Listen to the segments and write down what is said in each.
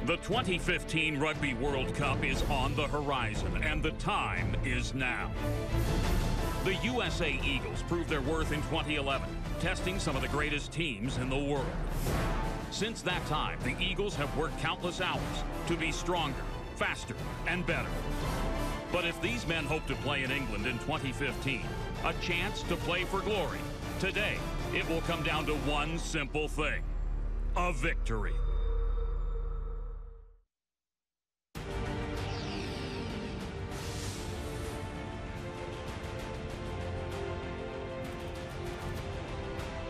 The 2015 Rugby World Cup is on the horizon, and the time is now. The USA Eagles proved their worth in 2011, testing some of the greatest teams in the world. Since that time, the Eagles have worked countless hours to be stronger, faster, and better. But if these men hope to play in England in 2015, a chance to play for glory, today it will come down to one simple thing: a victory.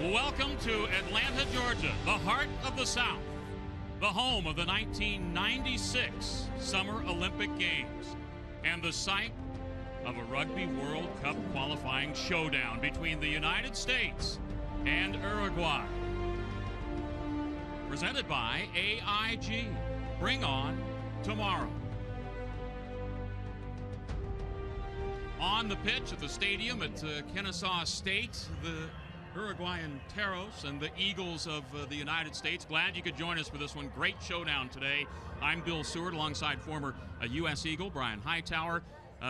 Welcome to Atlanta, Georgia, the heart of the South, the home of the 1996 Summer Olympic Games, and the site of a Rugby World Cup qualifying showdown between the United States and Uruguay. Presented by AIG. Bring on tomorrow. On the pitch at the stadium at Kennesaw State, the Uruguayan Teros and the Eagles of the United States. Glad you could join us for this one. Great showdown today. I'm Bill Seward alongside former U.S. Eagle Brian Hightower.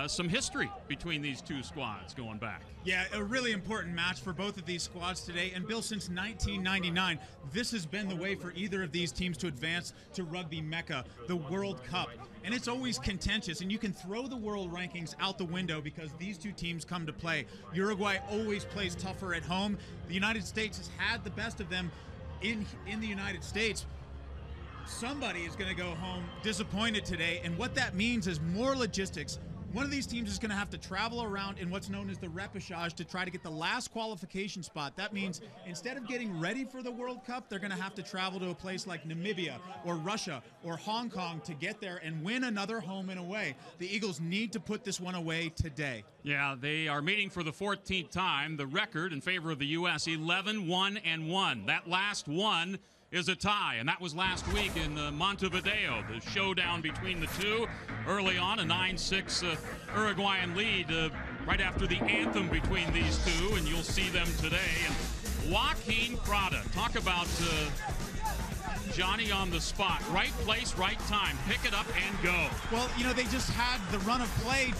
Some history between these two squads going back. Yeah, a really important match for both of these squads today. And Bill, since 1999, this has been the way for either of these teams to advance to Rugby Mecca, the World Cup. And it's always contentious, and you can throw the world rankings out the window because these two teams come to play. Uruguay always plays tougher at home. The United States has had the best of them in the United States. Somebody is going to go home disappointed today, and what that means is more logistics. One of these teams is going to have to travel around in what's known as the repechage to try to get the last qualification spot. That means instead of getting ready for the World Cup, they're going to have to travel to a place like Namibia or Russia or Hong Kong to get there and win another home and away. The Eagles need to put this one away today. Yeah, they are meeting for the 14th time. The record in favor of the U.S., 11-1-1. That last one is a tie, and that was last week in Montevideo. The showdown between the two early on, a 9-6 Uruguayan lead right after the anthem between these two, and you'll see them today. And Joaquin Prada, talk about Johnny on the spot. Right place, right time. Pick it up and go. Well, you know, they just had the run of play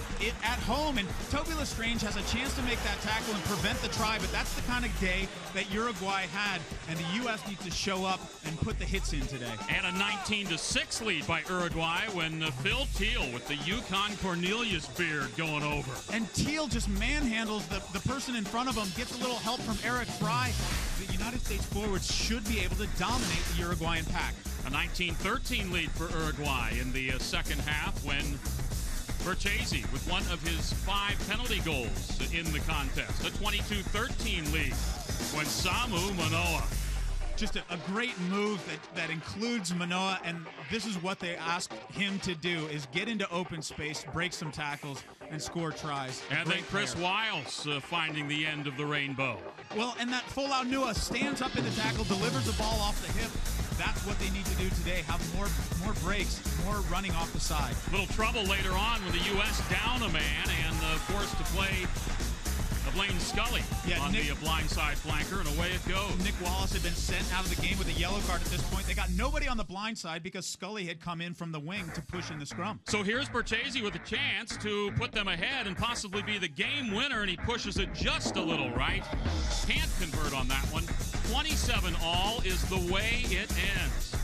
at home, and Toby Lestrange has a chance to make that tackle and prevent the try, but that's the kind of day that Uruguay had, and the U.S. needs to show up and put the hits in today. And a 19-6 lead by Uruguay when Phil Teal with the Yukon Cornelius beard going over. And Teal just manhandles the person in front of him, gets a little help from Eric Fry. The United States forwards should be able to dominate the Uruguayan pack. A 19-13 lead for Uruguay in the second half when Berchese with one of his 5 penalty goals in the contest. A 22-13 lead when Samu Manoa. Just a great move that includes Manoa, and this is what they asked him to do, is get into open space, break some tackles, and score tries. And then Chris Wiles finding the end of the rainbow. Well, and that Folau Nua stands up in the tackle, delivers the ball off the hip. That's what they need to do today, have more breaks, more running off the side. Little trouble later on with the U.S. down a man and forced to play Blaine Scully on the blindside flanker, and away it goes. Nick Wallace had been sent out of the game with a yellow card at this point. They got nobody on the blind side because Scully had come in from the wing to push in the scrum. So here's Berchese with a chance to put them ahead and possibly be the game winner, and he pushes it just a little right. Can't convert on that one. 27-all is the way it ends.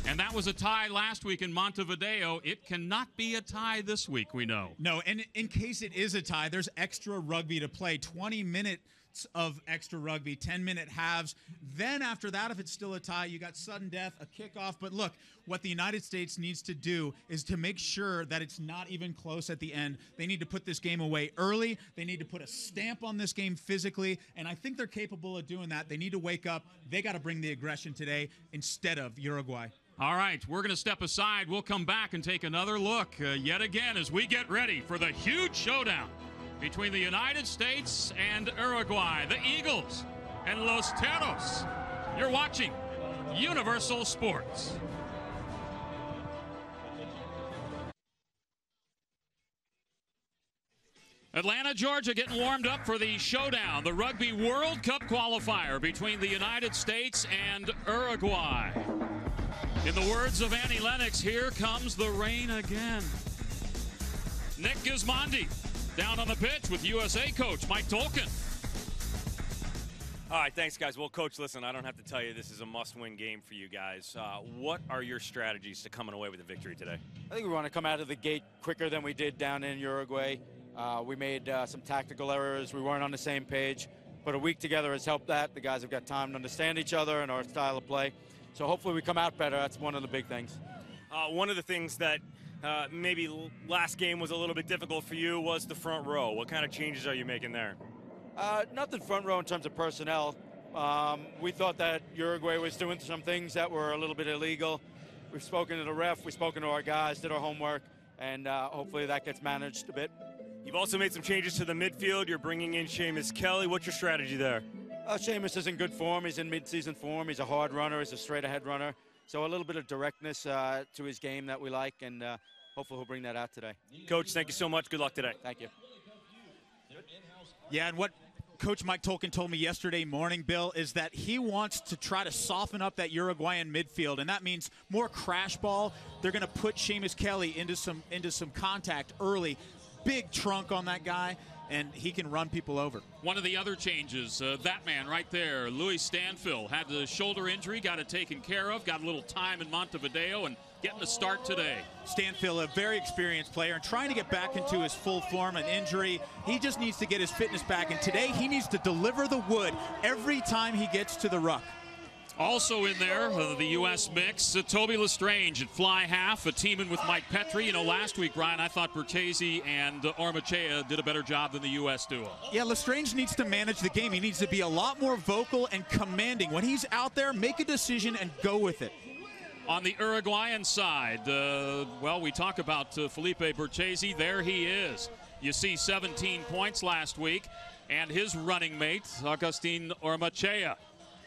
And that was a tie last week in Montevideo. It cannot be a tie this week, we know. No, and in case it is a tie, there's extra rugby to play. 20 minutes of extra rugby, 10-minute halves. Then after that, if it's still a tie, you got sudden death, a kickoff. But look, what the United States needs to do is to make sure that it's not even close at the end. They need to put this game away early. They need to put a stamp on this game physically, and I think they're capable of doing that. They need to wake up. They got to bring the aggression today instead of Uruguay. All right, we're going to step aside. We'll come back and take another look yet again as we get ready for the huge showdown between the United States and Uruguay, the Eagles and Los Teros. You're watching Universal Sports. Atlanta, Georgia getting warmed up for the showdown, the Rugby World Cup qualifier between the United States and Uruguay. In the words of Annie Lennox, here comes the rain again. Nick Gismondi down on the pitch with USA coach Mike Tolkin. All right, thanks, guys. Well, Coach, listen, I don't have to tell you this is a must-win game for you guys. What are your strategies to coming away with a victory today? I think we want to come out of the gate quicker than we did down in Uruguay. We made some tactical errors. We weren't on the same page. But a week together has helped that. The guys have got time to understand each other and our style of play. So hopefully we come out better. That's one of the big things. One of the things that maybe last game was a little bit difficult for you was the front row. What kind of changes are you making there? Nothing front row in terms of personnel. We thought that Uruguay was doing some things that were a little bit illegal. We've spoken to the ref, we've spoken to our guys, did our homework, and hopefully that gets managed a bit. You've also made some changes to the midfield. You're bringing in Seamus Kelly. What's your strategy there? Seamus is in good form. He's in mid-season form. He's a hard runner. He's a straight-ahead runner. So a little bit of directness to his game that we like, and hopefully he'll bring that out today. Coach, thank you so much. Good luck today. Thank you. Yeah, and what Coach Mike Tolkin told me yesterday morning, Bill, is that he wants to try to soften up that Uruguayan midfield, and that means more crash ball. They're going to put Seamus Kelly into some contact early. Big trunk on that guy, and he can run people over. One of the other changes, that man right there, Louis Stanfill, had the shoulder injury, got it taken care of, got a little time in Montevideo, and getting a start today. Stanfill, a very experienced player, and trying to get back into his full form. An injury, he just needs to get his fitness back, and today he needs to deliver the wood every time he gets to the ruck. Also in there, the U.S. mix, Toby Lestrange at fly half, teaming with Mike Petrie. You know, last week, Brian, I thought Berchese and Ormachea did a better job than the U.S. duo. Yeah, Lestrange needs to manage the game. He needs to be a lot more vocal and commanding. When he's out there, make a decision and go with it. On the Uruguayan side, well, we talk about Felipe Berchese. There he is. You see 17 points last week, and his running mate, Agustin Ormachea,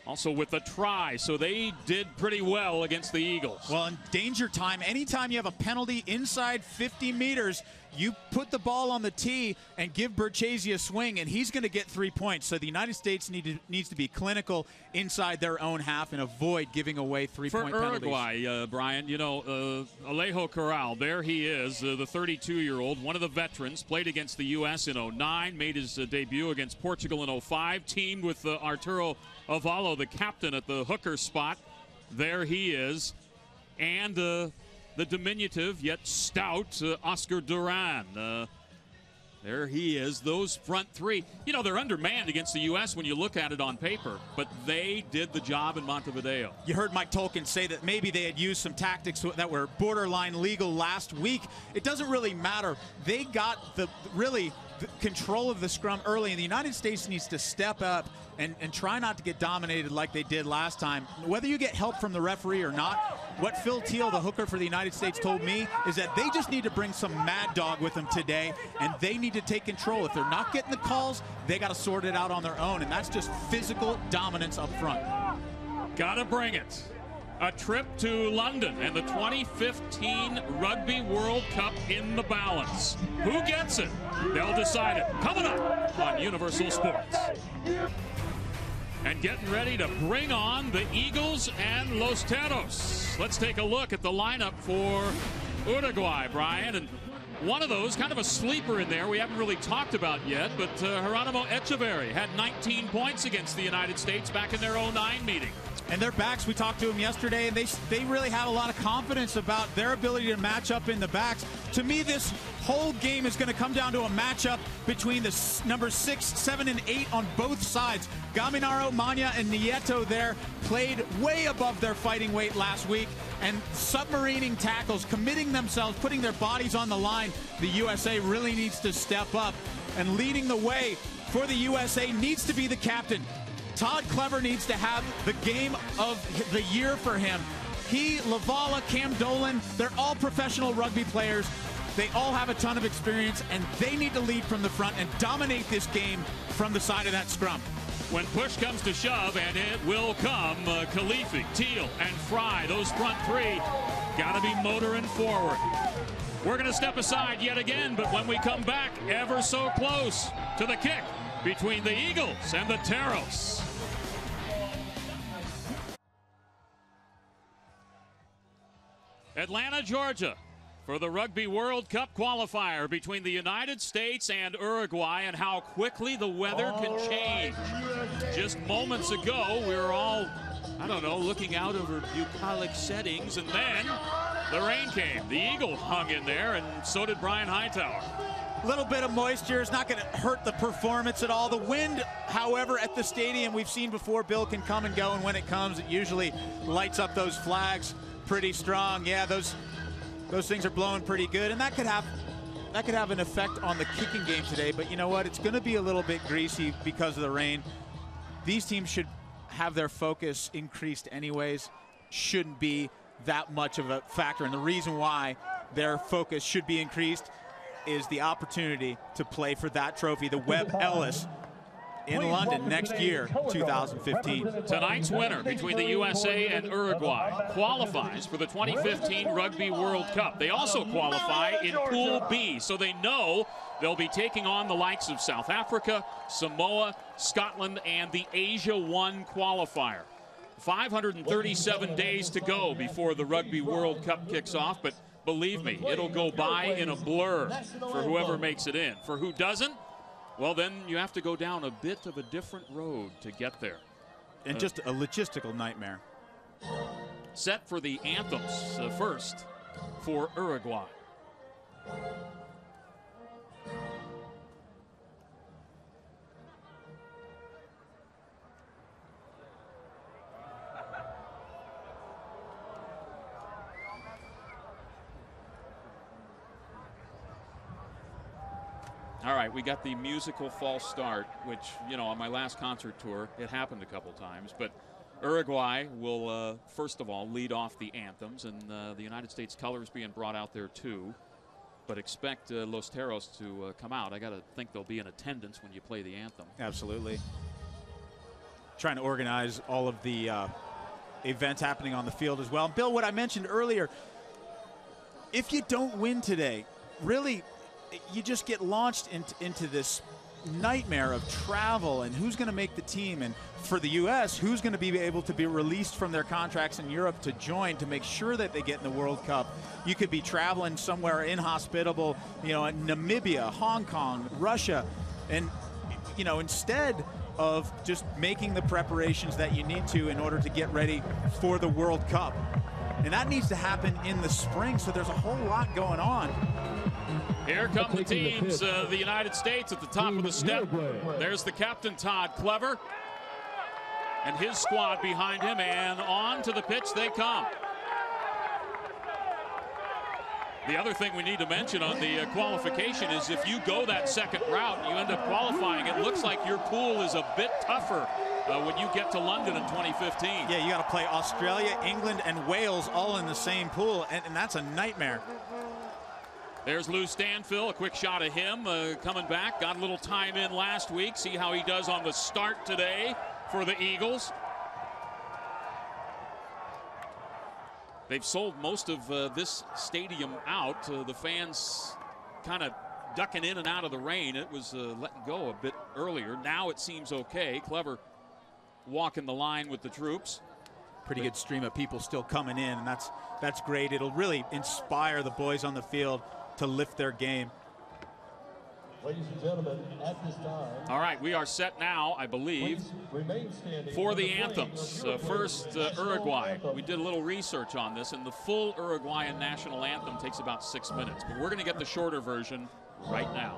also with a try, so they did pretty well against the Eagles. Well, in danger time, anytime you have a penalty inside 50 meters, you put the ball on the tee and give Berchese a swing, and he's going to get 3 points. So the United States needs to be clinical inside their own half and avoid giving away three-point penalties. For Uruguay, Brian, you know, Alejo Corral, there he is, the 32-year-old, one of the veterans, played against the U.S. in 09, made his debut against Portugal in 05, teamed with Arturo Avalo, the captain, at the hooker spot. There he is. And the diminutive yet stout Oscar Duran. There he is. Those front three, you know, they're undermanned against the U.S. when you look at it on paper, but they did the job in Montevideo. You heard Mike Tolkin say that maybe they had used some tactics that were borderline legal last week. It doesn't really matter. They got the control of the scrum early, and the United States needs to step up and try not to get dominated like they did last time. Whether you get help from the referee or not, what Phil Teal, the hooker for the United States, told me is that they just need to bring some mad dog with them today, and they need to take control. If they're not getting the calls, they got to sort it out on their own, and that's just physical dominance up front. Gotta bring it. A trip to London and the 2015 Rugby World Cup in the balance. Who gets it? They'll decide it. Coming up on Universal Sports. And getting ready to bring on the Eagles and Los Teros. Let's take a look at the lineup for Uruguay, Brian. And one of those, kind of a sleeper in there, we haven't really talked about yet, but Geronimo Echeverri had 19 points against the United States back in their 09 meeting. And their backs, we talked to them yesterday, and they really have a lot of confidence about their ability to match up in the backs. To me, this whole game is going to come down to a matchup between the numbers 6, 7, and 8 on both sides. Gaminaro, Mania, and Nieto there played way above their fighting weight last week, and submarining tackles, committing themselves, putting their bodies on the line. The USA really needs to step up, and leading the way for the USA needs to be the captain. Todd Clever needs to have the game of the year for him. He, Lavala, Cam Dolan, they're all professional rugby players. They all have a ton of experience, and they need to lead from the front and dominate this game from the side of that scrum. When push comes to shove, and it will come, Khalifi, Teal, and Fry, those front three, got to be motoring forward. We're going to step aside yet again, but when we come back, ever so close to the kick between the Eagles and the Teros. Atlanta, Georgia, for the Rugby World Cup qualifier between the United States and Uruguay, and how quickly the weather can change. Just moments ago, we were all, I don't know, looking out over bucolic settings, and then the rain came. The Eagle hung in there, and so did Brian Hightower. A little bit of moisture is not going to hurt the performance at all. The wind, however, at the stadium, we've seen before, Bill, can come and go, and when it comes, it usually lights up those flags pretty strong. Yeah, those things are blowing pretty good, and that could have an effect on the kicking game today. But you know what? It's going to be a little bit greasy because of the rain. These teams should have their focus increased anyways. Shouldn't be that much of a factor, and the reason why their focus should be increased is the opportunity to play for that trophy, the Webb Ellis, in London next year, 2015. Tonight's winner between the USA and Uruguay qualifies for the 2015 Rugby World Cup. They also qualify in Pool B, so they know they'll be taking on the likes of South Africa, Samoa, Scotland, and the Asia 1 qualifier. 537 days to go before the Rugby World Cup kicks off, but believe me, it'll go by in a blur for whoever makes it in. For who doesn't, well, then you have to go down a bit of a different road to get there. And just a logistical nightmare. Set for the anthems first for Uruguay. All right, we got the musical false start, which, you know, on my last concert tour, it happened a couple times. But Uruguay will, first of all, lead off the anthems, and the United States colors being brought out there, too. But expect Los Teros to come out. I got to think they'll be in attendance when you play the anthem. Absolutely. Trying to organize all of the events happening on the field as well. Bill, what I mentioned earlier, if you don't win today, really, you just get launched into this nightmare of travel and who's going to make the team, and for the U.S., who's going to be able to be released from their contracts in Europe to join to make sure that they get in the World Cup. You could be traveling somewhere inhospitable, you know, in Namibia, Hong Kong, Russia, and, you know, instead of just making the preparations that you need to in order to get ready for the World Cup. And that needs to happen in the spring, so there's a whole lot going on. Here come the teams, the United States at the top of the step. There's the captain, Todd Clever, and his squad behind him, and on to the pitch they come. The other thing we need to mention on the qualification is if you go that second route and you end up qualifying, it looks like your pool is a bit tougher when you get to London in 2015. Yeah, you got to play Australia, England, and Wales all in the same pool, and that's a nightmare. There's Lou Stanfill, a quick shot of him coming back. Got a little time in last week. See how he does on the start today for the Eagles. They've sold most of this stadium out. The fans kind of ducking in and out of the rain. It was letting go a bit earlier. Now it seems okay. Clever walking the line with the troops. Pretty good stream of people still coming in, and that's great. It'll really inspire the boys on the field to lift their game. Ladies and gentlemen, at this time. All right, we are set now, I believe, for the anthems. First, Uruguay. We did a little research on this, and the full Uruguayan national anthem takes about 6 minutes. But we're going to get the shorter version right now.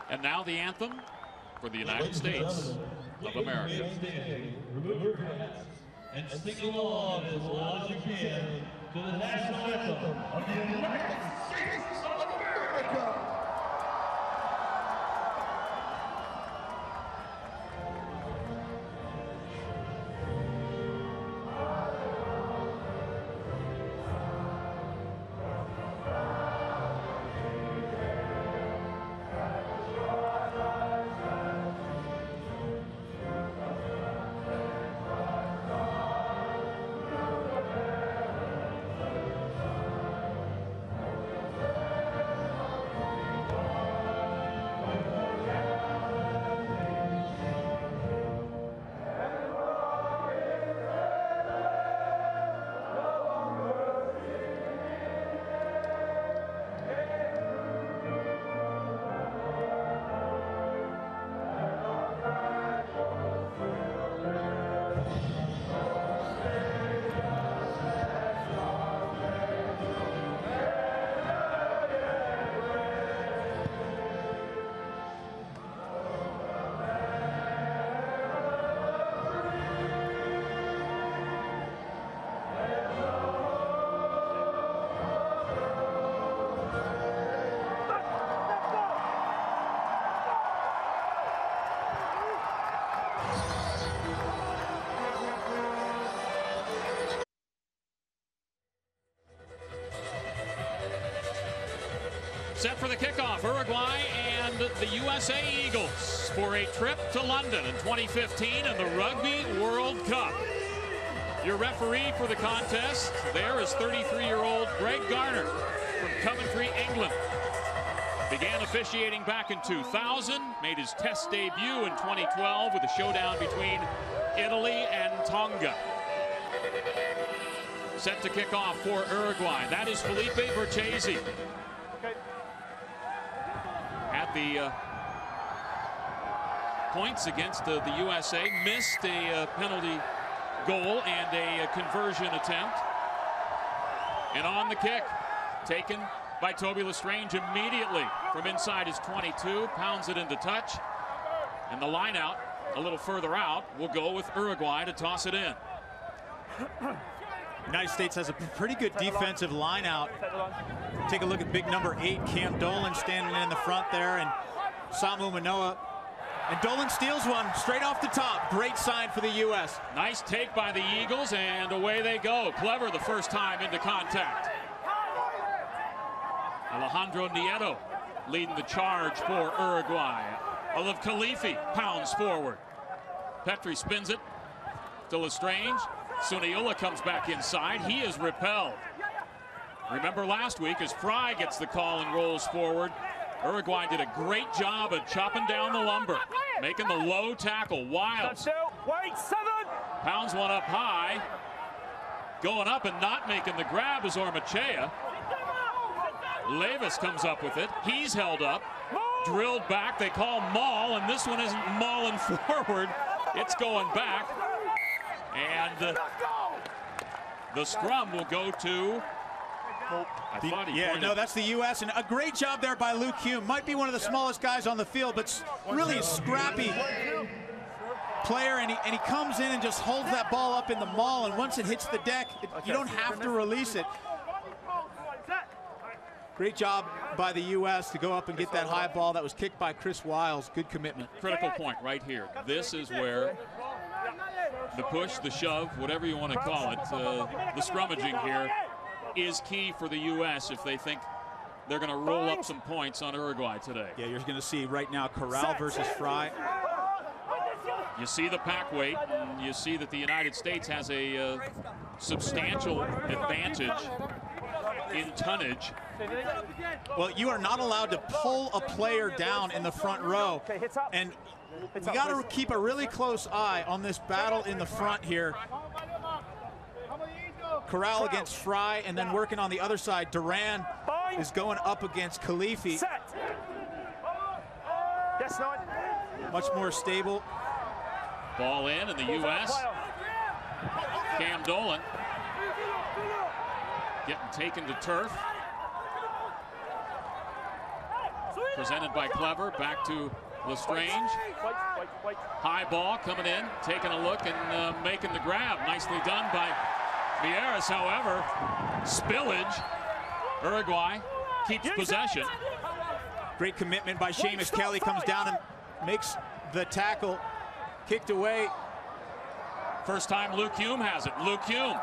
And now the anthem for the United States of America. Remove your hats and sing along as loud as you can to the national anthem of the United States of America. Set for the kickoff, Uruguay and the USA Eagles for a trip to London in 2015 in the Rugby World Cup. Your referee for the contest there is 33-year-old Greg Garner from Coventry, England. Began officiating back in 2000, made his test debut in 2012 with a showdown between Italy and Tonga. Set to kick off for Uruguay. That is Felipe Berchese. Had the points against the USA, missed a penalty goal and a conversion attempt. And on the kick, taken by Toby Lestrange immediately from inside his 22, pounds it into touch. And the line out, a little further out, will go with Uruguay to toss it in. United States has a pretty good defensive line out. Take a look at big number 8, Cam Dolan, standing in the front there, and Samu Manoa. And Dolan steals one straight off the top. Great sign for the U.S. Nice take by the Eagles, and away they go. Clever the first time into contact. Alejandro Nieto leading the charge for Uruguay. Olive Khalifi pounds forward. Petri spins it to Lestrange. Suniula comes back inside. He is repelled. Remember last week as Fry gets the call and rolls forward. Uruguay did a great job of chopping down the lumber, making the low tackle. Wiles pounds one up high. Going up and not making the grab is Ormachea. Levis comes up with it. He's held up. Drilled back. They call maul, and this one isn't mauling forward. It's going back. And the scrum will go to... that's the U.S. and a great job there by Luke Hume. Might be one of the smallest guys on the field, but really a scrappy player, and he comes in and just holds that ball up in the maul, and once it hits the deck, you don't have to release it. Great job by the U.S. to go up and get that high ball that was kicked by Chris Wiles. Good commitment. Critical point right here. This is where the push, the shove, whatever you want to call it, the scrummaging here is key for the U.S. if they think they're going to roll up some points on Uruguay today. Yeah, you're going to see right now Corral versus Fry. You see the pack weight, and you see that the United States has a substantial advantage in tonnage. Well, you are not allowed to pull a player down in the front row, and we got to keep a really close eye on this battle in the front here. Corral against Fry, and then working on the other side, Duran is going up against Khalifi. Much more stable. Ball in the U.S. Cam Dolan getting taken to turf. presented by Clever. Back to Lestrange. High ball coming in, taking a look and making the grab. Nicely done by Vieras. However, spillage. Uruguay keeps possession. Great commitment by Seamus Kelly. Comes down and makes the tackle. Kicked away. First time Luke Hume has it. Luke Hume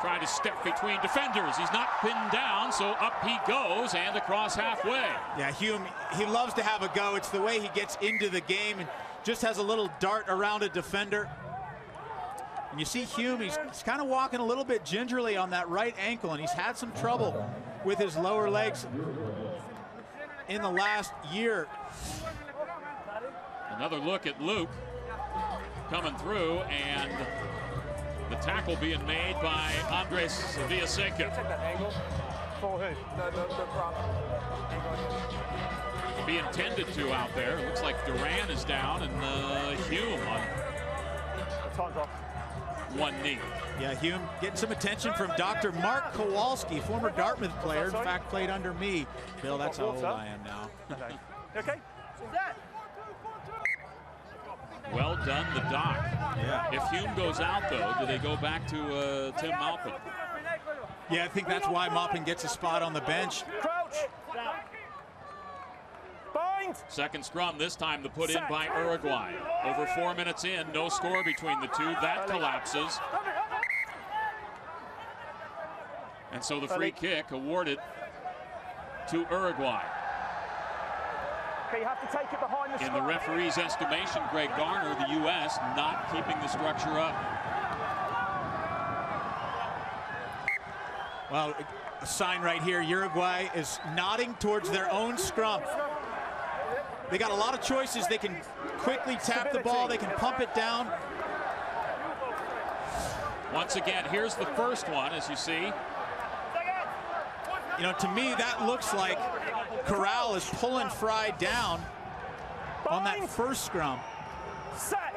trying to step between defenders. He's not pinned down, so up he goes and across halfway. Yeah, Hume, he loves to have a go. It's the way he gets into the game and just has a little dart around a defender. And you see Hume, he's kind of walking a little bit gingerly on that right ankle, and he's had some trouble with his lower legs in the last year. Another look at Luke coming through, and the tackle being made by Andres Villaseca. Take that angle. For who? No. Be intended to out there. It looks like Duran is down, and Hume on Time's off. one knee. Yeah, Hume getting some attention from Dr. Mark Kowalski, former Dartmouth player. In fact, played under me. Bill, that's how old I am now. Okay. Well done, the Doc. Yeah. If Hume goes out, though, do they go back to Tim Maupin? Yeah, I think that's why Maupin gets a spot on the bench. Crouch. Bind. Second scrum, this time the put in by Uruguay. Over 4 minutes in, no score between the two. That collapses. And so the free kick awarded to Uruguay. Okay, you have to take it behind the In the referee's estimation, Greg Garner, the U.S., not keeping the structure up. Well, a sign right here. Uruguay is nodding towards their own scrum. They got a lot of choices. They can quickly tap the ball. They can pump it down. Once again, here's the first one, as you see. You know, to me, that looks like Corral is pulling Fry down on that first scrum. Set.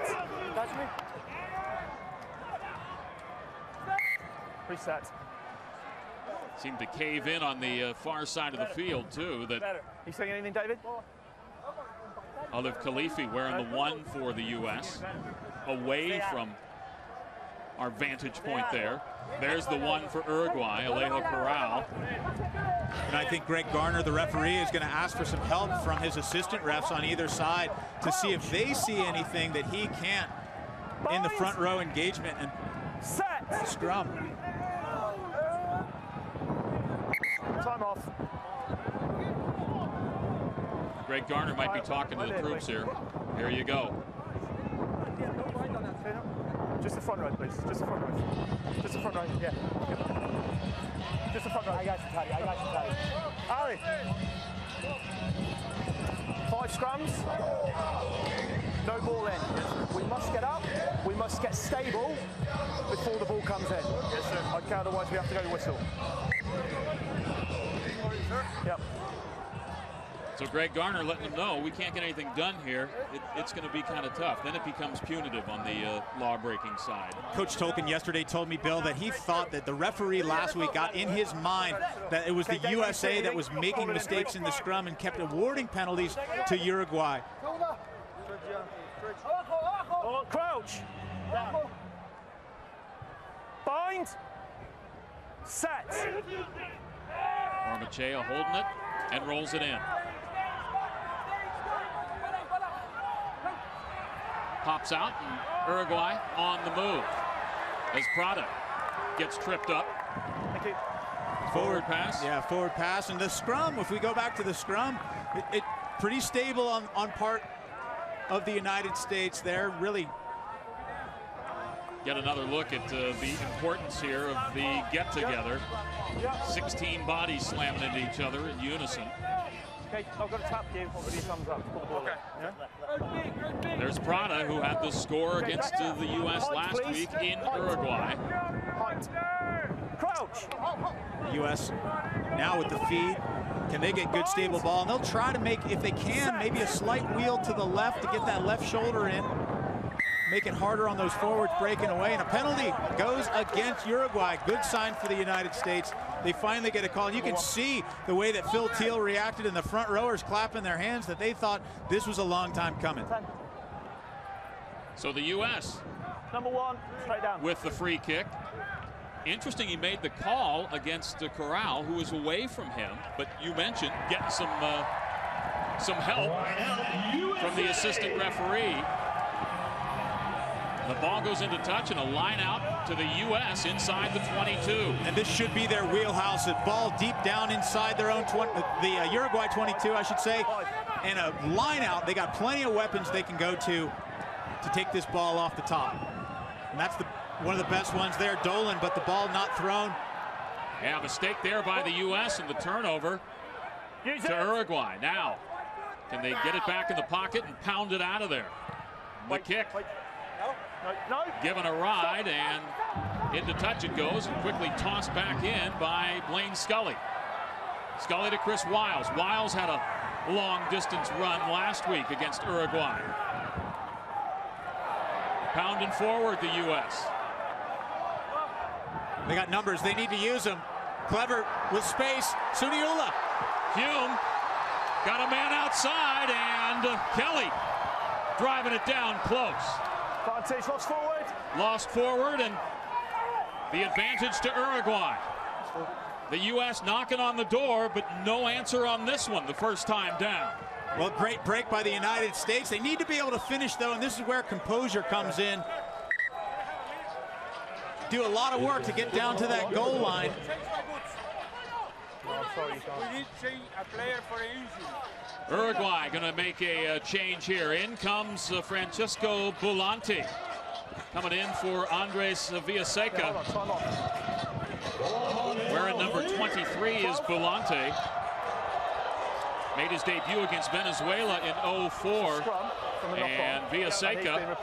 Reset. Seemed to cave in on the far side of the field, too. That You saying anything, David? Olive Khalifi wearing the 1 for the U.S. away from our vantage point there. There's the 1 for Uruguay, Alejo Corral. And I think Greg Garner, the referee, is going to ask for some help from his assistant refs on either side to see if they see anything that he can't in the front row engagement and scrum. Time off. Greg Garner might be talking to the troops here. Here you go. Just the front row, please. Just the front row. Just the front row, yeah. Just the front row. I got you, Taddy. I got you, Taddy. Ali. 5 scrums. No ball in. We must get up. We must get stable before the ball comes in. Yes, sir. Okay, otherwise we have to go whistle. Yep. So Greg Garner letting them know we can't get anything done here. It's going to be kind of tough. Then it becomes punitive on the law-breaking side. Coach Tolkien yesterday told me, Bill, that he thought that the referee last week got in his mind that it was the USA that was making mistakes in the scrum and kept awarding penalties to Uruguay. Crouch. Bind. Set. Ormachea holding it and rolls it in. Pops out, and Uruguay on the move as Prada gets tripped up. Thank you. Forward pass. Yeah, forward pass. And the scrum, if we go back to the scrum, it pretty stable on part of the United States there. Really. Get another look at the importance here of the get-together. 16 bodies slamming into each other in unison. Okay, I've got to tap you. I'll give you a thumbs up. Pull the ball in. There's Prada, who had the score against the U.S. last week in Uruguay. Crouch. U.S. now with the feed. Can they get good stable ball? And they'll try to make, if they can, maybe a slight wheel to the left to get that left shoulder in. Make it harder on those forwards breaking away. And a penalty goes against Uruguay. Good sign for the United States. they finally get a call. And you can see the way that Phil Teal reacted and the front rowers clapping their hands that they thought this was a long time coming. So the U.S. Number 1, straight down. With the free kick. Interesting, he made the call against Corral, who was away from him. But you mentioned getting some help from the assistant referee. The ball goes into touch and a line out to the U.S. inside the 22. And this should be their wheelhouse. A ball deep down inside their own the Uruguay 22, I should say. And a line out. They got plenty of weapons they can go to take this ball off the top. And that's one of the best ones there, Dolan, but the ball not thrown. Yeah, mistake there by the U.S. and the turnover to Uruguay. Now, can they get it back in the pocket and pound it out of there? The kick. Given a ride, and into touch it goes, and quickly tossed back in by Blaine Scully. Scully to Chris Wiles. Wiles had a long distance run last week against Uruguay. Pounding forward the U.S. They got numbers. They need to use them. Clever with space. Suniula. Hume got a man outside, and Kelly driving it down close. Advantage, lost forward. Lost forward, and the advantage to Uruguay. The U.S. knocking on the door, but no answer on this one the first time down. Well, great break by the United States. They need to be able to finish, though, and this is where composure comes in. Do a lot of work to get down to that goal line. Uruguay going to make a change here. In comes Francisco Bulante. Coming in for Andres Villaseca. Wearing number 23 is Bulante. Made his debut against Venezuela in 04. And Villaseca.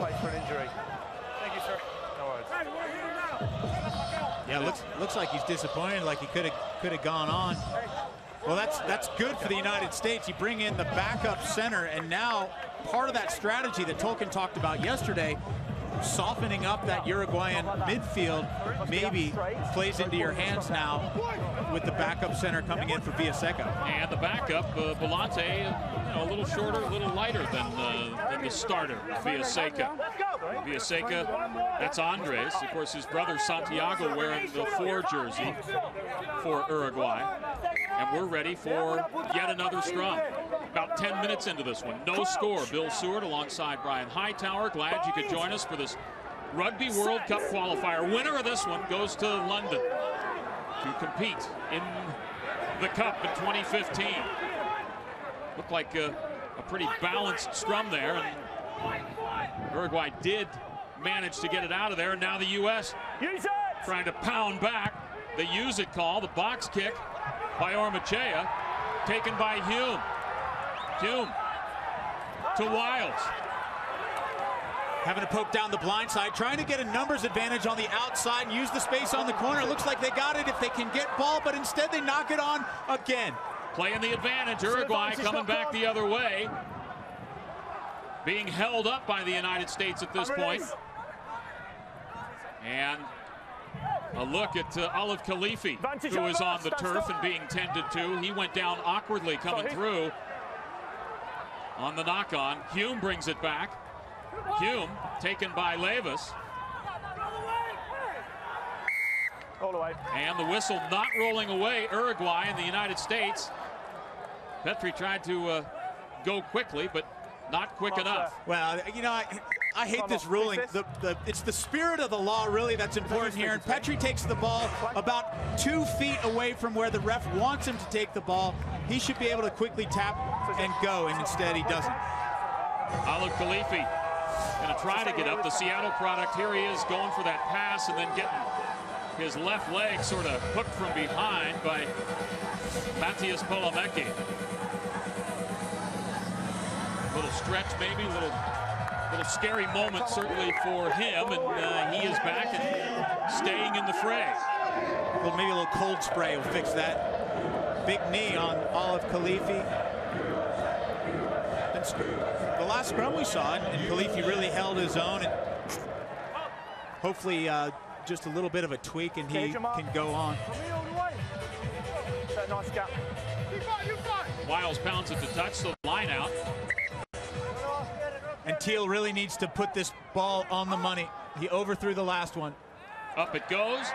Yeah, looks like he's disappointed, like he could have gone on. Well, that's good for the United States. You bring in the backup center, and now part of that strategy that Tolkien talked about yesterday, softening up that Uruguayan midfield, maybe plays into your hands now with the backup center coming in for Villaseca. And the backup, Bulante, a little shorter, a little lighter than the starter, Villaseca. Villaseca, that's Andres. Of course, his brother Santiago wearing the 4 jersey for Uruguay. And we're ready for yet another scrum. About 10 minutes into this one. No score. Bill Seward alongside Brian Hightower. Glad you could join us for this Rugby World Cup qualifier. Winner of this one goes to London to compete in the Cup in 2015. Looked like a pretty balanced scrum there. And Uruguay did manage to get it out of there. And now the U.S. trying to pound back. The use it call, the box kick by Ormachea, taken by Hume. Hume to Wiles. Having to poke down the blind side, trying to get a numbers advantage on the outside and use the space on the corner. It looks like they got it if they can get ball, but instead they knock it on again. Playing the advantage. Uruguay coming back the other way. Being held up by the United States at this point. And a look at Olive Khalifi, who is on the turf and being tended to. He went down awkwardly coming through on the knock-on. Hume brings it back. Hume taken by Levis. And the whistle not rolling away. Uruguay and the United States. Petrie tried to go quickly, but not quick enough. Well, you know, I hate this ruling. It's the spirit of the law, really, that's important here. And Petrie takes the ball about 2 feet away from where the ref wants him to take the ball. He should be able to quickly tap and go, and instead he doesn't. Olive Khalifi going to try to get up. The Seattle product, here he is going for that pass and then getting his left leg sort of hooked from behind by Matthias Polomecki. Little stretch maybe, little scary moment certainly for him, and he is back and staying in the fray. Well, maybe a little cold spray will fix that. Big knee on Olive Khalifi. The last scrum we saw, and Khalifi really held his own, and hopefully just a little bit of a tweak and he can go on. it, nice gap. Wiles pounds it to touch the line out. And Teal really needs to put this ball on the money. He overthrew the last one. Up it goes.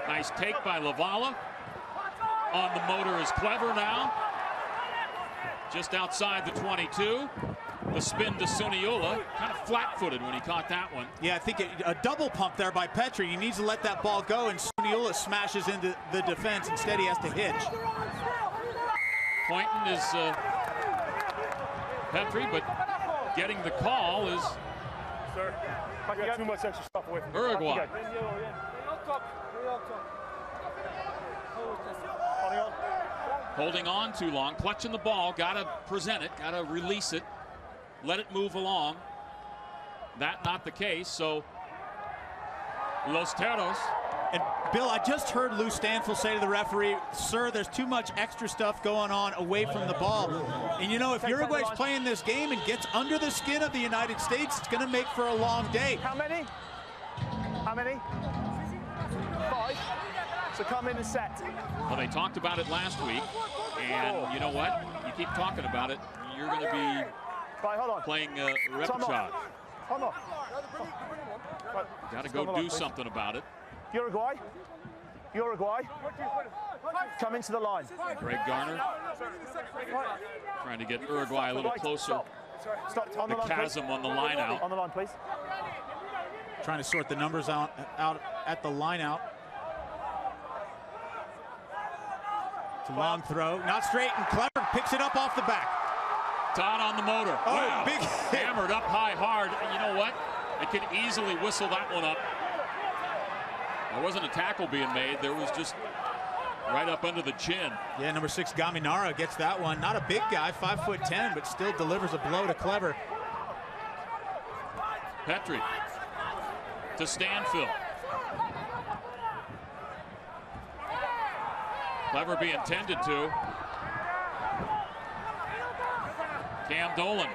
Nice take by Lavala. On the motor is Clever now. Just outside the 22. The spin to Suniula. Kind of flat-footed when he caught that one. Yeah, I think a double pump there by Petrie. He needs to let that ball go, and Suniula smashes into the defense. Instead, he has to hitch. Pointing is Petrie, but getting the call is Too much extra stuff away from Uruguay. Holding on too long, clutching the ball, gotta present it, gotta release it, let it move along. That not the case, so Los Teros. And Bill, I just heard Lou Stanfill say to the referee, sir, there's too much extra stuff going on away from the ball. And you know, if Uruguay's playing this game and gets under the skin of the United States, it's going to make for a long day. How many? How many? 5. So come in and set. Well, they talked about it last week, and you know what? You keep talking about it, you're going to be playing repertoire. Hold on. Got to go do something about it. Uruguay, come into the line. Greg Garner trying to get Uruguay a little closer. Stop. The chasm on the line out. On the line, please. Trying to sort the numbers out at the line out. It's a long throw, not straight, and Clever picks it up off the back. Todd on the motor. Oh, wow. big hit. Hammered up high hard. And you know what? They could easily whistle that one up. There wasn't a tackle being made. There was just right up under the chin. Yeah, number 6, Gaminara gets that one. Not a big guy, 5'10", but still delivers a blow to Clever. Petrie to Stanfill. Clever being tended to. Cam Dolan.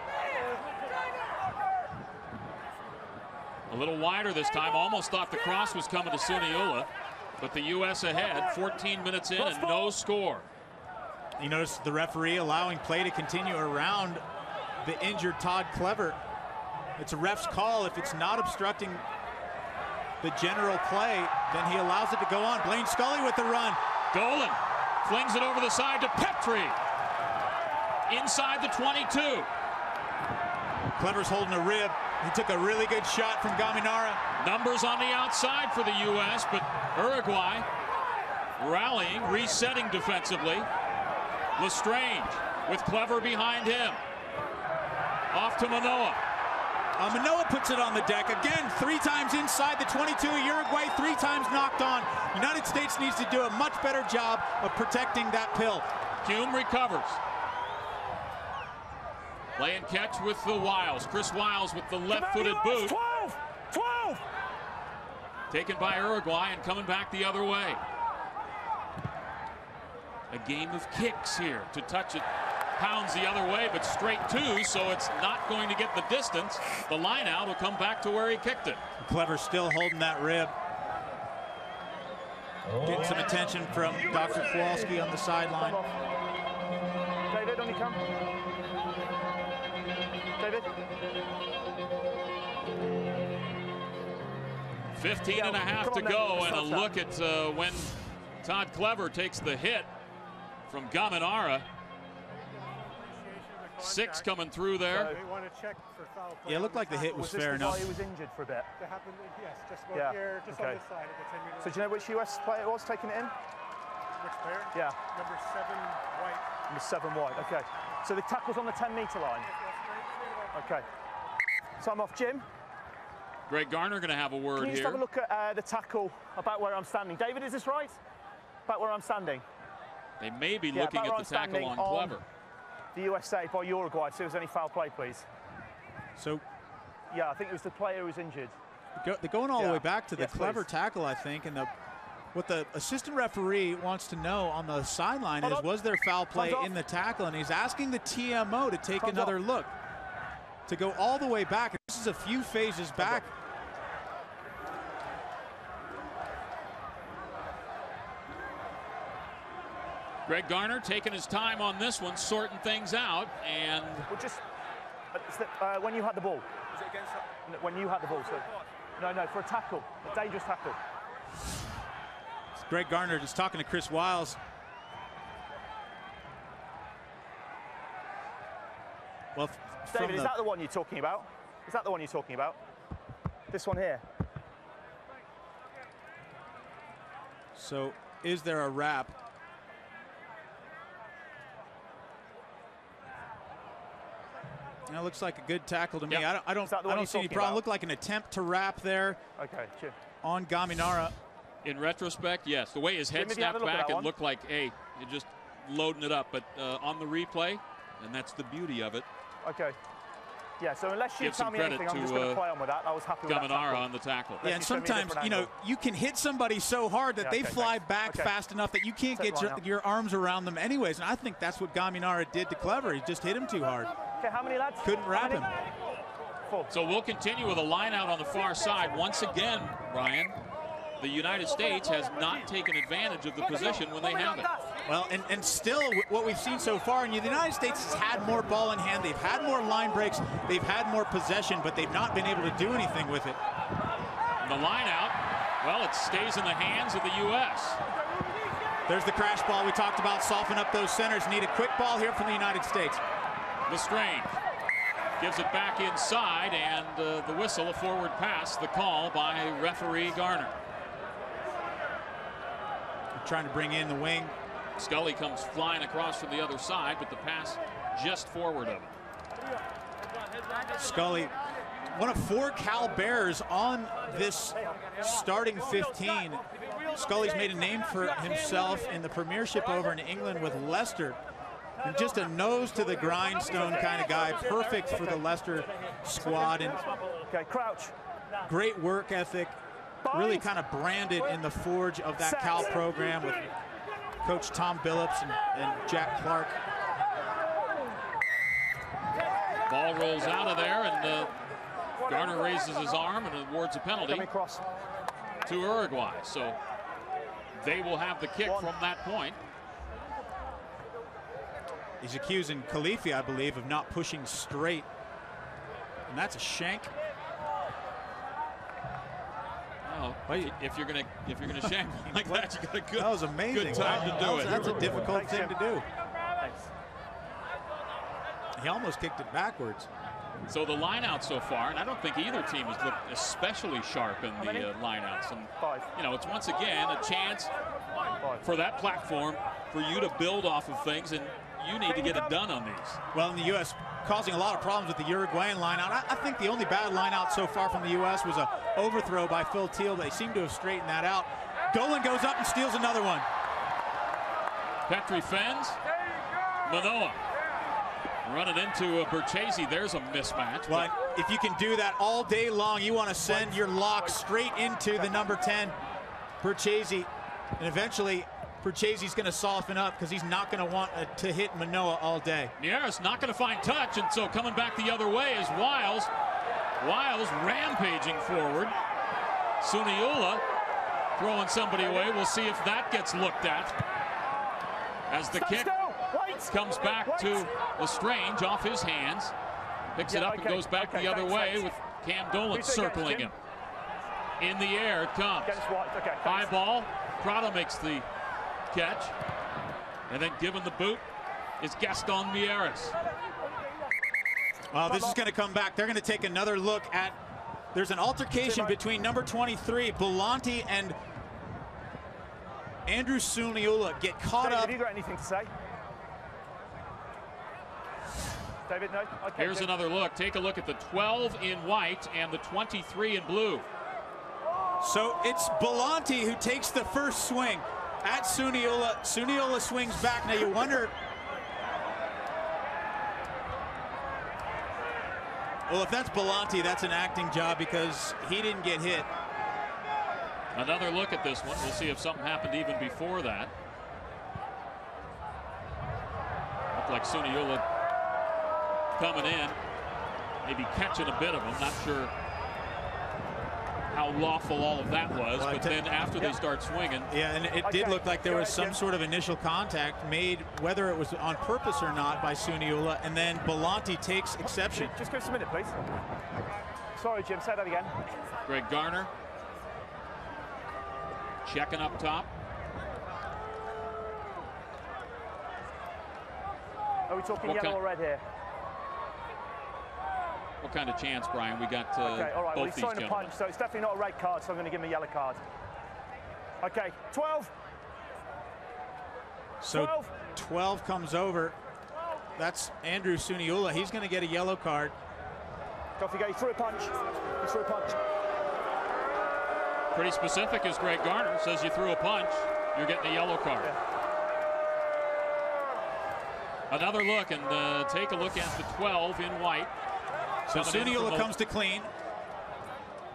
A little wider this time. Almost thought the cross was coming to Suniula, but the U.S. ahead, 14 minutes in and no score. You notice the referee allowing play to continue around the injured Todd Clever. It's a ref's call. If it's not obstructing the general play, then he allows it to go on. Blaine Scully with the run. Dolan flings it over the side to Petrie. Inside the 22. Clever's holding a rib. He took a really good shot from Gaminara. Numbers on the outside for the U.S., but Uruguay rallying, resetting defensively. Lestrange with Clever behind him. Off to Manoa. Manoa puts it on the deck. Again, 3 times inside the 22. Uruguay 3 times knocked on. United States needs to do a much better job of protecting that pill. Hume recovers. Play and catch with the Wiles. Chris Wiles with the left-footed boot. 12! Taken by Uruguay and coming back the other way. A game of kicks here. To touch it pounds the other way, but straight to, so it's not going to get the distance. The line out will come back to where he kicked it. Clever still holding that rib. Getting some attention from Dr. Kowalski on the sideline. David, on you come. David. 15 and a half to go, and a look at when Todd Clever takes the hit from Gaminara. 6 coming through there. So we want to check for foul play. Yeah, it looked like the hit was fair enough. He was injured for a bit. That happened, yes, just about here, just on this side of the 10-meter. So do you know which US player it was taking it in? Which player? Yeah. Number 7, White. Number 7, White. Okay. So the tackle's on the 10-meter line. Okay. So I'm off, Jim. Greg Garner going to have a word Can you just here. have a look at the tackle about where I'm standing? David, is this right? About where I'm standing? They may be looking at the tackle on Clever. The USA by Uruguay. See if there's any foul play, please. So, yeah, I think it was the player who was injured. They're going all the way back to the Clever tackle, I think, and what the assistant referee wants to know on the sideline is, was there foul play in the tackle? And he's asking the TMO to take another look, to go all the way back. This is a few phases back. Greg Garner taking his time on this one, sorting things out, and Well, just when you had the ball. Is it against that? When you had the ball, so no, for a tackle, a dangerous tackle. It's Greg Garner just talking to Chris Wiles. Well, David, is that the one you're talking about? Is that the one you're talking about? This one here. So, is there a wrap? That looks like a good tackle to me. Yep. I don't see any problem. Looked like an attempt to wrap there. Okay, cheer. On Gaminara. in retrospect, yes. The way his head snapped back, it looked like, hey, you're just loading it up. But on the replay, and that's the beauty of it. Okay. Yeah, so unless you tell me anything, I'm just going to play on with that. I was happy with that tackle. on the tackle. Yeah, and sometimes, you know, you can hit somebody so hard that they fly back fast enough that you can't get your arms around them anyways. And I think that's what Gaminara did to Clever. He just hit him too hard. Okay, how many lads? Couldn't wrap him. So we'll continue with a line out on the far side. Once again, Ryan, the United States has not taken advantage of the position when they have it. Well, and still what we've seen so far, and the United States has had more ball in hand. They've had more line breaks. They've had more possession, but they've not been able to do anything with it. And the line out, well, it stays in the hands of the U.S. There's the crash ball we talked about. Soften up those centers. Need a quick ball here from the United States. Lestrange gives it back inside, and the whistle, a forward pass, the call by referee Garner. Trying to bring in the wing. Scully comes flying across from the other side, but the pass just forward of it. Scully, one of 4 Cal Bears on this starting 15. Scully's made a name for himself in the Premiership over in England with Leicester. And just a nose to the grindstone kind of guy, perfect for the Leicester squad. And crouch. Great work ethic, really kind of branded in the forge of that Cal program with Coach Tom Billups and Jack Clark. Ball rolls out of there, and Garner raises his arm and awards a penalty to Uruguay. So they will have the kick from that point. He's accusing Khalifi, I believe, of not pushing straight. And that's a shank. Oh, if you're gonna shank like that, you got a good. That was amazing. Good time to do it. That's a difficult thing to do. He almost kicked it backwards. So the lineout so far, and I don't think either team has looked especially sharp in the lineouts. And you know, it's once again a chance for that platform for you to build off of things, and you need to get it done on these. Well, in the U.S., causing a lot of problems with the Uruguayan lineout. I think the only bad lineout so far from the U.S. was a overthrow by Phil Teal. They seem to have straightened that out. Golan goes up and steals another one. Petri fends. Manoa running into Berchese. There's a mismatch. Well, if you can do that all day long, you want to send your lock straight into the number 10, Berchese, and eventually Berchese's going to soften up because he's not going to want to hit Manoa all day. Nieres not going to find touch, and so coming back the other way is Wiles. Wiles rampaging forward. Suniula throwing somebody away. We'll see if that gets looked at as the kick comes back to Lestrange off his hands. Picks it up and goes back the other way with Cam Dolan circling him. In the air it comes. High ball. Prado makes the catch. And then given the boot is Gaston Mieres. Well, this is going to come back. They're going to take another look at. There's an altercation between number 23, Belanti, and Andrew Suniula. Get caught up. Have you got anything to say? David, no? Okay, here's another look. Take a look at the 12 in white and the 23 in blue. So it's Belanti who takes the first swing at Suniula. Suniula swings back. Now you wonder. Well, if that's Belanti, that's an acting job because he didn't get hit. Another look at this one. We'll see if something happened even before that. Looked like Suniula coming in, maybe catching a bit of him. Not sure how lawful all of that was, Well, but then after they start swinging. Yeah, and it did look like there was some sort of initial contact made, whether it was on purpose or not, by Suniula, and then Belanti takes exception. Just give us a minute, please. Sorry, Jim, say that again. Greg Garner checking up top. Are we talking yellow or red here? What kind of chance, Brian? We got okay, all right. Well, both he's these throwing a gentlemen. punch, so it's definitely not a red card, so I'm going to give him a yellow card. Okay, 12. So 12. 12 comes over. That's Andrew Suniula. He's going to get a yellow card. Off you go. He threw a punch. He threw a punch. Pretty specific as Greg Garner says. You threw a punch, you're getting a yellow card. Yeah. Another look, and take a look at the 12 in white. So Suniula comes to clean.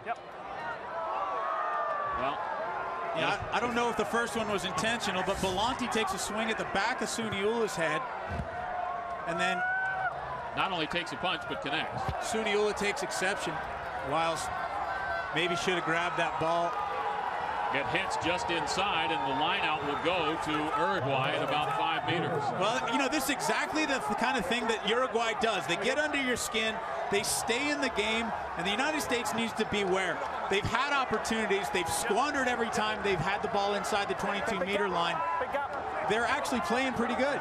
Yep. Well, yeah, I don't know if the first one was intentional, but Belanti takes a swing at the back of Suniula's head, and then not only takes a punch, but connects. Suniula takes exception, whilst maybe should have grabbed that ball. It hits just inside, and the line out will go to Uruguay at about 5 meters. Well, you know, this is exactly the kind of thing that Uruguay does. They get under your skin, they stay in the game, and the United States needs to beware. They've had opportunities, they've squandered every time they've had the ball inside the 22-meter line. They're actually playing pretty good.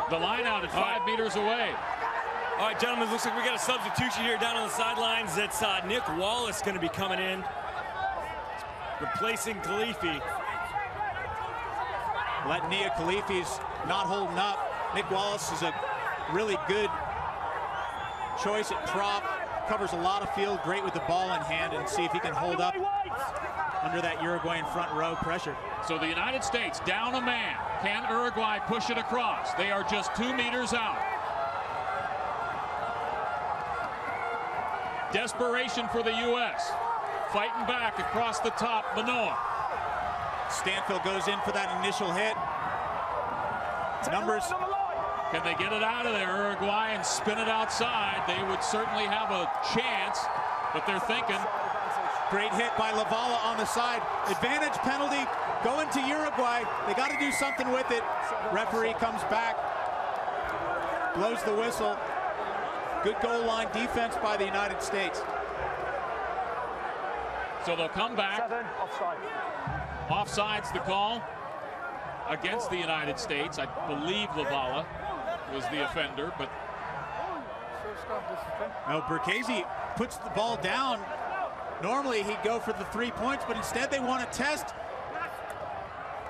The line out at 5 meters away. All right, gentlemen, looks like we got a substitution here down on the sidelines. It's Nick Wallace going to be coming in, replacing Khalifi. Nia Khalifi's not holding up. Nick Wallace is a really good choice at prop. Covers a lot of field, great with the ball in hand, and see if he can hold up under that Uruguayan front row pressure. So the United States down a man. Can Uruguay push it across? They are just 2 meters out. Desperation for the U.S. Fighting back across the top, Manoa. Stanfield goes in for that initial hit. Numbers. Can they get it out of there, Uruguay, and spin it outside? They would certainly have a chance, but they're thinking. Great hit by Lavala on the side. Advantage penalty going to Uruguay. They got to do something with it. Referee comes back, blows the whistle. Good goal line defense by the United States. So they'll come back. 7, offside. Offside's the call against the United States. I believe Lavala was the offender, but no, Berkese puts the ball down. Normally he'd go for the 3 points, but instead they want to test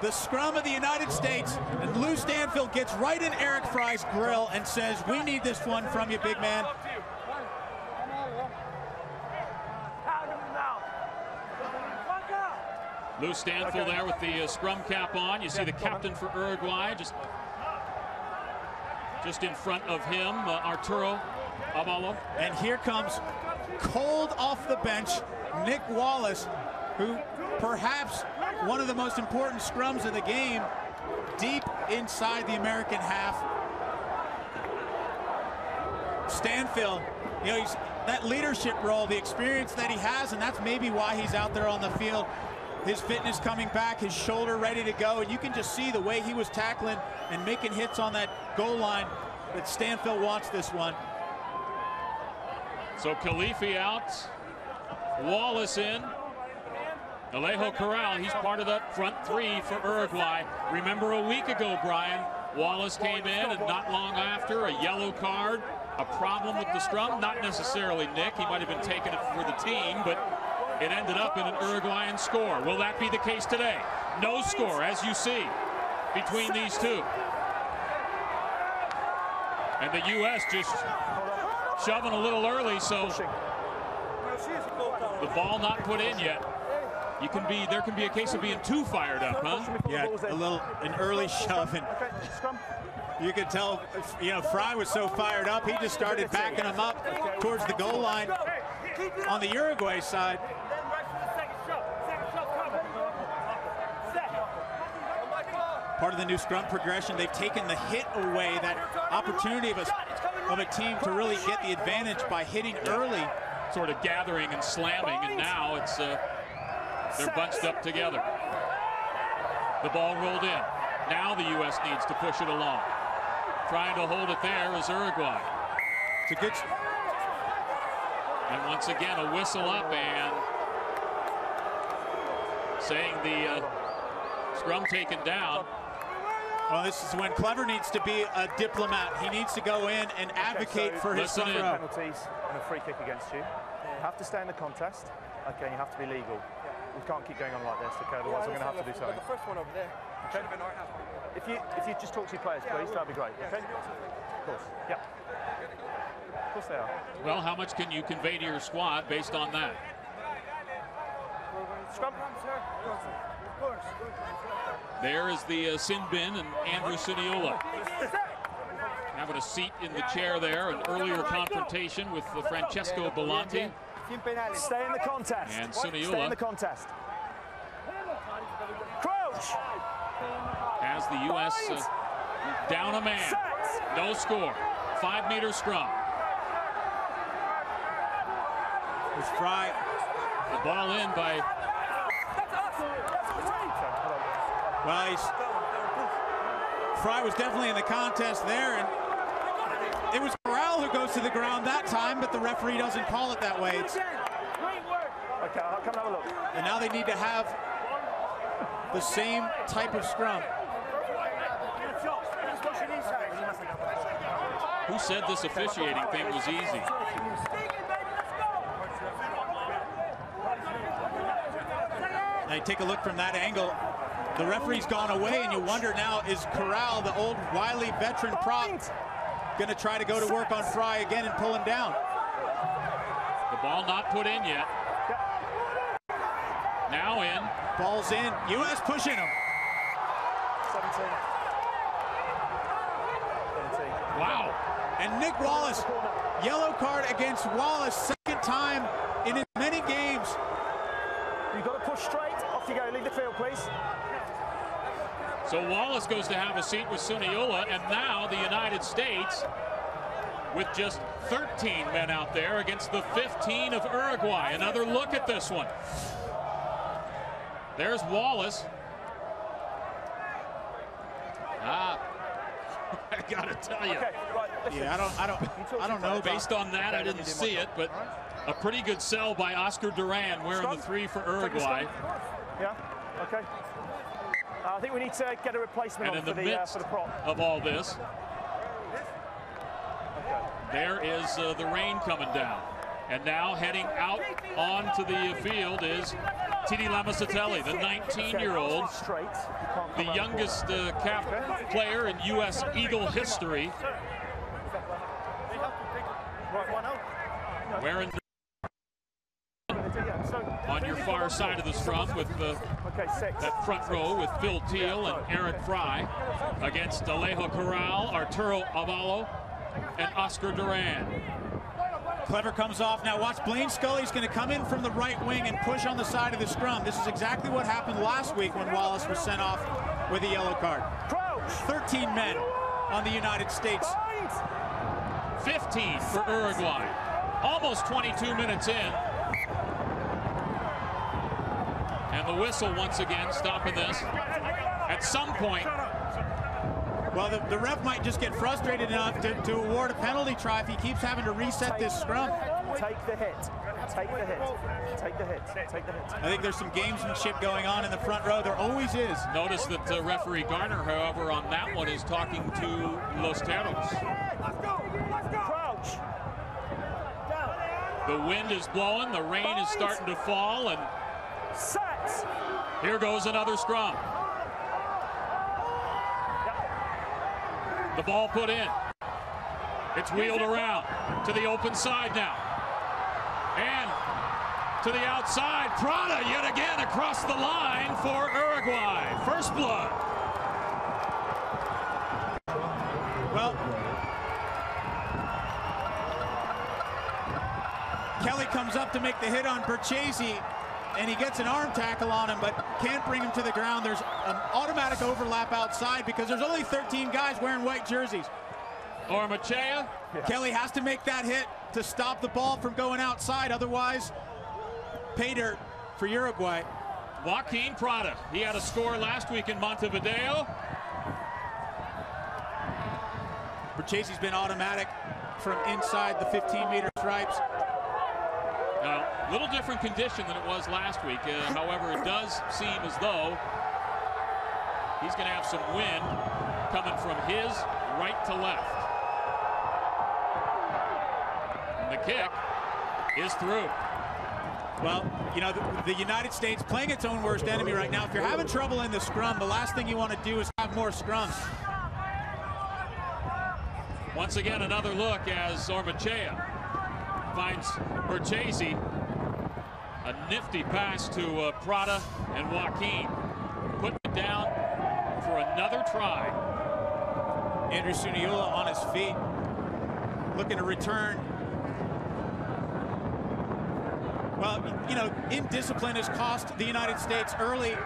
the scrum of the United States, and Lou Stanfield gets right in Eric Fry's grill and says, we need this one from you, big man. Lou Stanfield there with the scrum cap on. You see the captain for Uruguay just in front of him, Arturo Abalo. And here comes, cold off the bench, Nick Wallace, who perhaps one of the most important scrums of the game, deep inside the American half. Stanfield, you know, he's that leadership role, the experience that he has, and that's maybe why he's out there on the field. His fitness coming back, his shoulder ready to go, and you can just see the way he was tackling and making hits on that goal line that Stanfield wants this one. So Khalifi out, Wallace in. Alejo Corral, he's part of that front three for Uruguay. Remember a week ago, Brian, Wallace came in, and not long after, a yellow card, a problem with the scrum. Not necessarily Nick, he might have been taking it for the team, but it ended up in an Uruguayan score. Will that be the case today? No score, as you see, between these two. And the U.S. just shoving a little early, so the ball not put in yet. There can be a case of being too fired up, huh? Yeah, an early shove, and you could tell, you know, Fry was so fired up, he just started backing him up towards the goal line on the Uruguay side. Part of the new scrum progression, they've taken the hit away, that opportunity of a of a team to really get the advantage by hitting early. Sort of gathering and slamming, and now it's they're bunched up together. The ball rolled in. Now the U.S. needs to push it along. Trying to hold it there is Uruguay. It's a good... And once again, a whistle up and saying the scrum taken down. Well, this is when Clever needs to be a diplomat. He needs to go in and advocate for his front row. Penalties and a free kick against you. You have to stay in the contest. Okay, you have to be legal. We can't keep going on like this, okay? Otherwise, we're going to have to do something. The first one over there. Okay. If you just talk to your players, please, that'd be great. Okay. Of course. Yeah. Of course they are. Well, how much can you convey to your squad based on that? Scrum. There is the sin bin and Andrew Suniola having a seat in the chair there. An earlier confrontation with Francesco Belanti. Stay in the contest. And Stay in Suniola the contest. Crouch. has the U.S. Down a man. No score. 5-meter scrum. It's Fry. The ball in by... Well, Fry was definitely in the contest there, and it was Corral who goes to the ground that time, but the referee doesn't call it that way. Okay, I'll come and have a look. And now they need to have the same type of scrum. Who said this officiating thing was easy? Now you take a look from that angle. The referee's gone away, and you wonder now, is Corral, the old wily veteran prop, going to try to go to work on Fry again and pull him down? The ball not put in yet. Now in. Ball's in. U.S. pushing him. 17. Wow. And Nick Wallace, yellow card against Wallace, second time in as many games. You've got to push straight. Off you go. Leave the field, please. So Wallace goes to have a seat with Suniola, and now the United States with just 13 men out there against the 15 of Uruguay. Another look at this one. There's Wallace. I gotta tell you. Okay, right, yeah, I don't know. Based on that, I didn't see it, but a pretty good sell by Oscar Duran wearing the 3 for Uruguay. Yeah. Okay. I think we need to get a replacement and on in the midst for the prop. of all this, there is the rain coming down. And now heading out onto the field is Titi Lamasatelli, the 19-year-old, the youngest cap player in U.S. Eagle history. Wearing on your far side of the scrum with that front row with Phil Teal and Eric Fry against Alejo Corral, Arturo Avalo, and Oscar Duran. Clever comes off. Now watch, Blaine Scully's going to come in from the right wing and push on the side of the scrum. This is exactly what happened last week when Wallace was sent off with a yellow card. 13 men on the United States. 15 for Uruguay. Almost 22 minutes in. And the whistle once again stopping this. At some point, well, the ref might just get frustrated enough to award a penalty try if he keeps having to reset this scrum. Take the hit. Take the hit. Take the hit. Take the hit. I think there's some gamesmanship going on in the front row. There always is. Notice that referee Garner, however, on that one is talking to Los Teros. Crouch. The wind is blowing. The rain is starting to fall. And here goes another scrum. The ball put in. It's wheeled around to the open side now. And to the outside. Prada yet again across the line for Uruguay. First blood. Well, Kelly comes up to make the hit on Berchese, and he gets an arm tackle on him, but can't bring him to the ground. There's an automatic overlap outside because there's only 13 guys wearing white jerseys. Ormachea. Kelly has to make that hit to stop the ball from going outside. Otherwise, pay dirt for Uruguay. Joaquin Prada. He had a score last week in Montevideo. Berchesi's been automatic from inside the 15-meter stripes. Now, a little different condition than it was last week. However, it does seem as though he's going to have some wind coming from his right to left. And the kick is through. Well, you know, the United States playing its own worst enemy right now. If you're having trouble in the scrum, the last thing you want to do is have more scrums. Once again, another look as Ormachea finds Berchesi. A nifty pass to Prada and Joaquin. Putting it down for another try. Andrew Suniola on his feet, looking to return. Well, you know, indiscipline has cost the United States early.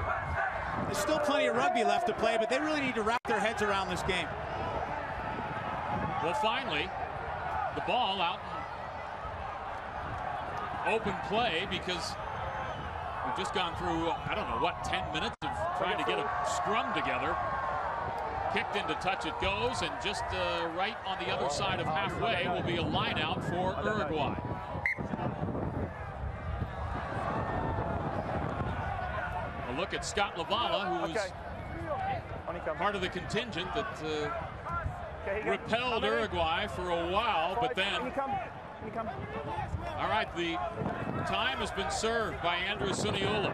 There's still plenty of rugby left to play, but they really need to wrap their heads around this game. Well, finally, the ball out. Open play because we've just gone through, I don't know, what, 10 minutes of trying to get a scrum together. Kicked into touch it goes, and just right on the other side of halfway will be a line out for Uruguay. A look at Scott Lavala, who was part of the contingent that repelled Uruguay for a while, but then... All right, the time has been served by Andrew Suniola.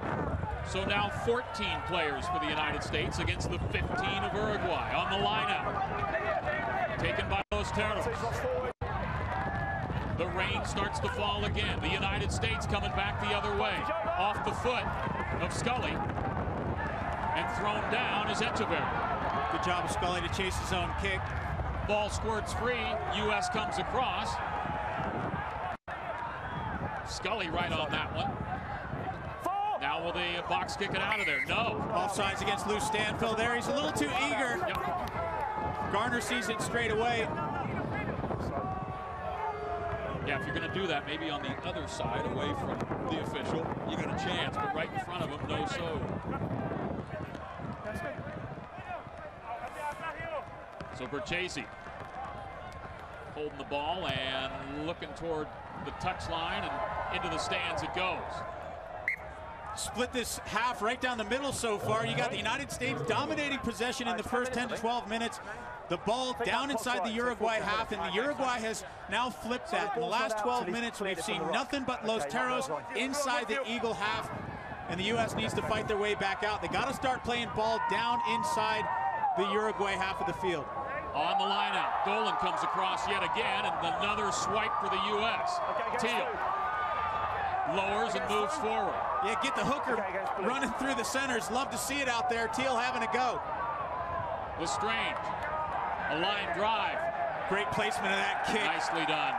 So now 14 players for the United States against the 15 of Uruguay on the lineout. Taken by Los Terros. The rain starts to fall again. The United States coming back the other way. Off the foot of Scully. And thrown down is Echeverry. Good job of Scully to chase his own kick. Ball squirts free. U.S. comes across. Scully right on that one. Now will the box kick it out of there? No. Offsides against Lou Stanfill there. He's a little too eager. Yep. Garner sees it straight away. Yeah, if you're going to do that, maybe on the other side, away from the official, you got a chance. But right in front of him, no so. So Berchesi holding the ball and looking toward the touchline, and into the stands it goes. Split this half right down the middle so far. You got the United States dominating possession in the first 10 to 12 minutes. The ball down inside the Uruguay half, and the Uruguay has now flipped that. In the last 12 minutes, we've seen nothing but Los Terros inside the Eagle half, and the U.S. needs to fight their way back out. They got to start playing ball down inside the Uruguay half of the field. On the line out, Dolan comes across yet again, and another swipe for the U.S. Teal lowers and moves forward. Yeah, get the hooker running through the centers. Love to see it out there. Teal having a go. Lestrange, a line drive. Great placement of that kick. Nicely done.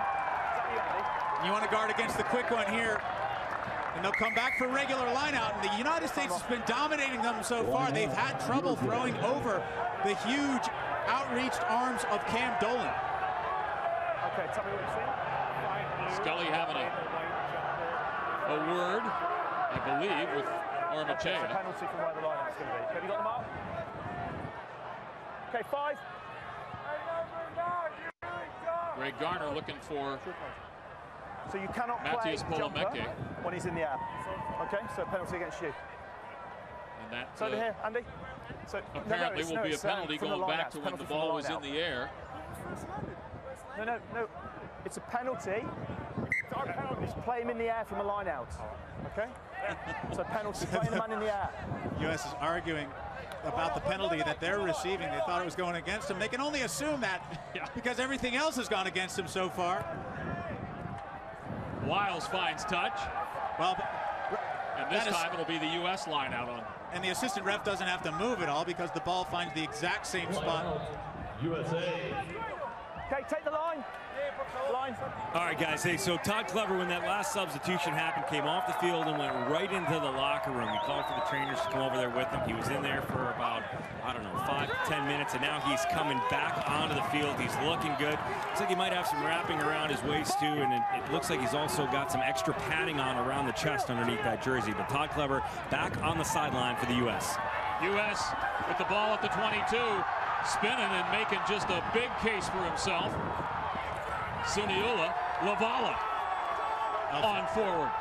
You want to guard against the quick one here. And they'll come back for regular line out. And the United States has been dominating them so far. They've had trouble throwing over the huge outreached arms of Cam Dolan. Okay, tell me what you're seeing. Scully having a word, I believe, with Ormachea. It's a penalty from where the line is going to be. Have you got the mark? Okay, 5. Greg Garner looking for So you cannot Matthias play jumper Polomeke. when he's in the air. Okay, so penalty against you. And that It's over here, Andy. So, apparently will be a penalty going back to when the ball was in the air. No. It's a penalty. Just play him in the air from a line out. Okay? So penalty, playing the man in the air. U.S. is arguing about the penalty that they're receiving. They thought it was going against them. They can only assume that because everything else has gone against them so far. Wiles finds touch. Well, and this time it'll be the U.S. line out on. And the assistant ref doesn't have to move at all because the ball finds the exact same spot. USA. Okay, take the line. All right, guys. Hey, so Todd Clever, when that last substitution happened, came off the field and went right into the locker room. He called for the trainers to come over there with him. He was in there for about, I don't know, 5 10 minutes, and now he's coming back onto the field. He's looking good. Looks like he might have some wrapping around his waist too, and it looks like he's also got some extra padding on around the chest underneath that jersey. But Todd Clever back on the sideline for the U.S. U.S. with the ball at the 22, spinning and making just a big case for himself. Suniula Lavala on forward.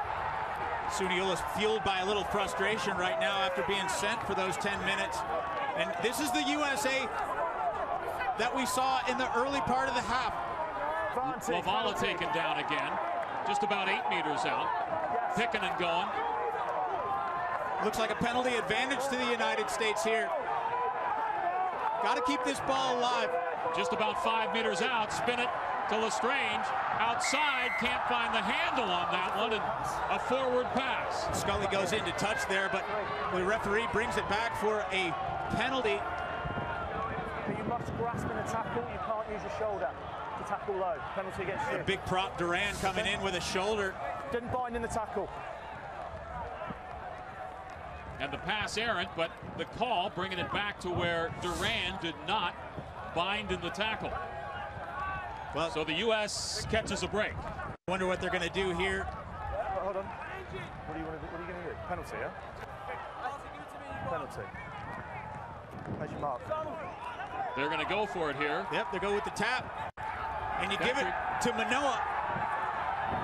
Suniula's fueled by a little frustration right now after being sent for those 10 minutes. And this is the USA that we saw in the early part of the half. Lavala taken down again, just about 8 meters out, picking and going. Looks like a penalty advantage to the United States here. Got to keep this ball alive. Just about 5 meters out, spin it to Lestrange. Outside, can't find the handle on that one, and a forward pass. Scully goes in to touch there, but the referee brings it back for a penalty. But you must grasp in the tackle. You can't use your shoulder to tackle low. Penalty against you. The big prop Duran coming in with a shoulder. Didn't bind in the tackle. And the pass errant, but the call bringing it back to where Duran did not bind in the tackle. Well, so the U.S. catches a break. Wonder what they're going to do here. Hold on. What are you going to do? Penalty, yeah? Penalty. How's your mark? They're going to go for it here. Yep, they go with the tap. And you give it to Manoa.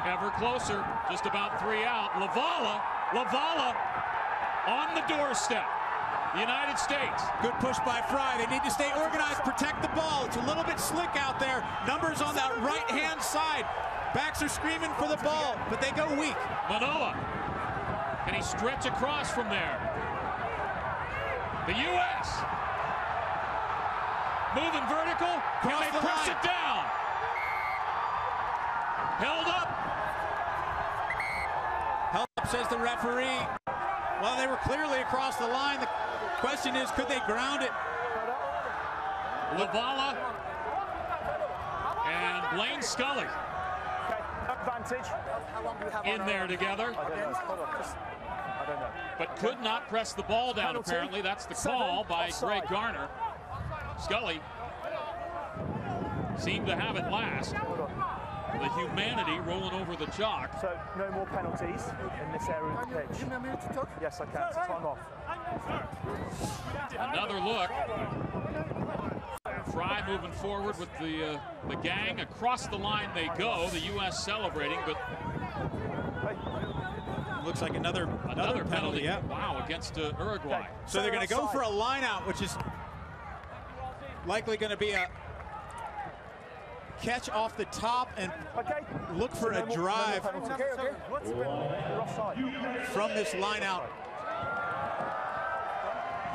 Ever closer, just about 3 out. Lavala on the doorstep. The United States. Good push by Fry. They need to stay organized, protect the ball. It's a little bit slick out there. Numbers on that right-hand side. Backs are screaming for the ball, but they go weak. Manoa. Can he stretch across from there? The U.S. moving vertical. Can they press it down? Held up. Held up, says the referee. Well, they were clearly across the line. The question is, could they ground it? Lavala and Blaine Scully in there together. I don't know. But could not press the ball down, apparently. That's the call by Greg Garner. Scully seemed to have it last. The humanity rolling over the chalk. So no more penalties in this area of the pitch. Give me a minute to talk? Yes, I can. So time off. Another look. Fry moving forward with the gang. Across the line they go. The U.S. celebrating, but looks like another penalty. Yeah. Wow, against Uruguay. So they're going to go for a line out, which is likely going to be a catch off the top and look for a drive from this line out.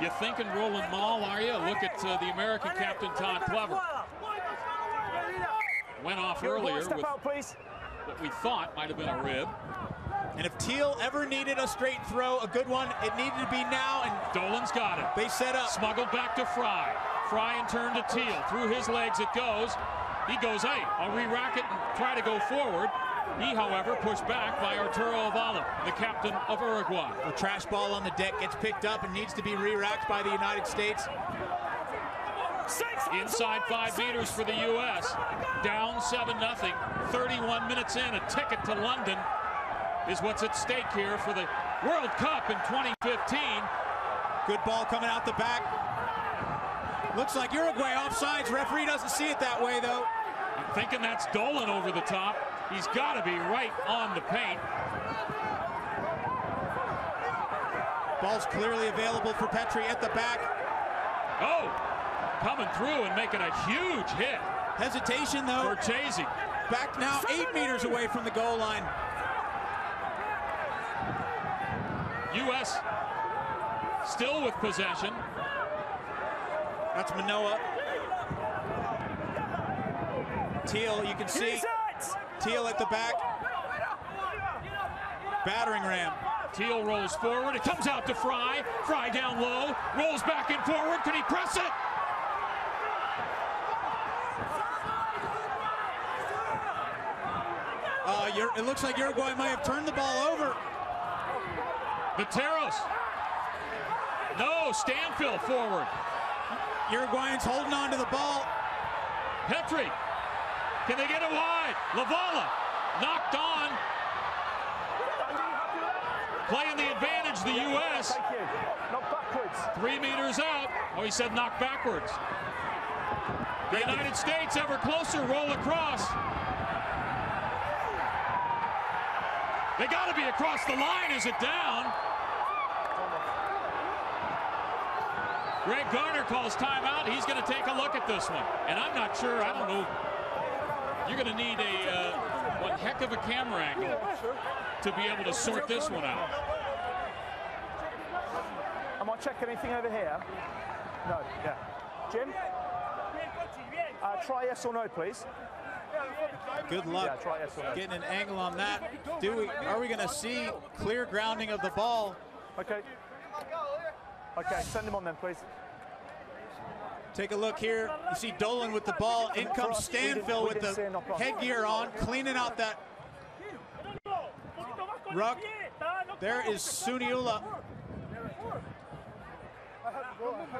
You thinking Roland Mall, are you? Look at the American captain, Todd Clever. Went off earlier with what we thought might have been a rib. And if Teal ever needed a straight throw, a good one, it needed to be now. And Dolan's got it. They set up. Smuggled back to Fry. Fry in turn to Teal. Through his legs it goes. He goes, hey, I'll re-rack it and try to go forward. He, however, pushed back by Arturo Avala, the captain of Uruguay. The trash ball on the deck gets picked up and needs to be re-racked by the United States. Inside 5 meters for the U.S. Down 7-0. 31 minutes in. A ticket to London is what's at stake here for the World Cup in 2015. Good ball coming out the back. Looks like Uruguay offsides. Referee doesn't see it that way, though. I'm thinking that's Dolan over the top. He's got to be right on the paint. Ball's clearly available for Petrie at the back. Oh, coming through and making a huge hit. Hesitation, though. For Chasey. Back now 8 meters away from the goal line. U.S. still with possession. That's Manoa. Teal, you can see Teal at the back. Battering ram. Teal rolls forward. It comes out to Fry. Fry down low. Rolls back and forward. Can he press it? It looks like Uruguay might have turned the ball over. Materos. No, Stanfield forward. Uruguayans holding on to the ball. Petri, can they get it wide? Lavala, knocked on. Playing the advantage, the U.S. Thank you. Knock backwards. 3 meters out. Oh, he said knock backwards. The United States ever closer, roll across. They got to be across the line. Is it down? Greg Garner calls timeout. He's going to take a look at this one. And I'm not sure, I don't know. You're going to need one heck of a camera angle to be able to sort this one out. Am I checking anything over here? No, yeah. Jim? Try yes or no, please. Good luck Yeah, try yes or no. getting an angle on that. Are we going to see clear grounding of the ball? Okay. Okay, send him on then, please. Take a look here. You see Dolan with the ball. In comes Stanfill with the headgear on, cleaning out that ruck. There is Suniula.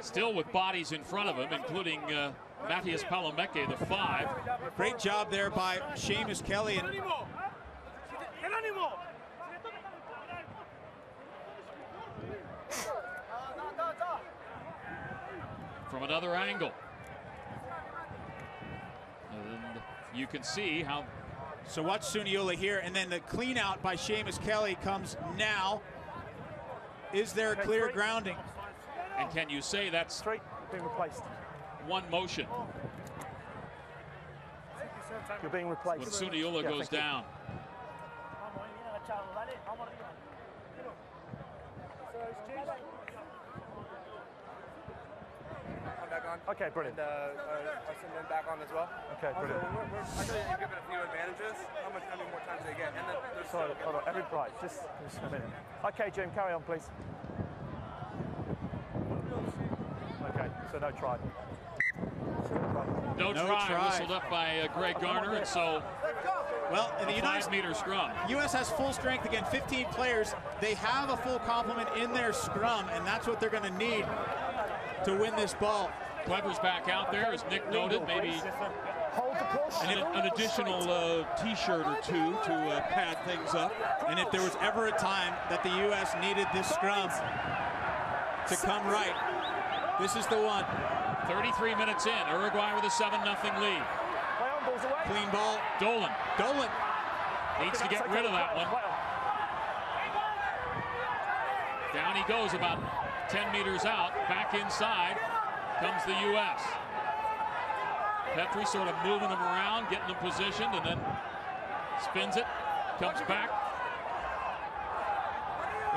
Still with bodies in front of him, including Matthias Palomeke, the 5. Great job there by Seamus Kelly. And from another angle. And you can see how. So watch Suniula here, and then the clean out by Seamus Kelly comes now. Is there clear grounding? And can you say that's Straight, being replaced. one motion? You're being replaced. When Suniula goes down. I'm back on. Okay, brilliant. And our Cinnamon back on as well. Okay, brilliant. I know you've given a few advantages. How many more times do they get? And then there's Sorry, hold on. Right, just a minute. Okay, Jim, carry on, please. Okay, so no try. No try whistled up by Greg Garner, and so Well, in the 5-meter scrum. U.S. has full strength again, 15 players. They have a full complement in their scrum, and that's what they're going to need to win this ball. Clever's back out there, as Nick noted, maybe Hold the push. an additional T-shirt or two to pad things up. And if there was ever a time that the U.S. needed this scrum to come right, this is the one. 33 minutes in, Uruguay with a 7-0 lead. Play on, balls away. Clean ball. Dolan Dolan. needs to get rid of that one. Down he goes about 10 meters out. Back inside comes the U.S. Petri sort of moving them around, getting them positioned, and then spins it, comes back.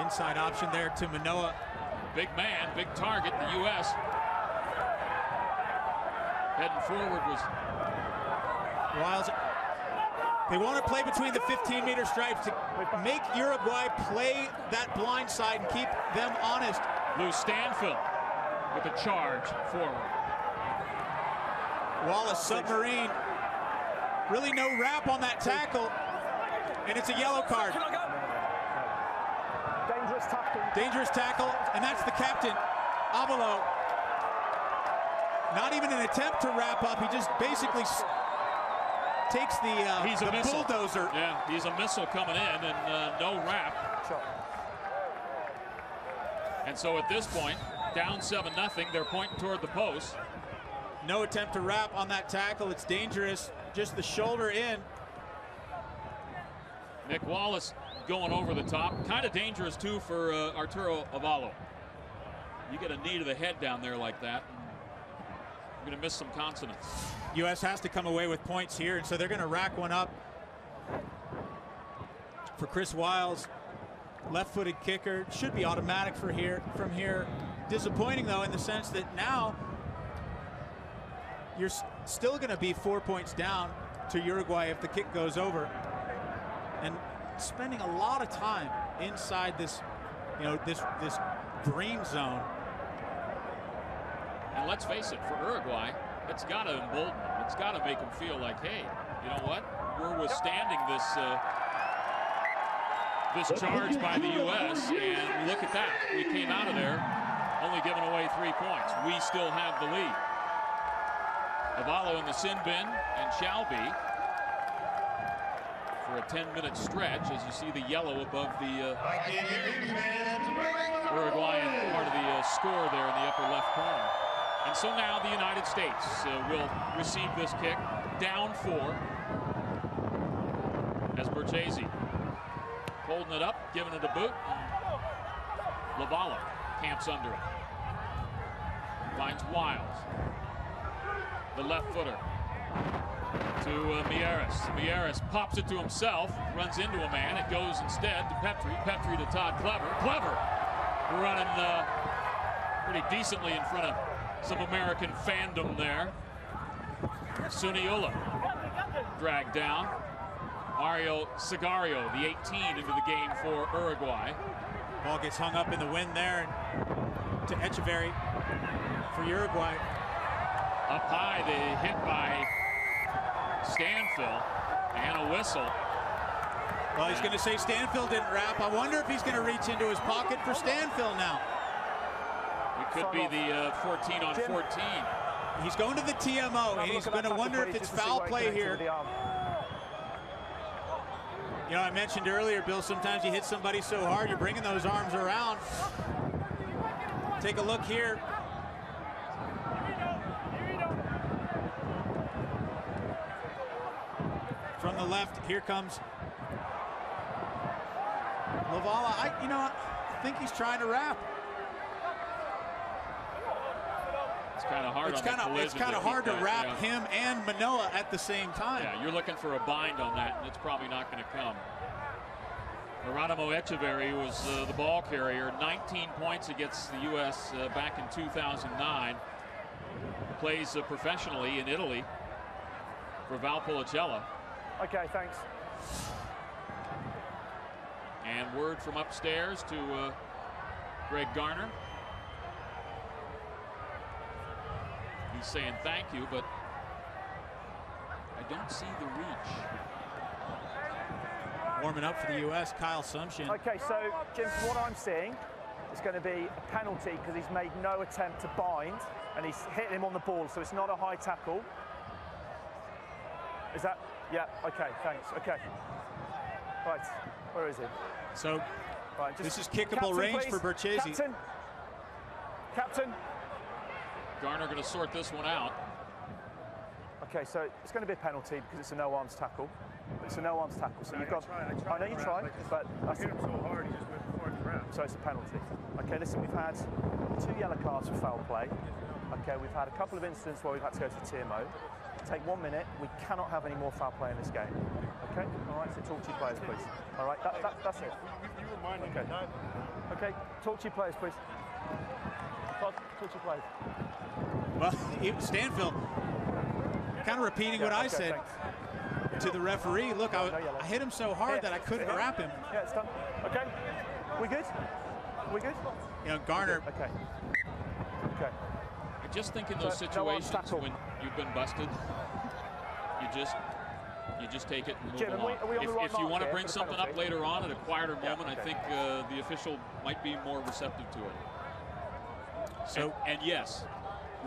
Inside option there to Manoa. Big man, big target, the U.S. Heading forward was Wiles. They want to play between the 15-meter stripes to make Uruguay play that blind side and keep them honest. Lou Stanfill with a charge forward. Wallace submarine. Really no wrap on that tackle. And it's a yellow card. Dangerous tackle. Dangerous tackle, and that's the captain, Avalo. Not even an attempt to wrap up. He just basically takes the bulldozer. Yeah, he's a missile coming in, and no wrap. Shot. And so at this point, down 7-0, they're pointing toward the post. No attempt to wrap on that tackle. It's dangerous. Just the shoulder in. Nick Wallace going over the top. Kind of dangerous, too, for Arturo Avalo. You get a knee to the head down there like that, you're going to miss some consonants. U.S. has to come away with points here, and so they're going to rack one up for Chris Wiles. Left-footed kicker. Should be automatic from here. Disappointing, though, in the sense that now you're still going to be 4 points down to Uruguay if the kick goes over. And spending a lot of time inside this, this green zone. And let's face it, for Uruguay, it's got to embolden them. It's got to make them feel like, hey, you know what? We're withstanding this this charge by the U.S. And look at that. We came out of there only giving away 3 points. We still have the lead. Avalo in the sin bin and shall be for a 10-minute stretch, as you see the yellow above the Uruguayan part of the score there in the upper left corner. And so now the United States will receive this kick, down 4, as Berchese holding it up, giving it a boot. Lavala camps under it. Finds Wiles. The left footer to Mieres. Mieres pops it to himself, runs into a man. It goes instead to Petrie. Petrie to Todd Clever. Clever running pretty decently in front of some American fandom there. Suniula dragged down. Mario Sigario, the 18, into the game for Uruguay. Ball gets hung up in the wind there to Echeverry for Uruguay. Up high, the hit by Stanfill, and a whistle. Well, he's going to say Stanfill didn't wrap. I wonder if he's going to reach into his pocket for Stanfill now. It could be the 14 on 14. He's going to the TMO, and he's going to wonder if it's foul play here. You know, I mentioned earlier, Bill, sometimes you hit somebody so hard, you're bringing those arms around. Take a look here. From the left, here comes Lavala. I think he's trying to wrap. It's kind of hard. It's kind of hard to wrap him and Manoa at the same time. Yeah, you're looking for a bind on that, and it's probably not going to come. Geronimo Echeverry was the ball carrier. 19 points against the U.S. Back in 2009. Plays professionally in Italy for Valpolicella. Okay, thanks. And word from upstairs to Greg Garner. He's saying thank you, but I don't see the reach. Warming up for the U.S., Kyle Sumshin. Okay, so, Jim, from what I'm seeing, it's going to be a penalty because he's made no attempt to bind, and he's hit him on the ball, so it's not a high tackle. Is that? Yeah, okay, thanks. Okay. Right, where is he? So, right, this is kickable Captain, range please. for Berchese. Captain. Garner going to sort this one out. Okay, so it's going to be a penalty because it's a no-arms tackle. It's a no-arms tackle, so you've got... I know you tried, but... I hit him so hard, he just went before the ground. So it's a penalty. Okay, listen, we've had 2 yellow cards for foul play. Okay, we've had a couple of incidents where we've had to go to the TMO. Take 1 minute. We cannot have any more foul play in this game. Okay? All right, so talk to your players, please. All right, that's it. You reminded me. Okay, talk to your players, please. Talk to your players. Well, Stanfill kind of repeating what I said to the referee. Look, I hit him so hard that I couldn't wrap him. Yeah, it's done. Okay, we good? We good? You know, Garner. Okay. Okay. I just think in those situations when you've been busted, you just take it and move Jim, along. If you want to bring something up later on at a quieter moment, I think the official might be more receptive to it. So, and yes,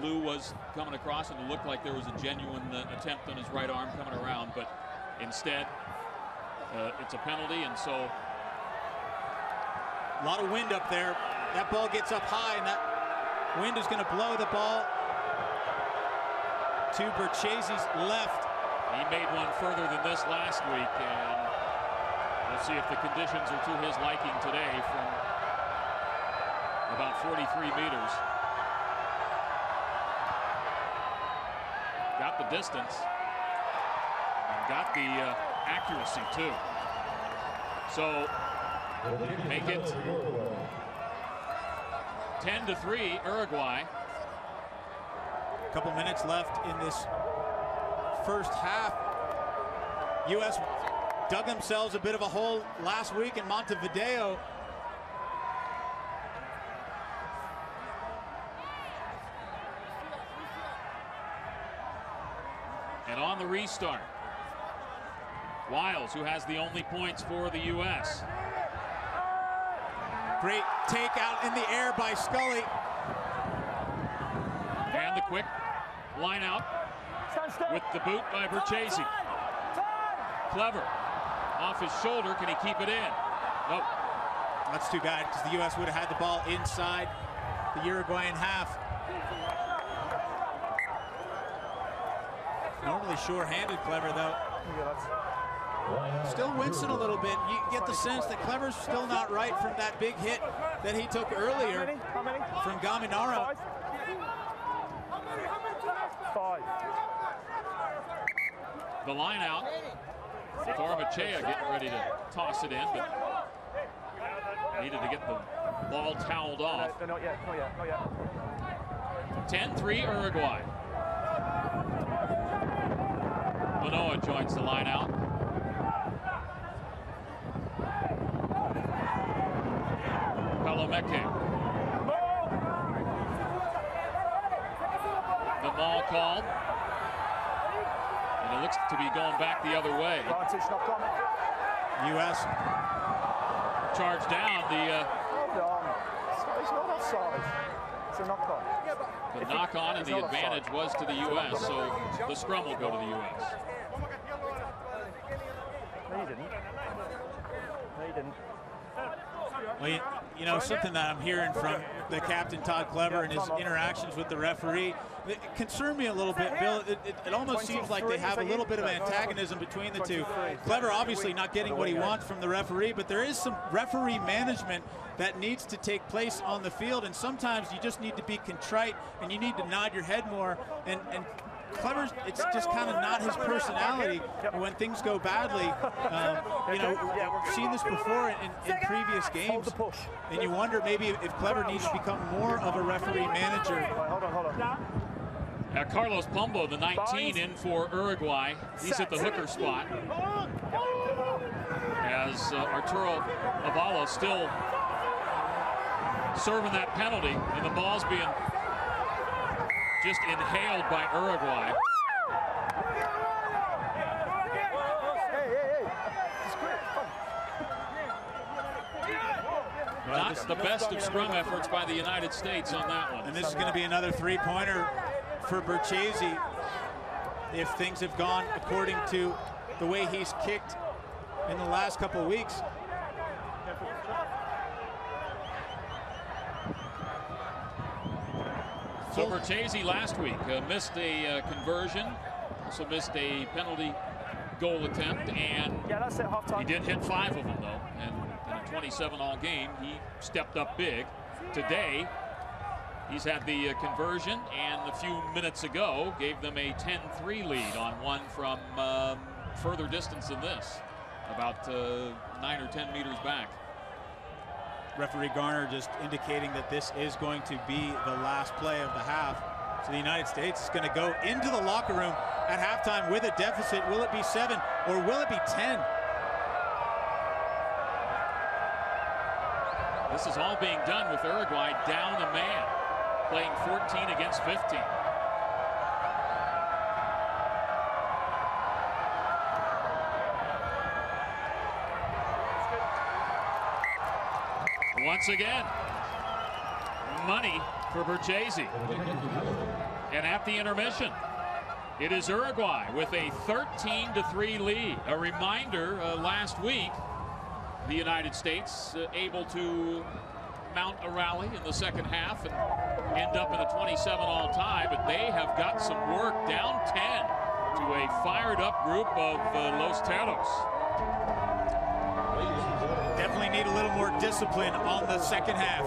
Lou was coming across and it looked like there was a genuine attempt on his right arm coming around, but instead it's a penalty, and so a lot of wind up there. That ball gets up high, and that wind is going to blow the ball to Berchese's left. He made one further than this last week, and we'll see if the conditions are to his liking today from about 43 meters. Got the distance and got the accuracy too. So make it 10-3 Uruguay. A couple minutes left in this first half. U.S. dug themselves a bit of a hole last week in Montevideo. And on the restart, Wiles, who has the only points for the U.S. Great takeout in the air by Scully. quick line out with the boot by Berchese. Clever. Off his shoulder. Can he keep it in? Nope. That's too bad because the U.S. would have had the ball inside the Uruguayan half. Normally sure-handed Clever, though. Still wincing a little bit. You get the sense that Clever's still not right from that big hit that he took earlier from Gaminara. 5. The line out. Tormachea getting ready to toss it in, but needed to get the ball toweled off. No, not yet, not yet, not yet. 10-3 Uruguay. Manoa joins the line out. Palomeke. The ball called. And it looks to be going back the other way. U.S. charge down. Hold on. It's not offside. It's a knock-on. The knock-on and the advantage was to the U.S., so the scrum will go to the U.S. No, you didn't. No, you didn't. Well, you know, something that I'm hearing from the captain, Todd Clever, and his interactions with the referee, it concerned me a little bit, Bill. It almost seems like they have a little bit of antagonism between the two. Clever obviously not getting what he wants from the referee, but there is some referee management that needs to take place on the field, and sometimes you just need to be contrite and you need to nod your head more. And Clever's, it's just kind of not his personality when things go badly. You know, we've seen this before in previous games, and you wonder maybe if Clever needs to become more of a referee manager. Hold on. Carlos Pombo, the 19, in for Uruguay. He's at the hooker spot. As Arturo Avalo still serving that penalty, and the ball's being just inhaled by Uruguay. Not the best of scrum efforts by the United States on that one. And this is going to be another three-pointer for Berchese if things have gone according to the way he's kicked in the last couple of weeks. So Berchese last week missed a conversion, also missed a penalty goal attempt, and that's it, half-time. He did hit 5 of them, though, and in a 27-all game, he stepped up big. Today, he's had the conversion, and a few minutes ago gave them a 10-3 lead on one from further distance than this, about 9 or 10 meters back. Referee Garner just indicating that this is going to be the last play of the half. So the United States is going to go into the locker room at halftime with a deficit. Will it be 7 or will it be 10? This is all being done with Uruguay down a man, playing 14 against 15. Once again, money for Berchese. And at the intermission, it is Uruguay with a 13-3 lead. A reminder, last week, the United States able to mount a rally in the second half and end up in a 27-all tie, but they have got some work down 10 to a fired-up group of Los Teros. Definitely need a little more discipline on the second half.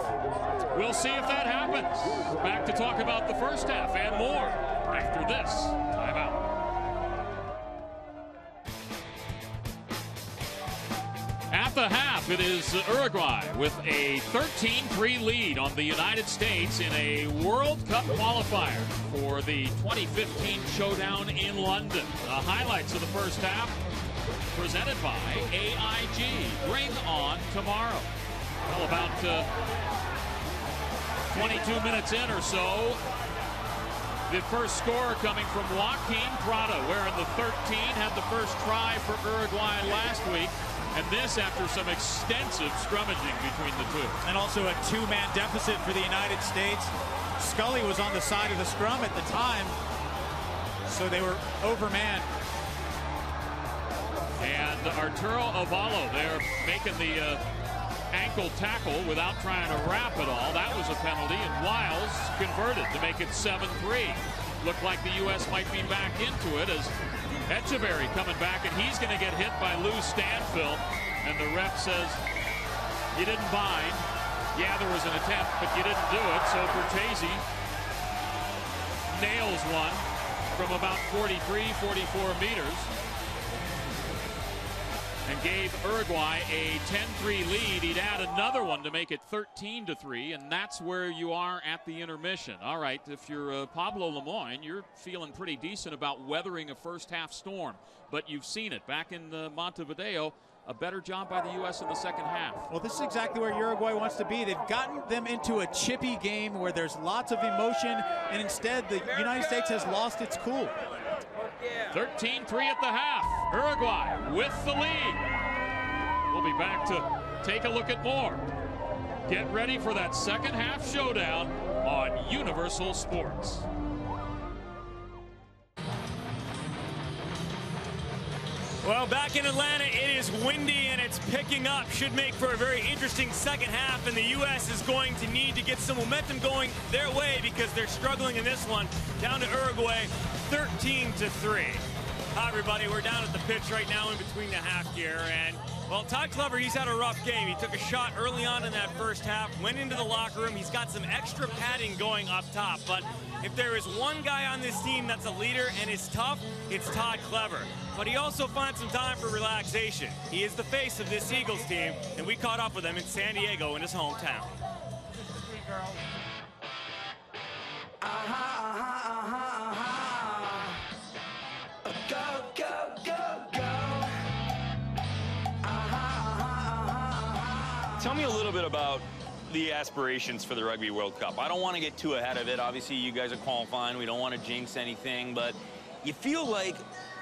We'll see if that happens. Back to talk about the first half and more after this timeout. At the half, it is Uruguay with a 13-3 lead on the United States in a World Cup qualifier for the 2015 showdown in London. The highlights of the first half presented by AIG. Bring on tomorrow. Well, about 22 minutes in or so, the first score coming from Joaquin Prado, wearing the 13, had the first try for Uruguay last week, and this after some extensive scrummaging between the two. And also a 2-man deficit for the United States. Scully was on the side of the scrum at the time, so they were overmanned. And Arturo Avalo there making the ankle tackle without trying to wrap it all. That was a penalty, and Wiles converted to make it 7-3. Looked like the U.S. might be back into it as Echeverry coming back, and he's going to get hit by Lou Stanfill. And the ref says, you didn't bind. Yeah, there was an attempt, but you didn't do it. So Bertese nails one from about 43, 44 meters and gave Uruguay a 10-3 lead. He'd add another one to make it 13-3, and that's where you are at the intermission. All right, if you're Pablo Lemoyne, you're feeling pretty decent about weathering a first-half storm, but you've seen it back in Montevideo. A better job by the U.S. in the second half. Well, this is exactly where Uruguay wants to be. They've gotten them into a chippy game where there's lots of emotion, and instead the United States has lost its cool. 13-3 at the half. Uruguay with the lead. We'll be back to take a look at more. Get ready for that second half showdown on Universal Sports. Well, back in Atlanta, it is windy and it's picking up. Should make for a very interesting second half, and the U.S. is going to need to get some momentum going their way because they're struggling in this one. Down to Uruguay, 13-3. Hi, everybody. We're down at the pitch right now in between the half gear, and well, Todd Clever, he's had a rough game. He took a shot early on in that first half, went into the locker room. He's got some extra padding going up top, but if there is one guy on this team that's a leader and is tough, it's Todd Clever. But he also finds some time for relaxation. He is the face of this Eagles team, and we caught up with him in San Diego in his hometown. Go, go, go, go. Tell me a little bit about the aspirations for the Rugby World Cup. I don't want to get too ahead of it. Obviously, you guys are qualifying. We don't want to jinx anything, but you feel like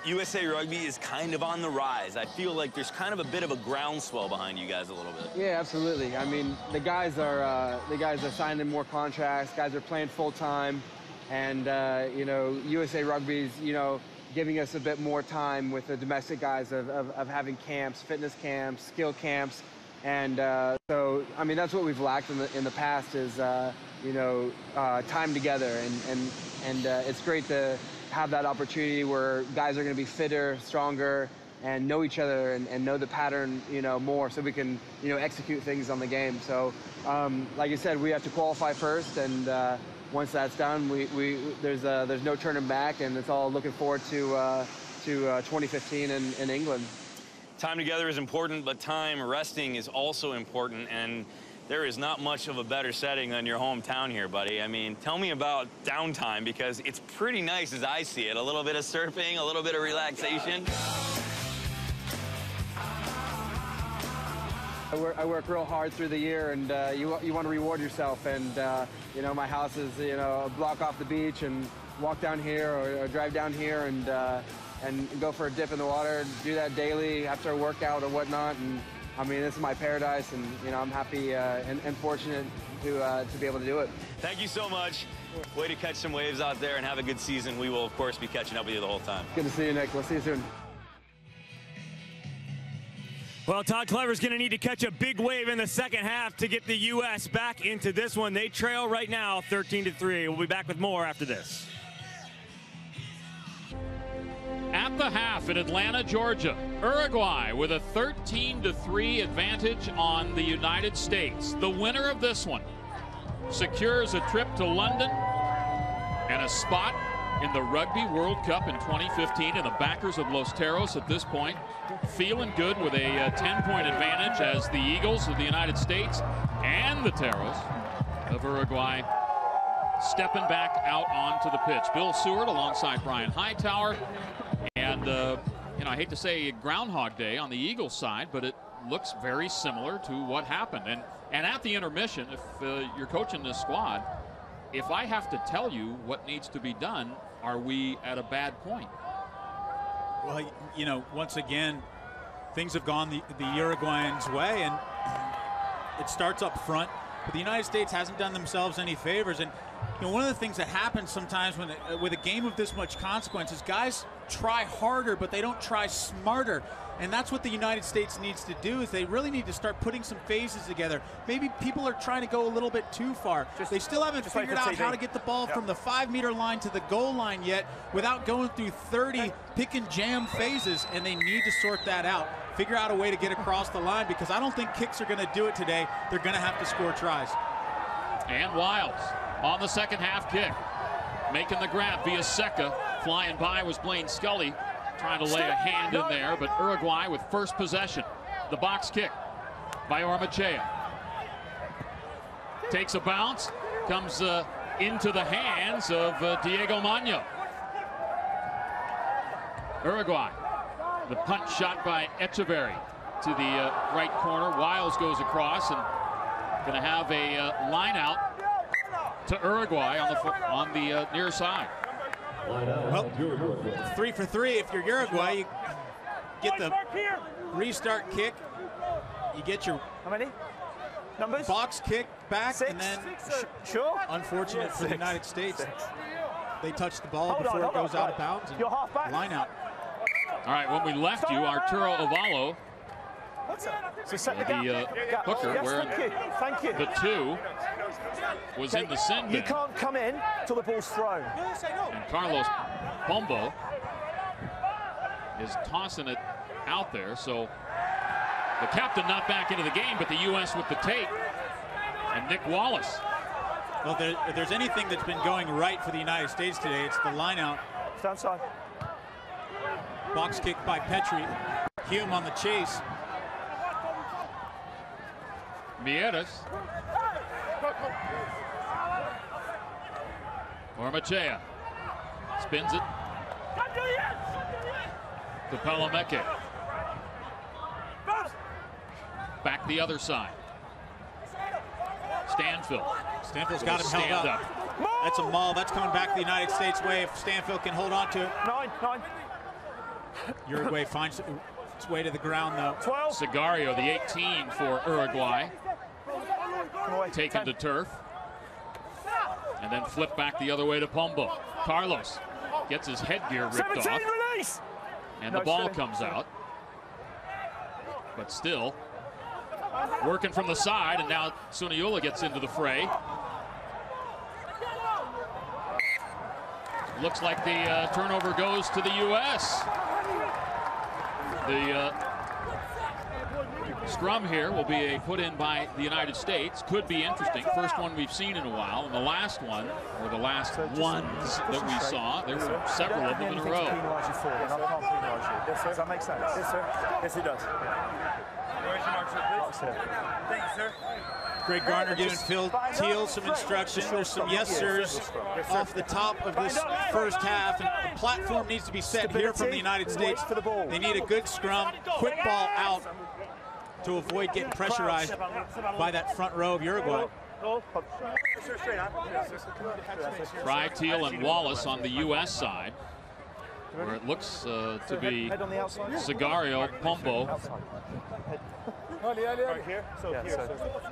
USA Rugby is kind of on the rise. I feel like there's kind of a bit of a groundswell behind you guys a little bit. Yeah, absolutely. I mean, the guys are signing more contracts. Guys are playing full time, and you know, USA Rugby's giving us a bit more time with the domestic guys of having camps, fitness camps, skill camps, and so I mean that's what we've lacked in the past is time together, and it's great to have that opportunity where guys are going to be fitter, stronger, and know each other and know the pattern, more, so we can, execute things on the game. So, like I said, we have to qualify first, and once that's done, there's no turning back, and it's all looking forward to 2015 in England. Time together is important, but time resting is also important, and there is not much of a better setting than your hometown here, buddy. I mean, tell me about downtime, because it's pretty nice as I see it. A little bit of surfing, a little bit of relaxation. I work real hard through the year, and you want to reward yourself. And my house is a block off the beach, and walk down here or drive down here and go for a dip in the water. Do that daily after a workout or whatnot. And I mean, this is my paradise, and I'm happy and fortunate to be able to do it. Thank you so much. Way to catch some waves out there and have a good season. We will, of course, be catching up with you the whole time. Good to see you, Nick. We'll see you soon. Well, Todd Clever's going to need to catch a big wave in the second half to get the U.S. back into this one. They trail right now 13-3. We'll be back with more after this. At the half in Atlanta, Georgia, Uruguay with a 13-3 advantage on the United States. The winner of this one secures a trip to London and a spot in the Rugby World Cup in 2015. And the backers of Los Teros at this point feeling good with a 10-point advantage as the Eagles of the United States and the Teros of Uruguay stepping back out onto the pitch. Bill Seward alongside Brian Hightower. And, I hate to say Groundhog Day on the Eagles side, but it looks very similar to what happened. And at the intermission, if you're coaching this squad, if I have to tell you what needs to be done, are we at a bad point? Well, once again, things have gone the Uruguayans' way, and it starts up front. but the United States hasn't done themselves any favors. And you know, one of the things that happens sometimes when with a game of this much consequence is guys try harder, but they don't try smarter. And that's what the United States needs to do, is they really need to start putting some phases together. Maybe people are trying to go a little bit too far. They still haven't figured out how to get the ball from the 5-meter line to the goal line yet without going through 30 pick and jam phases, and they need to sort that out. Figure out a way to get across the line, because I don't think kicks are going to do it today. They're going to have to score tries. And Wiles on the second half kick, making the grab via Seca. Flying by was Blaine Scully, trying to lay a hand in there, but Uruguay with first possession. The box kick by Ormachea. Takes a bounce, comes into the hands of Diego Magno. Uruguay, the punch shot by Echeverry to the right corner. Wiles goes across and going to have a line out to Uruguay on the near side. Well, 3 for 3 if you're Uruguay. You get the restart kick. You get your numbers? Box kick back, 6. and then Sure. unfortunate for the United States. 6. They touch the ball before it goes out of bounds. You're half back. Line out. All right, when we left you, Arturo Ovalo, So set the hooker, yes, where thank you. the 2 was in the sin bin. You can't come in till the ball's thrown. And Carlos Pombo is tossing it out there. So the captain not back into the game, but the U.S. with the tape. And Nick Wallace. Well, if there's anything that's been going right for the United States today, it's the line out. Stand side. Box kick by Petrie. Hume on the chase. Mieres. Ormachea spins it to Palameke. Back the other side. Stanfield's got him held up. That's a maul. That's coming back the United States way if Stanfield can hold on to it. 9. Uruguay finds its way to the ground, though. 12. Sigario, the 18 for Uruguay. Taken to turf. And then flip back the other way to Pombo. Carlos gets his headgear ripped off. Release. And the ball comes out. But still working from the side, and now Suniola gets into the fray. Looks like the turnover goes to the U.S. The scrum here will be put in by the United States. Could be interesting. First one we've seen in a while, and the last one, or the last ones that we saw, there were several of them in a row. Does that make sense? Yes, sir. Yes, it does. Where's your mark, sir, please? Thank you, sir. Greg Garner giving Phil Teal some instruction. There's some yes sirs off the top of this first half, and the platform needs to be set here from the United States. They need a good scrum, quick ball out to avoid getting pressurized by that front row of Uruguay. Fry, Teal, and Wallace on the U.S. side, where it looks to be Sigario, Pombo,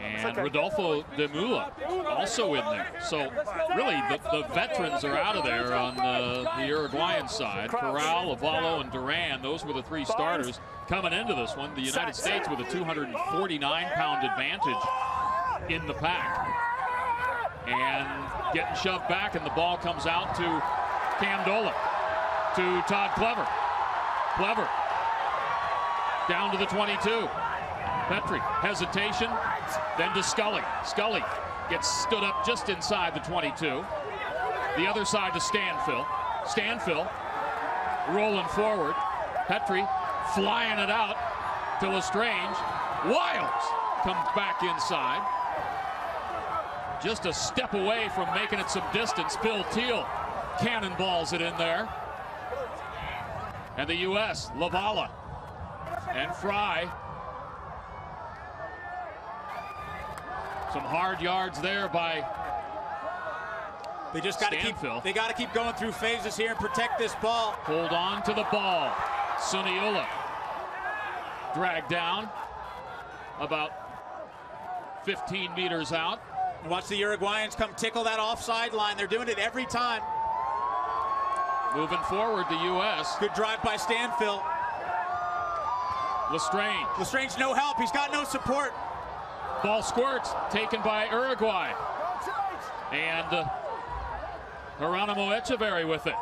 and Rodolfo de Mula also in there. So really the veterans are out of there on the Uruguayan side. Corral, Avalo, and Duran, those were the 3 starters coming into this one. The United States with a 249-pound advantage in the pack. And getting shoved back, and the ball comes out to Cam Dolan, to Todd Clever. Clever down to the 22. Petrie, hesitation, then to Scully. Scully gets stood up just inside the 22. The other side to Stanfield. Stanfield rolling forward. Petrie flying it out to Lestrange. Wiles comes back inside. Just a step away from making it some distance. Phil Teal cannonballs it in there. And the U.S., Lavala and Fry. Some hard yards there by They just got to keep going through phases here and protect this ball. Hold on to the ball. Suniola dragged down about 15 meters out. Watch the Uruguayans come tickle that offside line. They're doing it every time. Moving forward, the U.S. Good drive by Stanfill. Lestrange. Lestrange, no help. He's got no support. Ball squirts, taken by Uruguay. And Geronimo Echeverri with it.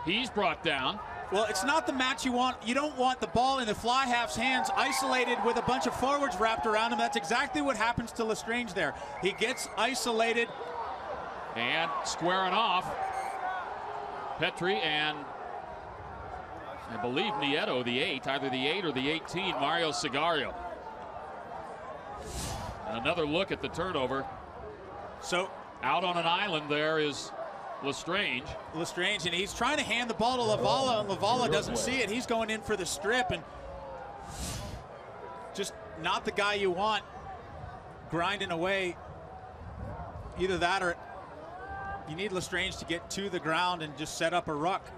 He's brought down. Well, it's not the match you want. You don't want the ball in the fly half's hands isolated with a bunch of forwards wrapped around him. That's exactly what happens to Lestrange there. He gets isolated. And squaring off. Petri and I believe Nieto, the 8, either the 8 or the 18, Mario Sigario. And another look at the turnover. So out on an island there is Lestrange. Lestrange, and he's trying to hand the ball to Lavala, and Lavala doesn't see it. He's going in for the strip, and just not the guy you want grinding away. Either that or you need Lestrange to get to the ground and just set up a ruck.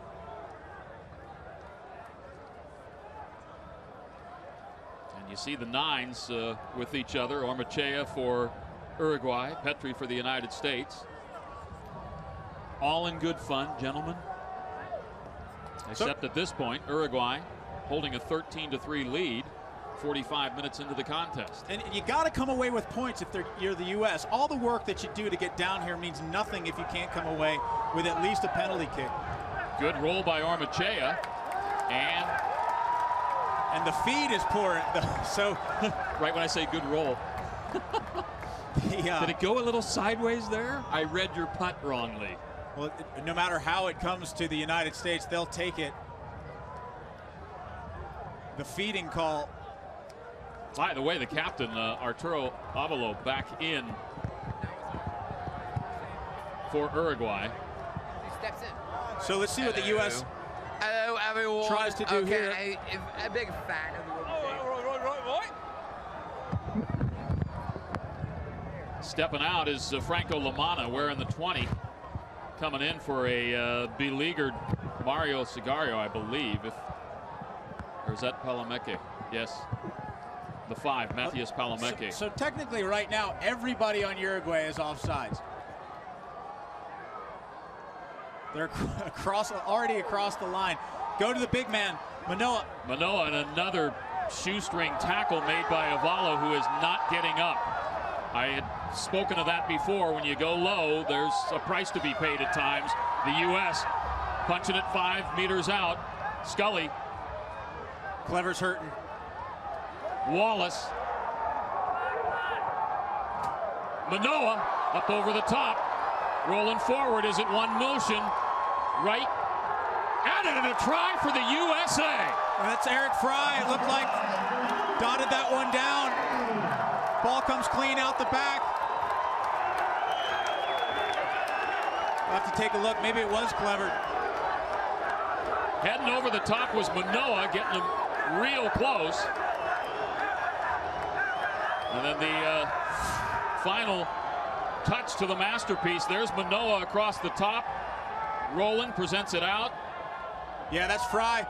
And you see the 9s with each other. Ormachea for Uruguay, Petri for the United States. All in good fun, gentlemen. Except at this point, Uruguay holding a 13-3 lead 45 minutes into the contest. And you got to come away with points if you're the U.S. All the work that you do to get down here means nothing if you can't come away with at least a penalty kick. Good roll by Ormachea. And the feed is poor. So right when I say good roll. Did it go a little sideways there? I read your putt wrongly. Well, no matter how it comes to the United States, they'll take it. The feeding call. By the way, the captain, Arturo Avalo, back in for Uruguay. He steps in. So let's see what the U.S. Hello, everyone. Tries to do here. I'm a big fan of the rugby. Stepping out is Franco Lamana wearing the 20. Coming in for a beleaguered Mario Sigario, I believe. Or is that Palameke? Yes. The 5, Matthias Palameke. So technically right now, everybody on Uruguay is offsides. They're already across the line. Go to the big man, Manoa. Manoa, and another shoestring tackle made by Avalo, who is not getting up. I had spoken of that before. When you go low, there's a price to be paid at times. The U.S. punching it 5 meters out. Scully. Clever's hurting. Wallace. Manoa up over the top. Rolling forward. Is it one motion? Right. And a try for the USA. Well, that's Eric Fry. It looked like dotted that one down. Ball comes clean out the back. We'll have to take a look. Maybe it was Clever. Heading over the top was Manoa, getting him real close. And then the final touch to the masterpiece. There's Manoa across the top. Rolling, presents it out. Yeah, that's Fry.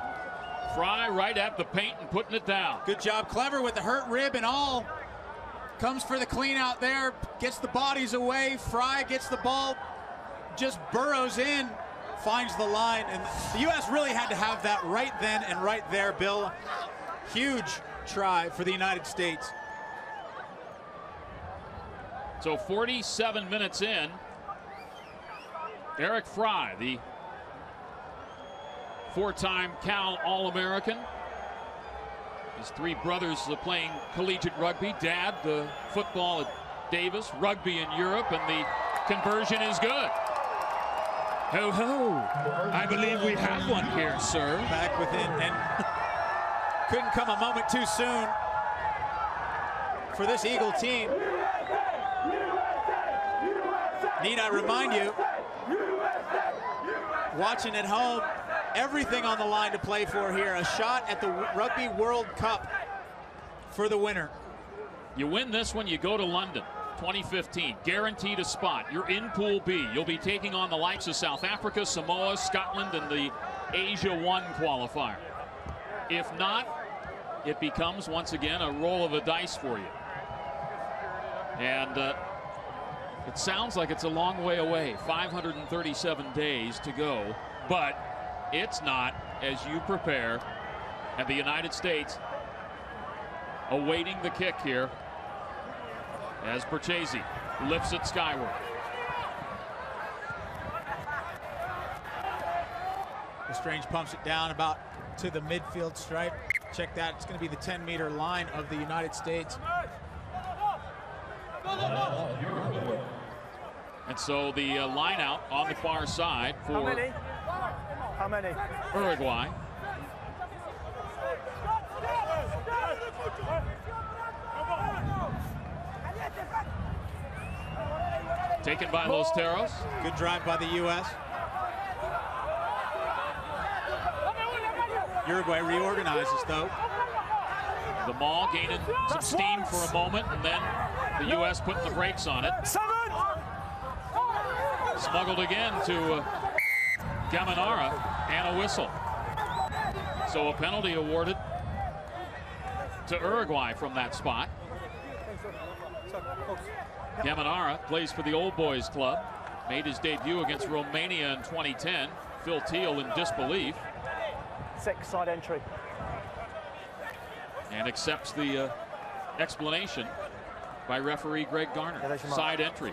Fry right at the paint and putting it down. Good job. Clever with the hurt rib and all. Comes for the clean out there. Gets the bodies away. Fry gets the ball. Just burrows in. Finds the line. And the U.S. really had to have that right then and right there, Bill. Huge try for the United States. So 47 minutes in, Eric Fry, the 4-time Cal All-American. His 3 brothers are playing collegiate rugby. Dad, football at Davis, rugby in Europe, and the conversion is good. Ho ho! I believe we have one here, sir. Back within, and couldn't come a moment too soon for this Eagle team. Need I remind you, watching at home, everything on the line to play for here. A shot at the Rugby World Cup for the winner. You win this one, you go to London 2015. Guaranteed a spot. You're in Pool B. You'll be taking on the likes of South Africa, Samoa, Scotland, and the Asia 1 qualifier. If not, it becomes, once again, a roll of the dice for you. And it sounds like it's a long way away, 537 days to go, but it's not, as you prepare, and the United States awaiting the kick here as Berchese lifts it skyward. Lestrange pumps it down about to the midfield stripe. Check that. It's going to be the 10-meter line of the United States. And so the line out on the far side for How many? Uruguay. Taken by Los Teros. Good drive by the U.S. Uruguay reorganizes, though. The Maul gaining some steam for a moment, and then the U.S. putting the brakes on it. Smuggled again to Gaminara, and a whistle. So a penalty awarded to Uruguay from that spot. Gaminara plays for the Old Boys Club. Made his debut against Romania in 2010. Phil Teal in disbelief. 6, side entry. And accepts the explanation by referee Greg Garner. Yeah, side entry.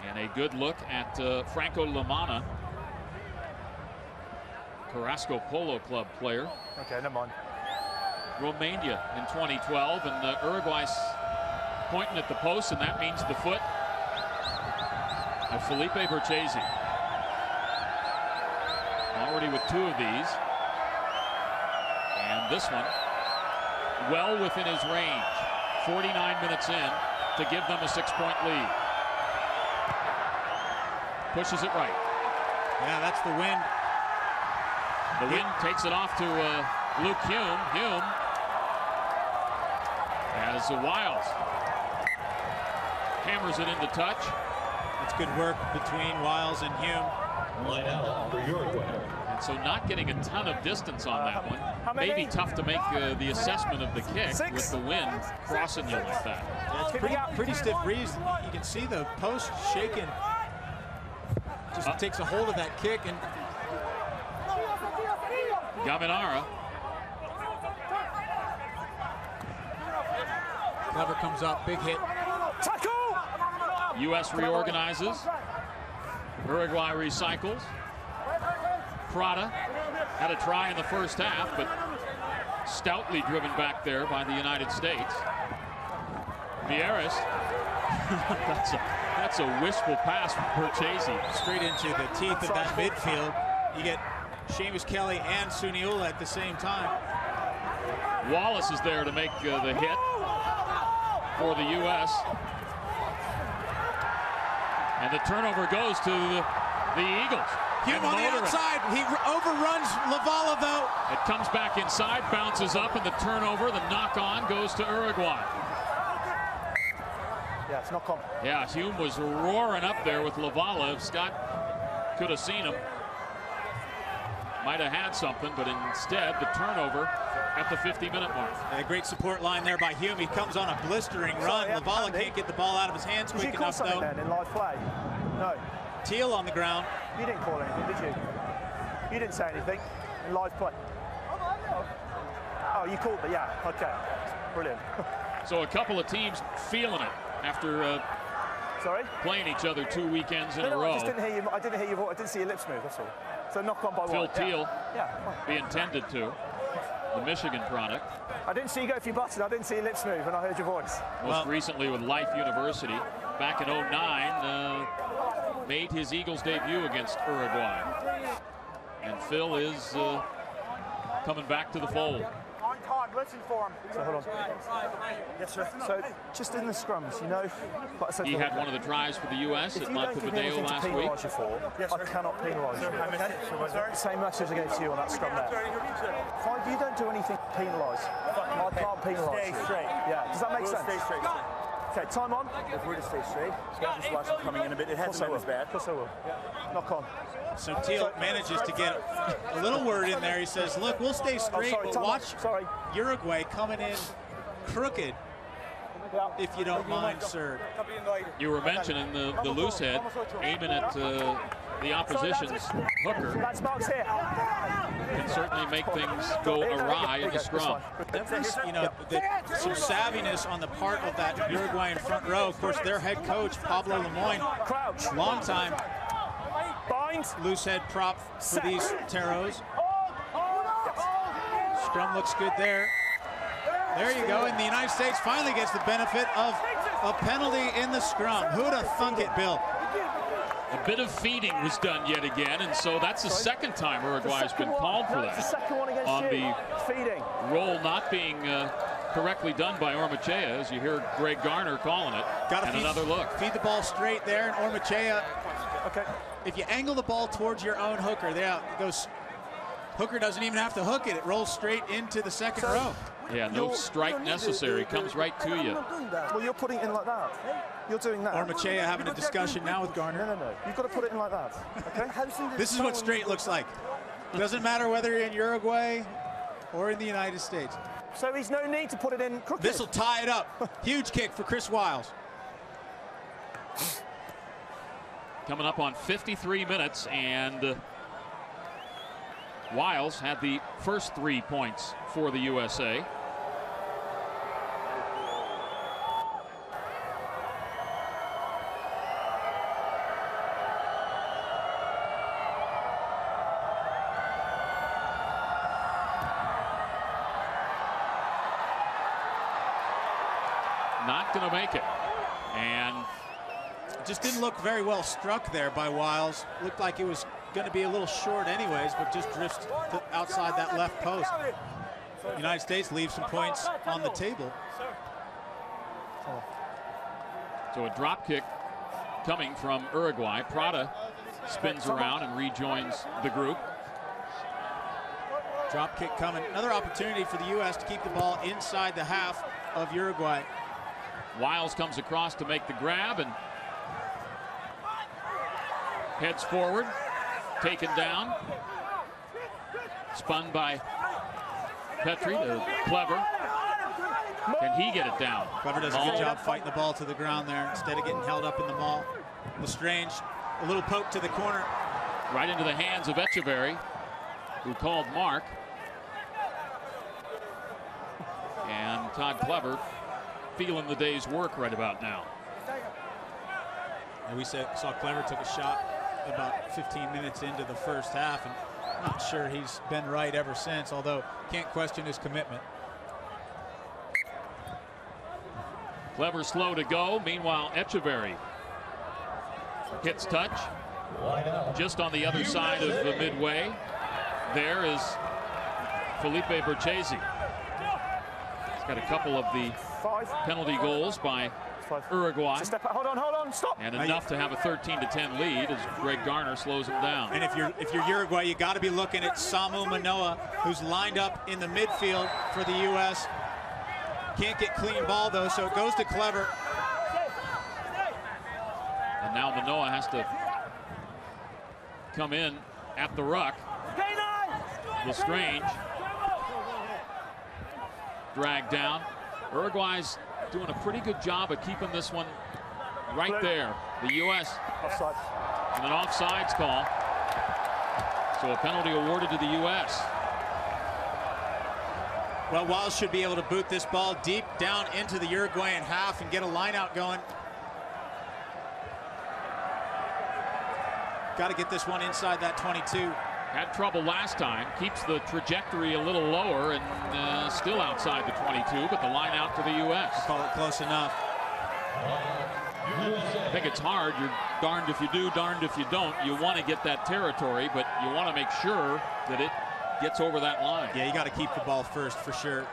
And a good look at Franco Lamana, Carrasco Polo Club player. Okay, never mind. Romania in 2012, and Uruguay's pointing at the post, and that means the foot of Felipe Berchese. Already with 2 of these. And this one, well within his range. 49 minutes in to give them a 6-point lead. Pushes it right. Yeah, that's the wind. The wind takes it off to Luke Hume. Hume as Wiles hammers it into touch. It's good work between Wiles and Hume. Line out for Uruguay. And so not getting a ton of distance on that one. Maybe tough to make the assessment of the kick with the wind crossing you like that. Yeah, it's pretty stiff breeze. You can see the post shaking. Just takes a hold of that kick, and Gaminara. Clever comes up, big hit. U.S. reorganizes. Uruguay recycles. Prada had a try in the first half, but stoutly driven back there by the United States. Mieres. That's a wishful pass from Berchese. Straight into the teeth of that midfield. You get Seamus Kelly and Suniula at the same time. Wallace is there to make the hit for the U.S. And the turnover goes to the Eagles. Hume on the outside. He overruns Lavala, though. It comes back inside, bounces up, and the turnover, the knock-on, goes to Uruguay. Yeah, it's knock on. Yeah, Hume was roaring up there with Lavala. If Scott could have seen him, might have had something, but instead, the turnover at the 50-minute mark. A great support line there by Hume. He comes on a blistering run. Lavala can't get the ball out of his hands quick enough, though. Then in live play? No. Teal on the ground. You didn't call anything, did you? You didn't say anything in live play. Oh, you called it, yeah. Okay. Brilliant. So a couple of teams feeling it after playing each other 2 weekends in a row. I just didn't hear you. I didn't hear your voice. I didn't see your lips move. That's all. So knock on by Phil what? Teal Yeah. being tended to. The Michigan product. I didn't see you go for your button. I didn't see your lips move, and I heard your voice. Most recently with Life University. Back in 09, made his Eagles debut against Uruguay. And Phil is coming back to the fold. On Todd, listen for him. So hold on. Yes, sir. So just in the scrums, you know. Like I said, he had one of the tries for the U.S. at Montevideo last week. I cannot penalise you. Okay? Same message I gave to you on that scrum there. If you don't do anything to penalise, I can't penalise you. Stay straight. Yeah. Does that make sense? Stay straight. Okay, time on. If we're to stay straight, just watch him coming in a bit. It hasn't been as bad. Of course I will. Knock on. So Teal manages to get a little word in there. He says, look, we'll stay straight, but watch Uruguay coming in crooked, if you don't mind, sir. You were mentioning the loose head aiming at the opposition's hooker. Can certainly make things go awry in the scrum. You know, some savviness on the part of that Uruguayan front row. Of course, their head coach, Pablo Lemoyne, long time loose head prop for these Taros. Scrum looks good there. There you go, and the United States finally gets the benefit of a penalty in the scrum. Who'd have thunk it, Bill? A bit of feeding was done yet again, and so that's the second time Uruguay's been called for that. On the roll not being correctly done by Ormachea, as you hear Greg Garner calling it. And another look. Feed the ball straight there, and Ormachea. Okay. If you angle the ball towards your own hooker, there it goes. Hooker doesn't even have to hook it. It rolls straight into the second row. Yeah, no strike necessary. Comes right to you. Well, you're putting it in like that. You're doing that. Ormachea having a discussion now with Garner. No. You've got to put it in like that. Okay? This is what straight looks like. Doesn't matter whether you're in Uruguay or in the United States. So there's no need to put it in crooked. This will tie it up. Huge kick for Chris Wiles. Coming up on 53 minutes, and Wiles had the first 3 points for the USA. Not going to make it. And just didn't look very well struck there by Wiles. Looked like he was going to be a little short anyways, but just drifts to outside that left post. United States leaves some points on the table. So a drop kick coming from Uruguay. Prada spins around and rejoins the group. Drop kick coming. Another opportunity for the U.S. to keep the ball inside the half of Uruguay. Wiles comes across to make the grab and heads forward, taken down, spun by Petrie to Clever. Can he get it down? Clever does a good job fighting the ball to the ground there instead of getting held up in the maul. Lestrange, a little poke to the corner. Right into the hands of Echeverry, who called Mark. And Todd Clever feeling the day's work right about now. And we saw Clever took a shot about 15 minutes into the first half, and I'm not sure he's been right ever since, although can't question his commitment. Clever slow to go. Meanwhile, Echeverry hits touch just on the other side of the midway. There is Felipe Berchese. He's got a couple of the penalty goals by Uruguay. Hold on, stop. And enough to have a 13-10 lead as Greg Garner slows him down. And if you're Uruguay, you got to be looking at Samu Manoa, who's lined up in the midfield for the U.S. Can't get clean ball though, so it goes to Clever. And now Manoa has to come in at the ruck. Lestrange dragged down. Uruguay's doing a pretty good job of keeping this one right there. The U.S. offside. And an offsides call. So a penalty awarded to the U.S. Well, Wiles should be able to boot this ball deep down into the Uruguayan half and get a line out going. Got to get this one inside that 22. Had trouble last time, keeps the trajectory a little lower and still outside the 22, but the line out to the U.S. I'll call it close enough. I think it's hard. You're darned if you do, darned if you don't. You want to get that territory, but you want to make sure that it gets over that line. Yeah, you got to keep the ball first for sure.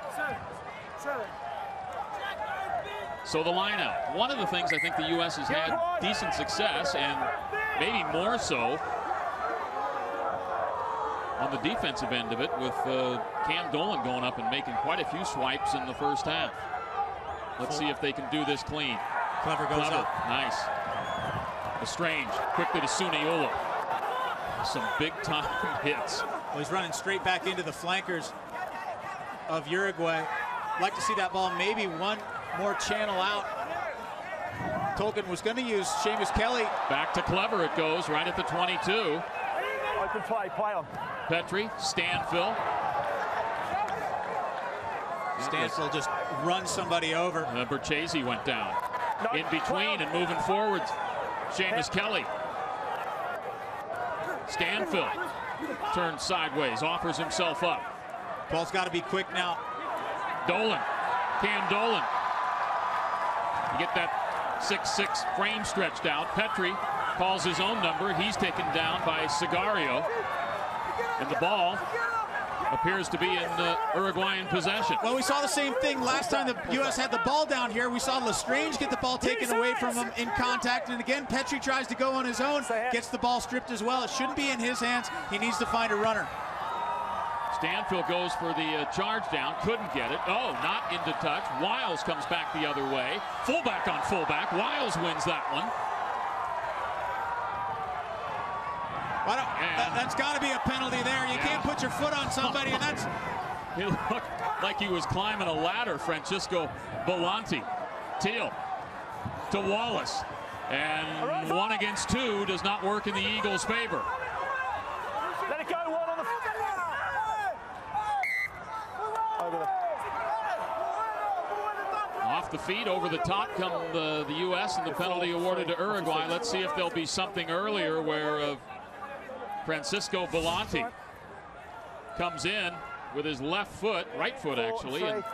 So the line out. One of the things I think the U.S. has had decent success, and maybe more so on the defensive end of it, with Cam Dolan going up and making quite a few swipes in the first half. Let's see if they can do this clean. Clever goes up. Nice. Lestrange quickly to Suniolo. Some big-time hits. Well, he's running straight back into the flankers of Uruguay. Like to see that ball maybe one more channel out. Tolkien was going to use Seamus Kelly. Back to Clever it goes, right at the 22. Open play on. Petrie, Stanfill. Stanfill just runs somebody over. Berchese went down. In between and moving forward, Seamus Kelly. Stanfill turns sideways, offers himself up. Ball's got to be quick now. Dolan, Cam Dolan. You get that 6'6" frame stretched out. Petrie calls his own number. He's taken down by Sigario. And the ball appears to be in Uruguayan possession. Well, we saw the same thing last time the U.S. had the ball down here. We saw Lestrange get the ball taken away from him in contact. And again, Petrie tries to go on his own, gets the ball stripped as well. It shouldn't be in his hands. He needs to find a runner. Stanfill goes for the charge down, couldn't get it. Oh, not into touch. Wiles comes back the other way. Fullback on fullback. Wiles wins that one. That's got to be a penalty there. You can't put your foot on somebody, and that's... It looked like he was climbing a ladder, Francisco Belanti. Teal to Wallace. And 1 against 2 does not work in the Eagles' favor. Let it go, one on the... Off the feet, over the top come the U.S. and the penalty awarded to Uruguay. Let's see if there'll be something earlier where Francisco Belanti comes in with his left foot, right foot actually, and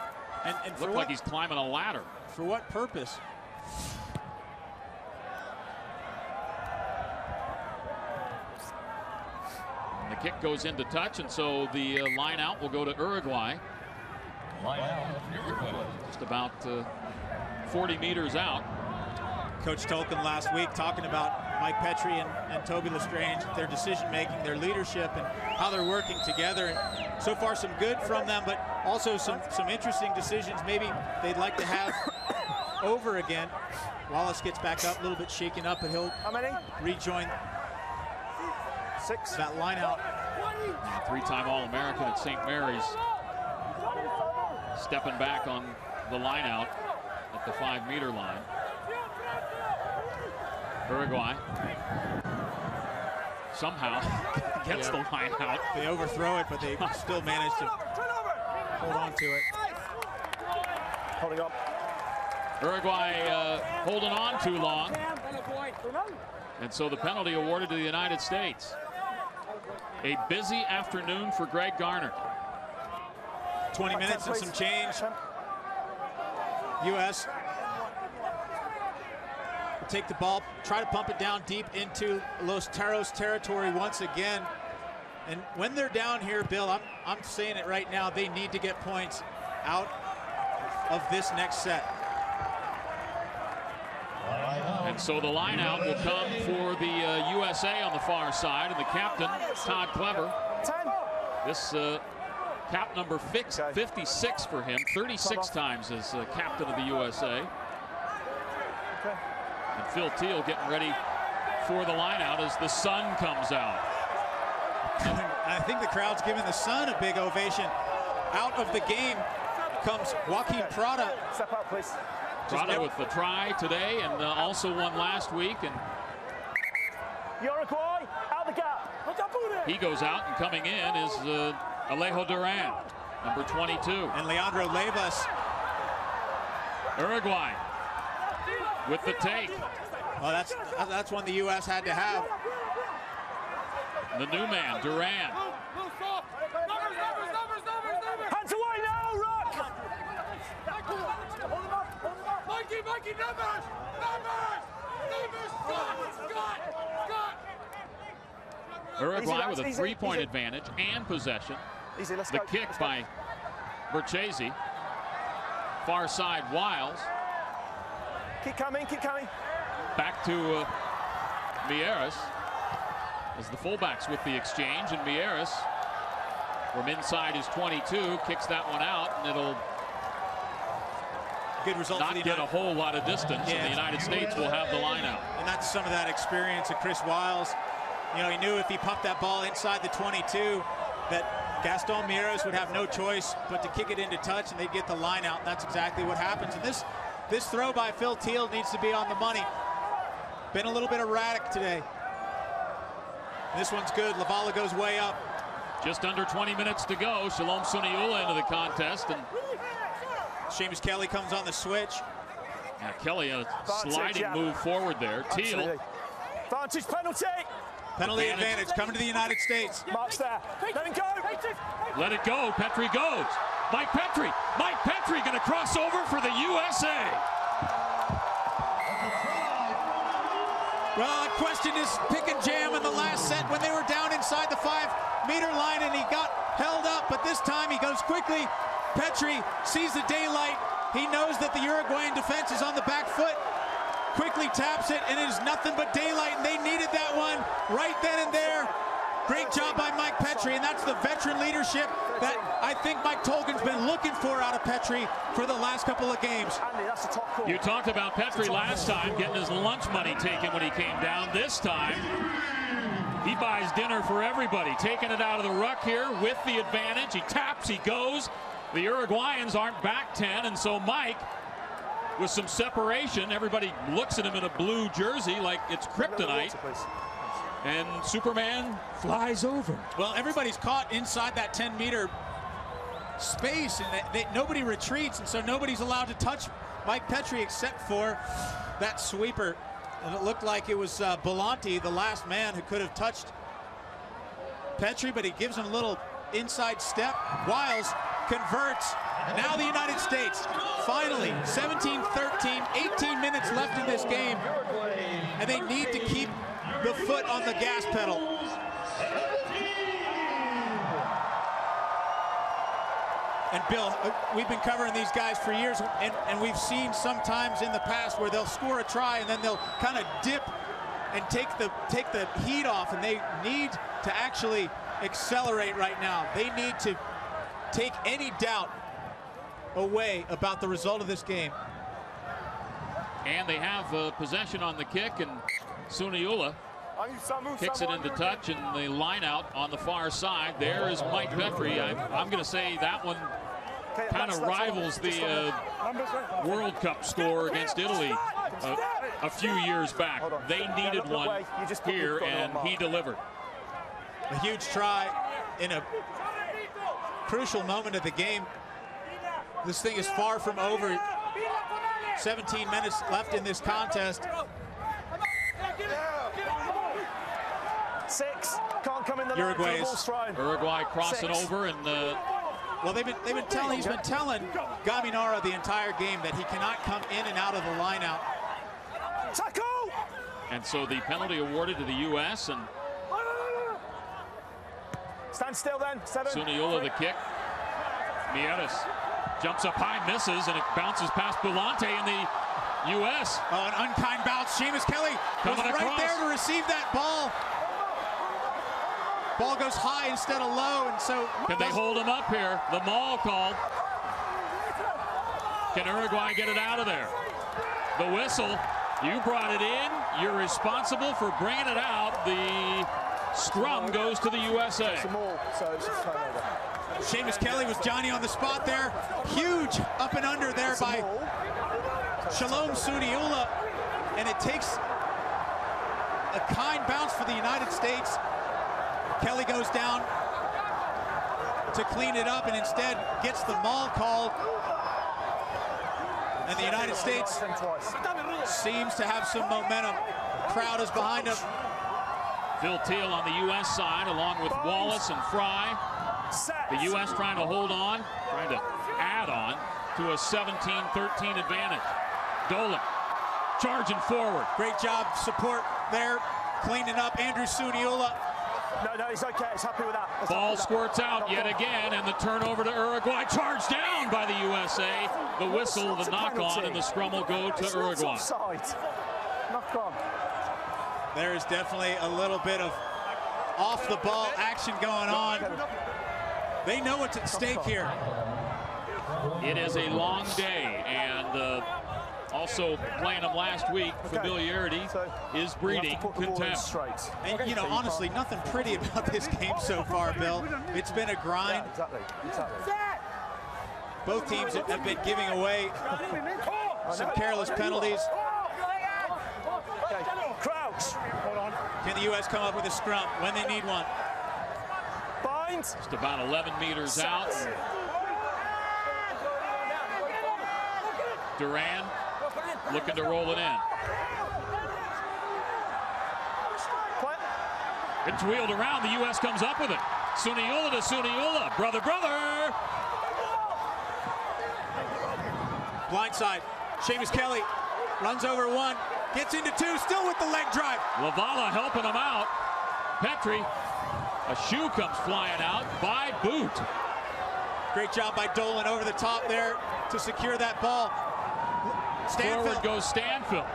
looked like he's climbing a ladder. For what purpose? And the kick goes into touch, and so the line out will go to Uruguay. Just about 40 meters out. Coach Tolkien last week talking about Mike Petrie and Toby Lestrange, their decision making, their leadership, and how they're working together. And so far some good from them, but also some interesting decisions maybe they'd like to have over again. Wallace gets back up, a little bit shaken up, but he'll rejoin 6. That line out. Three-time All-American at St. Mary's. Stepping back on the line out at the 5-meter line. Uruguay somehow gets the line out. They overthrow it, but they still manage to hold on to it. Holding up. Uruguay holding on too long. And so the penalty awarded to the United States. A busy afternoon for Greg Garner. 20 minutes and some change. U.S. will take the ball, try to pump it down deep into Los Taros territory once again. And when they're down here, Bill, I'm saying it right now, they need to get points out of this next set. And so the line out will come for the USA on the far side, and the captain, Todd Clever. This cap number 56 for him, 36 times as captain of the USA. And Phil Teal getting ready for the line out as the sun comes out. I think the crowd's giving the sun a big ovation. Out of the game comes Joaquin Prada. Step out, please. Prada with the try today and also one last week. And Uruguay, out the gap. He goes out, and coming in is Alejo Duran, number 22. And Leandro Levas. Uruguay with the take. Well, that's one the U.S. had to have. The new man, Duran. Hands away now, Rock! Mikey, numbers! Uruguay with a 3-point advantage and possession. The kick by Berchese. Far side, Wiles. Keep coming, keep coming. Back to Mieres as the fullbacks with the exchange, and Mieres from inside his 22 kicks that one out, and it'll good result not for the get a whole lot of distance, Yeah, and the United States will have the line out. And that's some of that experience of Chris Wiles. You know, he knew if he popped that ball inside the 22 that Gaston Miros would have no choice but to kick it into touch, and they'd get the line out, and that's exactly what happens. And this throw by Phil Teal needs to be on the money. Been a little bit erratic today. This one's good. Lavala goes way up. Just under 20 minutes to go. Shalom Suniula into the contest, and Seamus Kelly comes on the switch. Yeah, Kelly a sliding move forward there. Teal. Advantage penalty. Penalty advantage coming to the United States. Mark's there. Let him go. Let it go. Petrie goes. Mike Petrie. Mike Petrie going to cross over for the USA. Well, I questioned his pick and jam in the last set when they were down inside the 5-meter line and he got held up, but this time he goes quickly. Petrie sees the daylight. He knows that the Uruguayan defense is on the back foot. Quickly taps it, and it is nothing but daylight, and they needed that one right then and there. Great job by Mike Petrie, and that's the veteran leadership that I think Mike Tolkin's been looking for out of Petrie for the last couple of games. You talked about Petrie last time getting his lunch money taken when he came down. This time, he buys dinner for everybody, taking it out of the ruck here with the advantage. He taps, he goes. The Uruguayans aren't back 10, and so Mike, with some separation, everybody looks at him in a blue jersey like it's kryptonite. And Superman flies over. Well, everybody's caught inside that 10-meter space, and nobody retreats, and so nobody's allowed to touch Mike Petrie except for that sweeper. And it looked like it was Belanti, the last man who could have touched Petrie, but he gives him a little inside step. Wiles converts. Now the United States, finally, 17-13, 18 minutes left in this game, and they need to keep the foot on the gas pedal. And Bill, we've been covering these guys for years, and we've seen sometimes in the past where they'll score a try and then they'll kind of dip and take the heat off, and they need to actually accelerate right now. They need to take any doubt away about the result of this game. And they have possession on the kick, and Suniula kicks it into touch, and the line out on the far side. There is Mike Petrie. I'm going to say that one kind of rivals the World Cup score against Italy a few years back. They needed one here, and he delivered. A huge try in a crucial moment of the game. This thing is far from over. 17 minutes left in this contest. 6 can't come in the Uruguay crossing over, and well, he's been telling Gaminara the entire game that he cannot come in and out of the line out. Tackle! And so the penalty awarded to the U.S. and stand still then. 7. Suniula the kick. Mieres jumps up high, misses, and it bounces past Bulante in the U.S. Oh, an unkind bounce. Seamus Kelly was right there to receive that ball. Ball goes high instead of low, and so... Can they hold him up here? The maul called. Can Uruguay get it out of there? The whistle. You brought it in. You're responsible for bringing it out. The scrum goes to the USA. Seamus Kelly was Johnny on the spot there. Huge up and under there by Shalom Suniula, and it takes a kind bounce for the United States. Kelly goes down to clean it up and instead gets the maul called. And the United States seems to have some momentum. Crowd is behind him. Phil Teal on the U.S. side along with Wallace and Fry. The U.S. trying to hold on, trying to add on to a 17-13 advantage. Dolan charging forward. Great job, support there, cleaning up. Andrew Suniula. No, he's okay. He's happy with that. Ball squirts out yet again, and the turnover to Uruguay. Charged down by the USA. The whistle, the knock on, and the scrum will go to Uruguay. Knock on. There is definitely a little bit of off-the-ball action going on. They know what's at stake here. It is a long day, and also playing them last week. Familiarity is breeding contempt. And, you know, honestly, nothing pretty about this game so far, Bill. It's been a grind. Both teams have been giving away some careless penalties. Crouch. Hold on. Can the U.S. come up with a scrum when they need one? Binds. Just about 11 meters out. Duran looking to roll it in. It's wheeled around. The U.S. comes up with it. Suniula to Suniula. Brother. Blindside. Seamus Kelly runs over one. Gets into two. Still with the leg drive. Lavala helping him out. Petrie. A shoe comes flying out by Boot. Great job by Dolan over the top there to secure that ball. Stanfield. Forward goes Stanfield.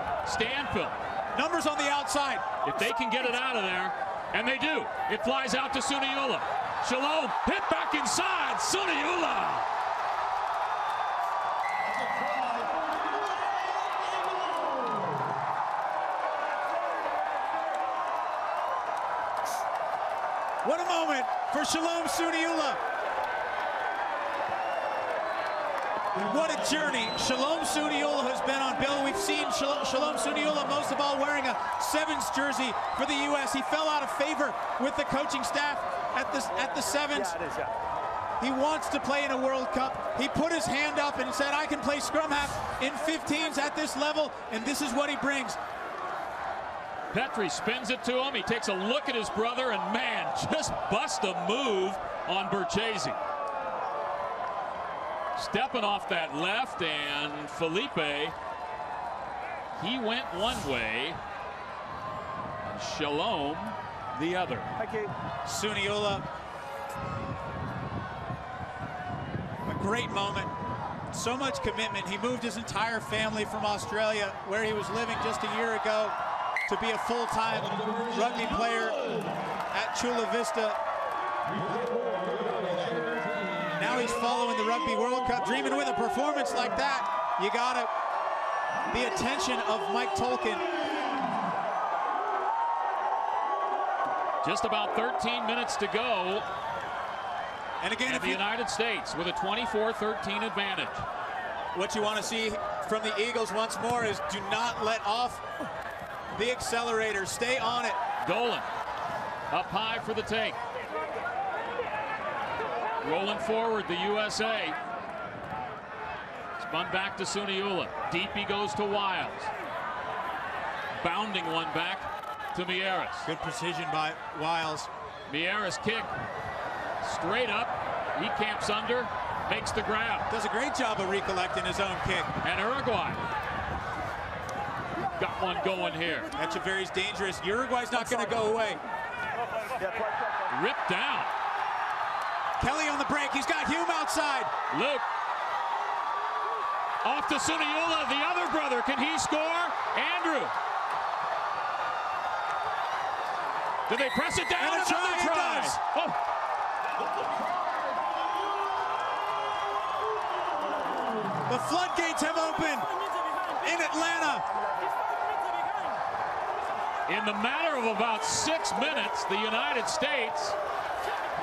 Numbers on the outside. If they can get it out of there, and they do, it flies out to Suniula. Shalom hit back inside. Suniula. What a moment for Shalom Suniula. What a journey Shalom Suniula has been on, Bill. We've seen Shalom Suniula most of all wearing a sevens jersey for the U.S. He fell out of favor with the coaching staff at the sevens. Yeah, it is, yeah. He wants to play in a World Cup. He put his hand up and said, I can play scrum half in 15s at this level, and this is what he brings. Petrie spins it to him. He takes a look at his brother, and man, just bust a move on Berchese. Stepping off that left, and Felipe, he went one way, Shalom the other. Thank you. Suniula, a great moment. So much commitment. He moved his entire family from Australia, where he was living just a year ago, to be a full-time rugby player at Chula Vista. Now he's following the Rugby World Cup, dreaming with a performance like that. You got the attention of Mike Tolkien. Just about 13 minutes to go. And again, the United States with a 24-13 advantage. What you want to see from the Eagles once more is do not let off the accelerator. Stay on it. Dolan up high for the take. Rolling forward, the USA. Spun back to Suniula. Deep he goes to Wiles. Bounding one back to Mieres. Good precision by Wiles. Mieres kick. Straight up. He camps under. Makes the grab. Does a great job of recollecting his own kick. And Uruguay got one going here. Echeverry's dangerous. Uruguay's not going to go away. Ripped down. Kelly on the break. He's got Hume outside. Luke. Off to Suniula, the other brother. Can he score? Andrew. Do they press it down? And a try. Oh. The floodgates have opened in Atlanta. In the matter of about 6 minutes, the United States,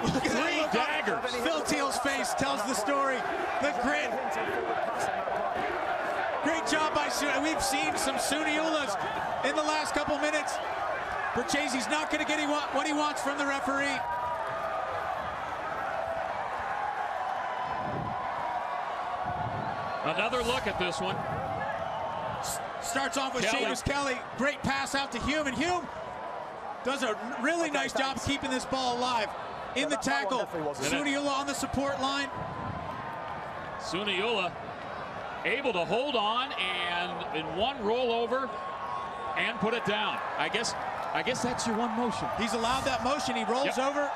3 daggers. Phil Teal's face tells the story. The grit. Great job by Suniula. We've seen some Suniulas in the last couple minutes. Berchese's not going to get what he wants from the referee. Another look at this one. Starts off with Seamus Kelly. Great pass out to Hume, and Hume does a really nice job keeping this ball alive. In the tackle, Suniula on the support line. Suniula able to hold on and in one rollover and put it down. I guess that's your one motion. He's allowed that motion. He rolls over.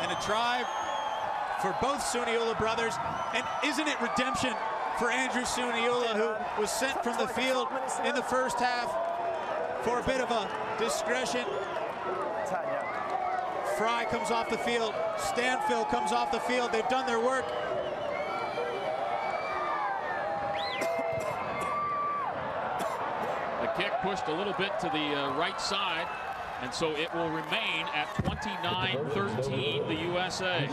And a try for both Suniula brothers. And isn't it redemption for Andrew Suniula, who was sent from the field in the first half for a bit of a discretion. Fry comes off the field. Stanfield comes off the field. They've done their work. kick pushed a little bit to the right side, and so it will remain at 29-13, the USA.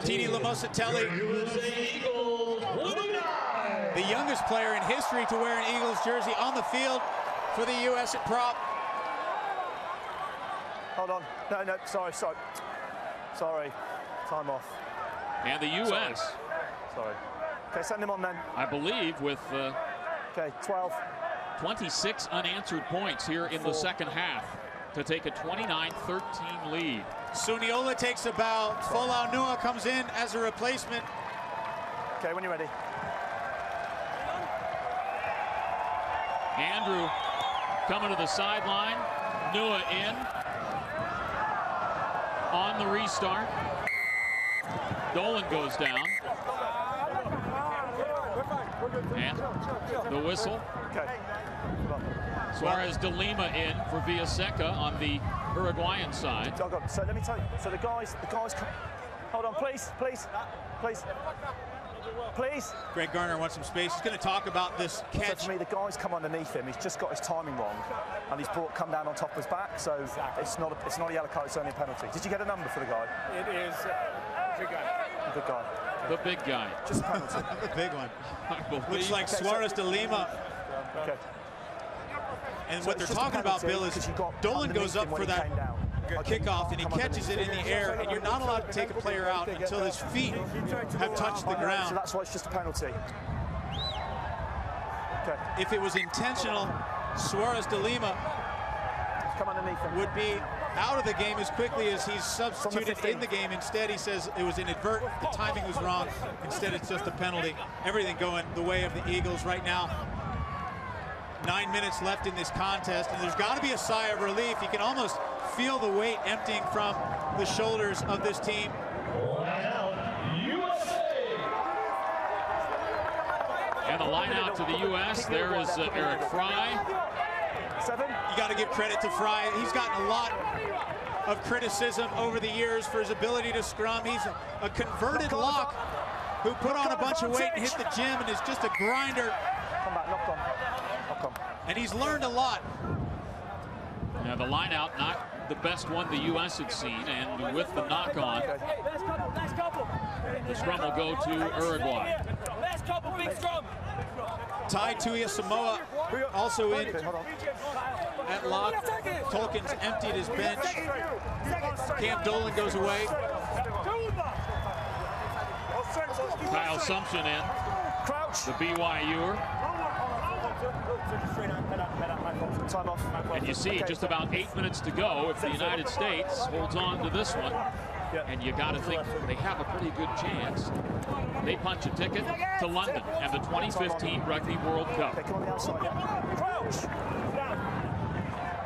Tini Lamosatelli, the youngest player in history to wear an Eagles jersey on the field for the U.S. at prop. Hold on. No, sorry. Time off. And the U.S. Sorry. Okay, send him on then. I believe with okay, 12. 26 unanswered points here in the second half to take a 29-13 lead. Suniola takes a bow. Folau Nua comes in as a replacement. Okay, when you're ready. Andrew coming to the sideline. Nua in. On the restart. Dolan goes down. And the whistle. Okay. Suarez de Lima in for Villaseca on the Uruguayan side. Oh God. So let me tell you. So the guys. Hold on, please. Greg Garner wants some space. He's going to talk about this catch. So to me, the guy's come underneath him. He's just got his timing wrong, and he's come down on top of his back. So it's not a yellow card. It's only a penalty. Did you get a number for the guy? It is big guy. The big guy. The big guy. Just a penalty. The big one. Looks like Suarez de Lima. Okay. And what they're talking about, Bill, is Dolan goes up for that kickoff and he catches it in the air, and you're not allowed to take a player out until his feet have touched the ground. So that's why it's just a penalty. Okay. If it was intentional, Suarez de Lima would be out of the game as quickly as he's substituted in the game. Instead, he says it was inadvertent, the timing was wrong. Instead, it's just a penalty. Everything going the way of the Eagles right now. 9 minutes left in this contest, and there's got to be a sigh of relief. You can almost feel the weight emptying from the shoulders of this team. And the line out to the U.S. There is Eric Fry. 7. You got to give credit to Fry. He's gotten a lot of criticism over the years for his ability to scrum. He's a converted lock who put on a bunch of weight and hit the gym and is just a grinder. Come back, knock on. And he's learned a lot. Now the line out, not the best one the U.S. had seen, and with the knock on, the scrum will go to Uruguay. Ty Tuiasamoa also in at lock. Tolkien's emptied his bench. Cam Dolan goes away. Kyle Sumption in. The BYUer. Time off. And you see just about 8 minutes to go if the United States holds on to this one. And you got to think they have a pretty good chance. They punch a ticket to London and the 2015 Rugby World Cup. Okay, come on the outside. Crouch.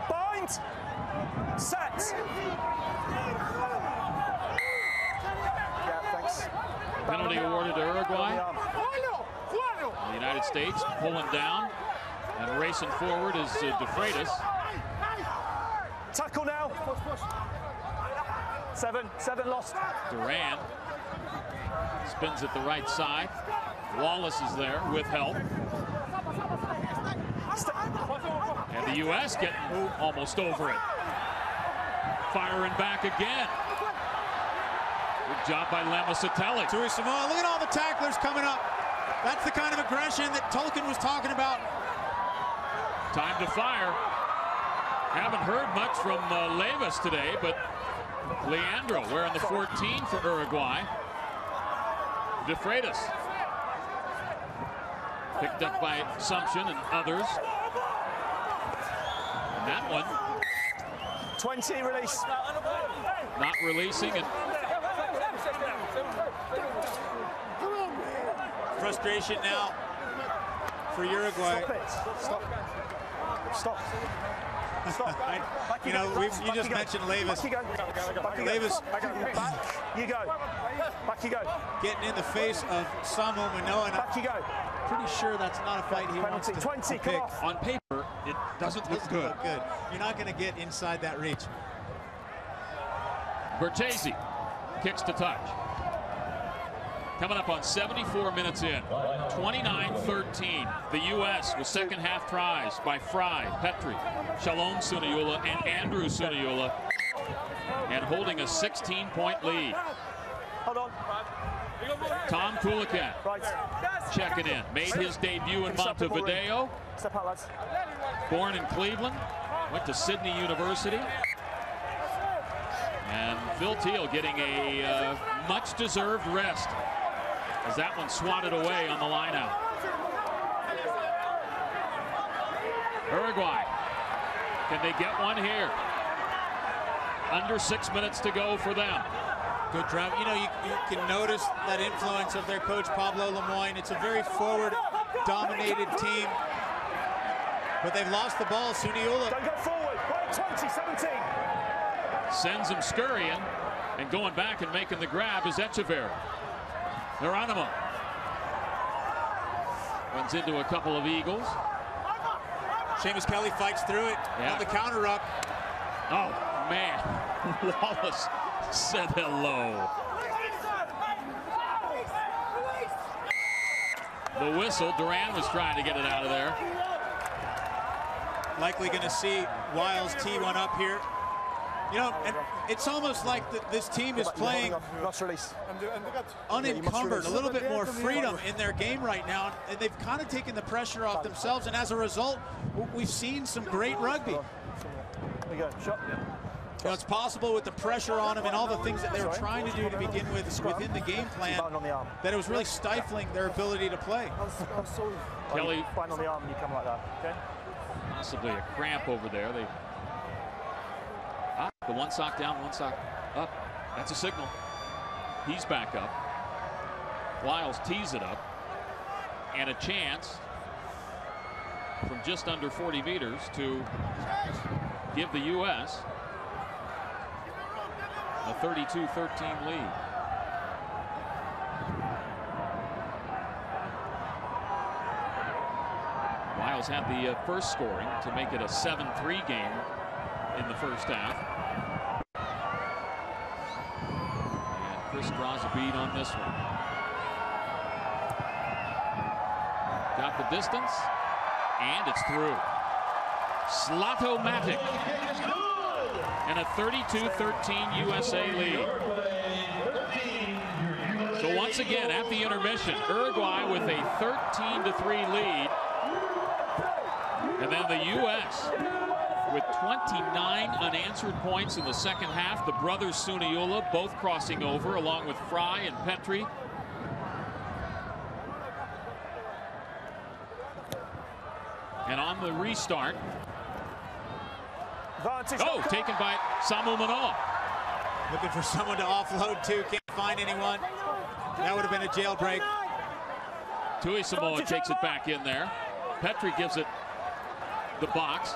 Bind. Set. Yeah, thanks. Penalty awarded to Uruguay. The United States pulling down. And racing forward is De Freitas. Tackle now. 7 lost. Duran spins at the right side. Wallace is there with help. And the U.S. getting almost over it. Firing back again. Good job by Lamosatelli. Tuiasamoa, look at all the tacklers coming up. That's the kind of aggression that Tolkien was talking about. Time to fire. Haven't heard much from Levis today, but Leandro wearing the 14 for Uruguay. De Freitas. Picked up by Sumption and others. And that one. 20 release. Not releasing. And frustration now for Uruguay. Stop. You know, you just mentioned Levis. Levis. Back you go. Back you go. Getting in the face of Samu Manoa. And back you go. Pretty sure that's not a fight he wants to 20, pick. off. On paper, it doesn't look good. You're not going to get inside that reach. Bertese kicks to touch. Coming up on 74 minutes in. 29-13. The U.S. with second half tries by Fry, Petrie, Shalom Suniula, and Andrew Suniula, and holding a 16-point lead. Hold on. Tom Kulikan checking in. Made his debut in Montevideo. Step out, lads. Born in Cleveland. Went to Sydney University. And Phil Teal getting a much-deserved rest as that one swatted away on the line out. Uruguay, can they get one here? Under 6 minutes to go for them. Good drive. You know, you can notice that influence of their coach, Pablo Lemoyne. It's a very forward-dominated team. But they've lost the ball. Suniula. Don't go forward. 20-17. Sends him scurrying, and going back and making the grab is Echeverry. Geronimo runs into a couple of Eagles. Seamus Kelly fights through it on the counter up. Oh, man. Wallace said hello. The whistle. Duran was trying to get it out of there. Likely going to see Wiles tee one up here. You know, and it's almost like this team is playing unencumbered, a little bit more freedom in their game right now, and they've kind of taken the pressure off themselves, and as a result, we've seen some great rugby. There you go, shot. You know, it's possible with the pressure on them and all the things that they were trying to do to begin with within the game plan that it was really stifling their ability to play. Kelly, bind on the arm and you come like that, okay? Possibly a cramp over there. The one sock down, one sock up. That's a signal. He's back up. Wiles tees it up. And a chance from just under 40 meters to give the U.S. a 32-13 lead. Wiles had the first scoring to make it a 7-3 game in the first half. And Chris draws a bead on this one. Got the distance, and it's through. Slatomatic. And a 32-13 USA lead. So once again, at the intermission, Uruguay with a 13-3 lead. And then the U.S. with 29 unanswered points in the second half. The brothers Suniula both crossing over along with Fry and Petrie. And on the restart. Oh, taken by Samu Manoa. Looking for someone to offload to. Can't find anyone. That would have been a jailbreak. Tui Samoa takes it back in there. Petrie gives it the box.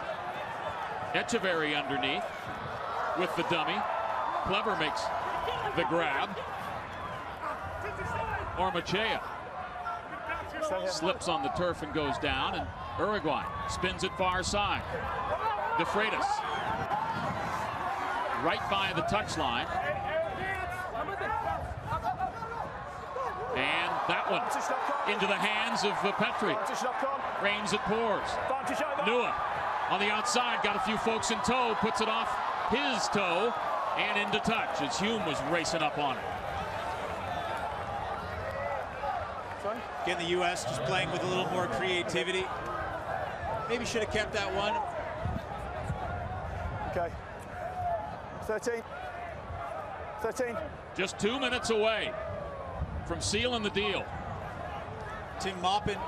Echeverry underneath with the dummy. Clever makes the grab. Ormachea slips on the turf and goes down, and Uruguay spins it far side. De Freitas right by the touchline. And that one into the hands of Petrie. Rains it pours. Nua on the outside, got a few folks in tow, puts it off his toe and into touch as Hume was racing up on it. Again, the U.S. just playing with a little more creativity. Maybe should have kept that one. Okay. 13. Just 2 minutes away from sealing the deal. Tim Maupin.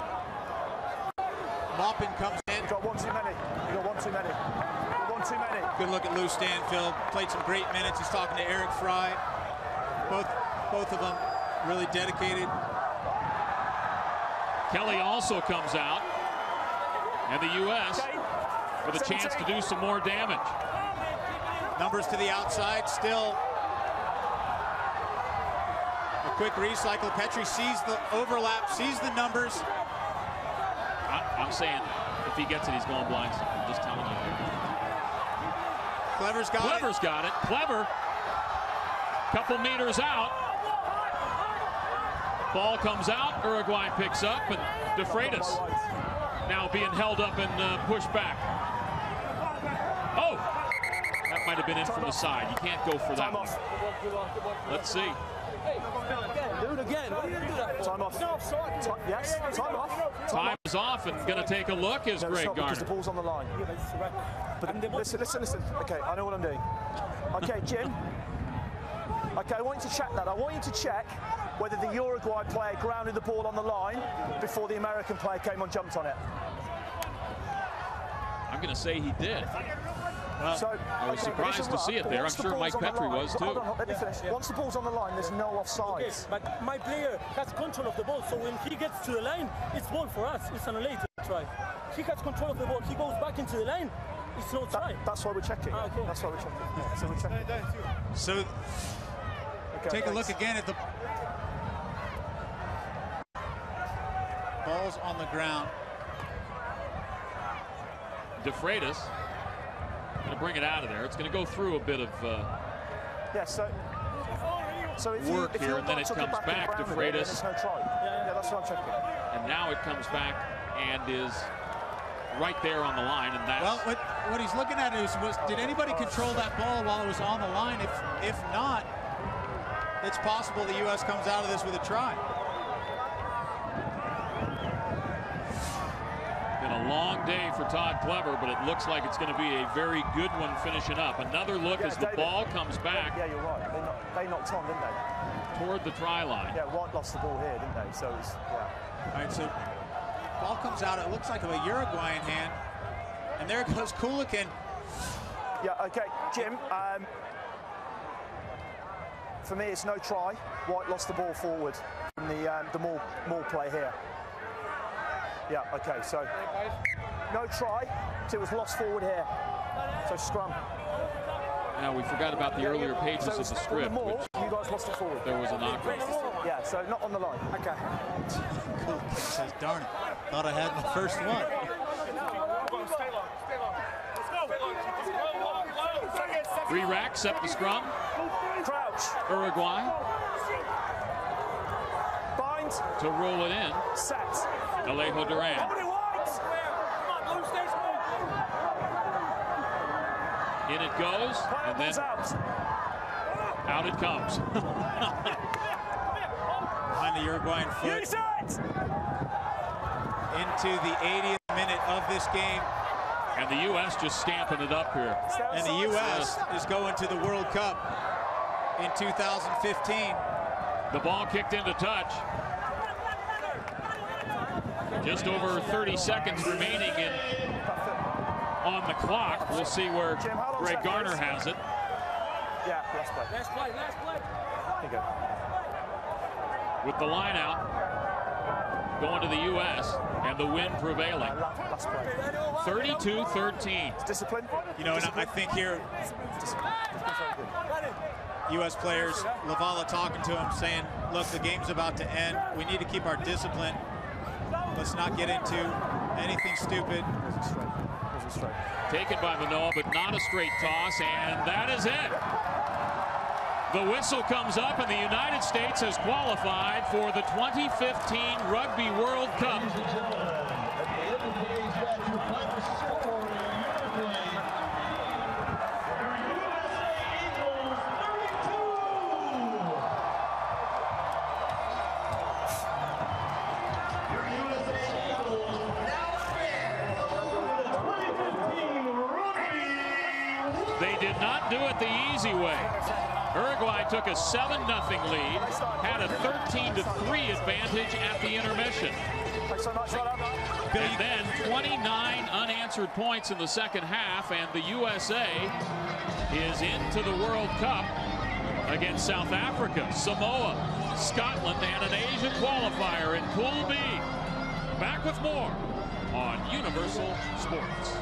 Maupin comes in. You got one too many. One too many. Good look at Lou Stanfield. Played some great minutes. He's talking to Eric Fry. Both of them really dedicated. Kelly also comes out. And the U.S. with a chance to do some more damage. Numbers to the outside still. A quick recycle. Petrie sees the overlap, sees the numbers. I'm saying if he gets it, he's going blindside. I'm just telling you. Clever's got it. Clever. Couple meters out. Ball comes out, Uruguay picks up, and De Freitas now being held up and pushed back. Oh! That might have been in from the side. You can't go for that one. Let's see. Do it again. What are you going to do that for? Time off. Yes, time off. Time is off and going to take a look is Greg Garner. Because the ball's on the line. But listen. Okay, I know what I'm doing. Okay, Jim. Okay, I want you to check that. I want you to check whether the Uruguay player grounded the ball on the line before the American player came and jumped on it. I'm going to say he did. So, I was surprised to see it there. I'm sure Mike Petrie was too. Hold on, let me finish. Once the ball's on the line, there's no offside. Okay, but my player has control of the ball, so when he gets to the line, it's ball for us. It's an elite try. He has control of the ball. He goes back into the line. It's no try. That's why we're checking. Okay. That's why we're checking. Yeah, so we're checking. So, okay, take a look again at the balls on the ground. De Freitas going to bring it out of there. It's going to go through a bit of work here, and then it comes back. De Freitas. No try. Yeah, that's what I'm checking. And now it comes back and is right there on the line, and that's... Well, what he's looking at is, did anybody control that ball while it was on the line? If not, it's possible the U.S. comes out of this with a try. Been a long day for Todd Clever, but it looks like it's going to be a very good one finishing up. Another look as the ball comes back. Yeah, you're right. They knocked on, didn't they? Toward the try line. Yeah, White lost the ball here, didn't they? So it's, yeah. All right, so ball comes out. It looks like a Uruguayan hand. And there goes Kulikin. Yeah, okay, Jim. For me, it's no try. White lost the ball forward from the Maul play here. Yeah, okay, so no try. So it was lost forward here. So scrum. Now, we forgot about the earlier pages of the script. You guys lost it forward. There was a knockout. Yeah, so not on the line. Okay. Kulikin says, darn it. Thought I had my first one. Re-rack, set the scrum. Crouch. Uruguay. Bind. To roll it in. Set. Alejo Duran. In it goes, and then out it comes. Behind the Uruguayan foot. Into the 80th minute of this game. And the U.S. just stamping it up here. And the U.S. is going to the World Cup in 2015. The ball kicked into touch. Just over 30 seconds remaining on the clock. We'll see where Greg Garner has it. Yeah, last play. Last play, last play. There you go. With the line out, going to the U.S. and the win prevailing. 32-13. Discipline. You know, and I think here, U.S. players, Lavala talking to him, saying, look, the game's about to end. We need to keep our discipline. Let's not get into anything stupid. Taken by Manoa, but not a straight toss, and that is it. The whistle comes up, and the United States has qualified for the 2015 Rugby World Cup. They did not do it the easy way. Uruguay took a 7-0 lead, had a 13-3 advantage at the intermission. And then 29 unanswered points in the second half, and the USA is into the World Cup against South Africa, Samoa, Scotland, and an Asia qualifier in Pool B. Back with more on Universal Sports.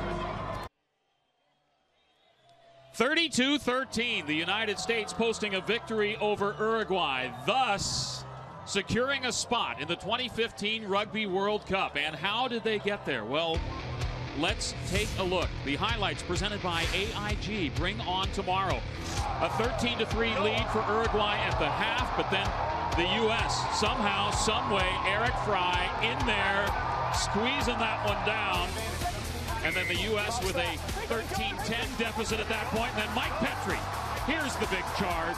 32-13, the United States posting a victory over Uruguay, thus securing a spot in the 2015 Rugby World Cup. And how did they get there? Well, let's take a look. The highlights presented by AIG. Bring on tomorrow. A 13-3 lead for Uruguay at the half, but then the U.S. somehow, someway, Eric Fry in there, squeezing that one down. And then the U.S. with a 13-10 deficit at that point. And then Mike Petrie, here's the big charge.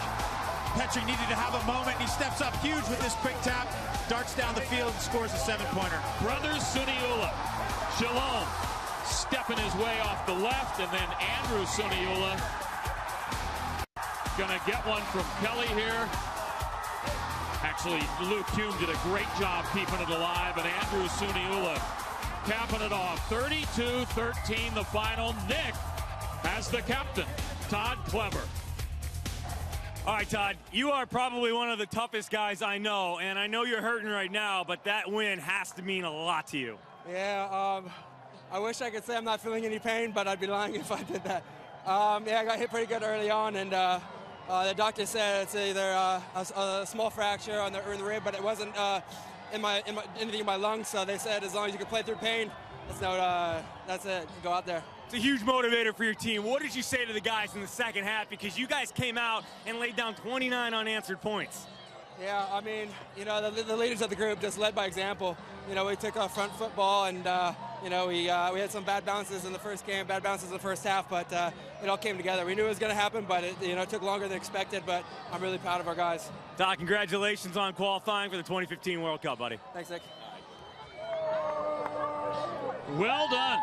Petrie needed to have a moment. He steps up huge with this quick tap, darts down the field, and scores a 7-pointer. Brothers Suniula, Shalom, stepping his way off the left, and then Andrew Suniula gonna get one from Kelly here. Actually, Luke Hume did a great job keeping it alive, and Andrew Suniula capping it off. 32-13 the final. Nick has the captain, Todd Clever. All right, Todd, you are probably one of the toughest guys I know, and I know you're hurting right now, but that win has to mean a lot to you. Yeah, I wish I could say I'm not feeling any pain, but I'd be lying if I did that. Yeah, I got hit pretty good early on, and the doctor said it's either a small fracture in the rib, but it wasn't anything in my lungs, so they said as long as you can play through pain, that's it, go out there. It's a huge motivator for your team. What did you say to the guys in the second half? Because you guys came out and laid down 29 unanswered points. Yeah, I mean, you know, the leaders of the group just led by example. You know, we took our front football, and you know, we had some bad bounces in the first game, bad bounces in the first half, but it all came together. We knew it was going to happen, but it took longer than expected. But I'm really proud of our guys. Todd, congratulations on qualifying for the 2015 World Cup, buddy. Thanks, Nick. Well done,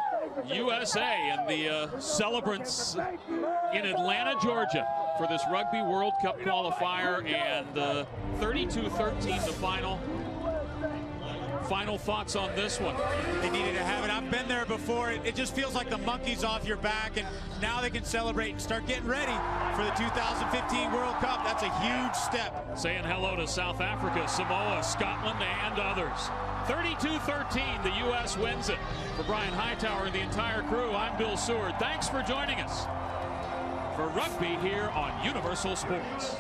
USA, and the celebrants in Atlanta, Georgia, for this Rugby World Cup qualifier, and 32-13 the final. Final thoughts on this one? They needed to have it. I've been there before. It just feels like the monkey's off your back, and now they can celebrate and start getting ready for the 2015 World Cup. That's a huge step. Saying hello to South Africa, Samoa, Scotland, and others. 32-13, the U.S. wins it. For Brian Hightower and the entire crew, I'm Bill Seward. Thanks for joining us for Rugby here on Universal Sports.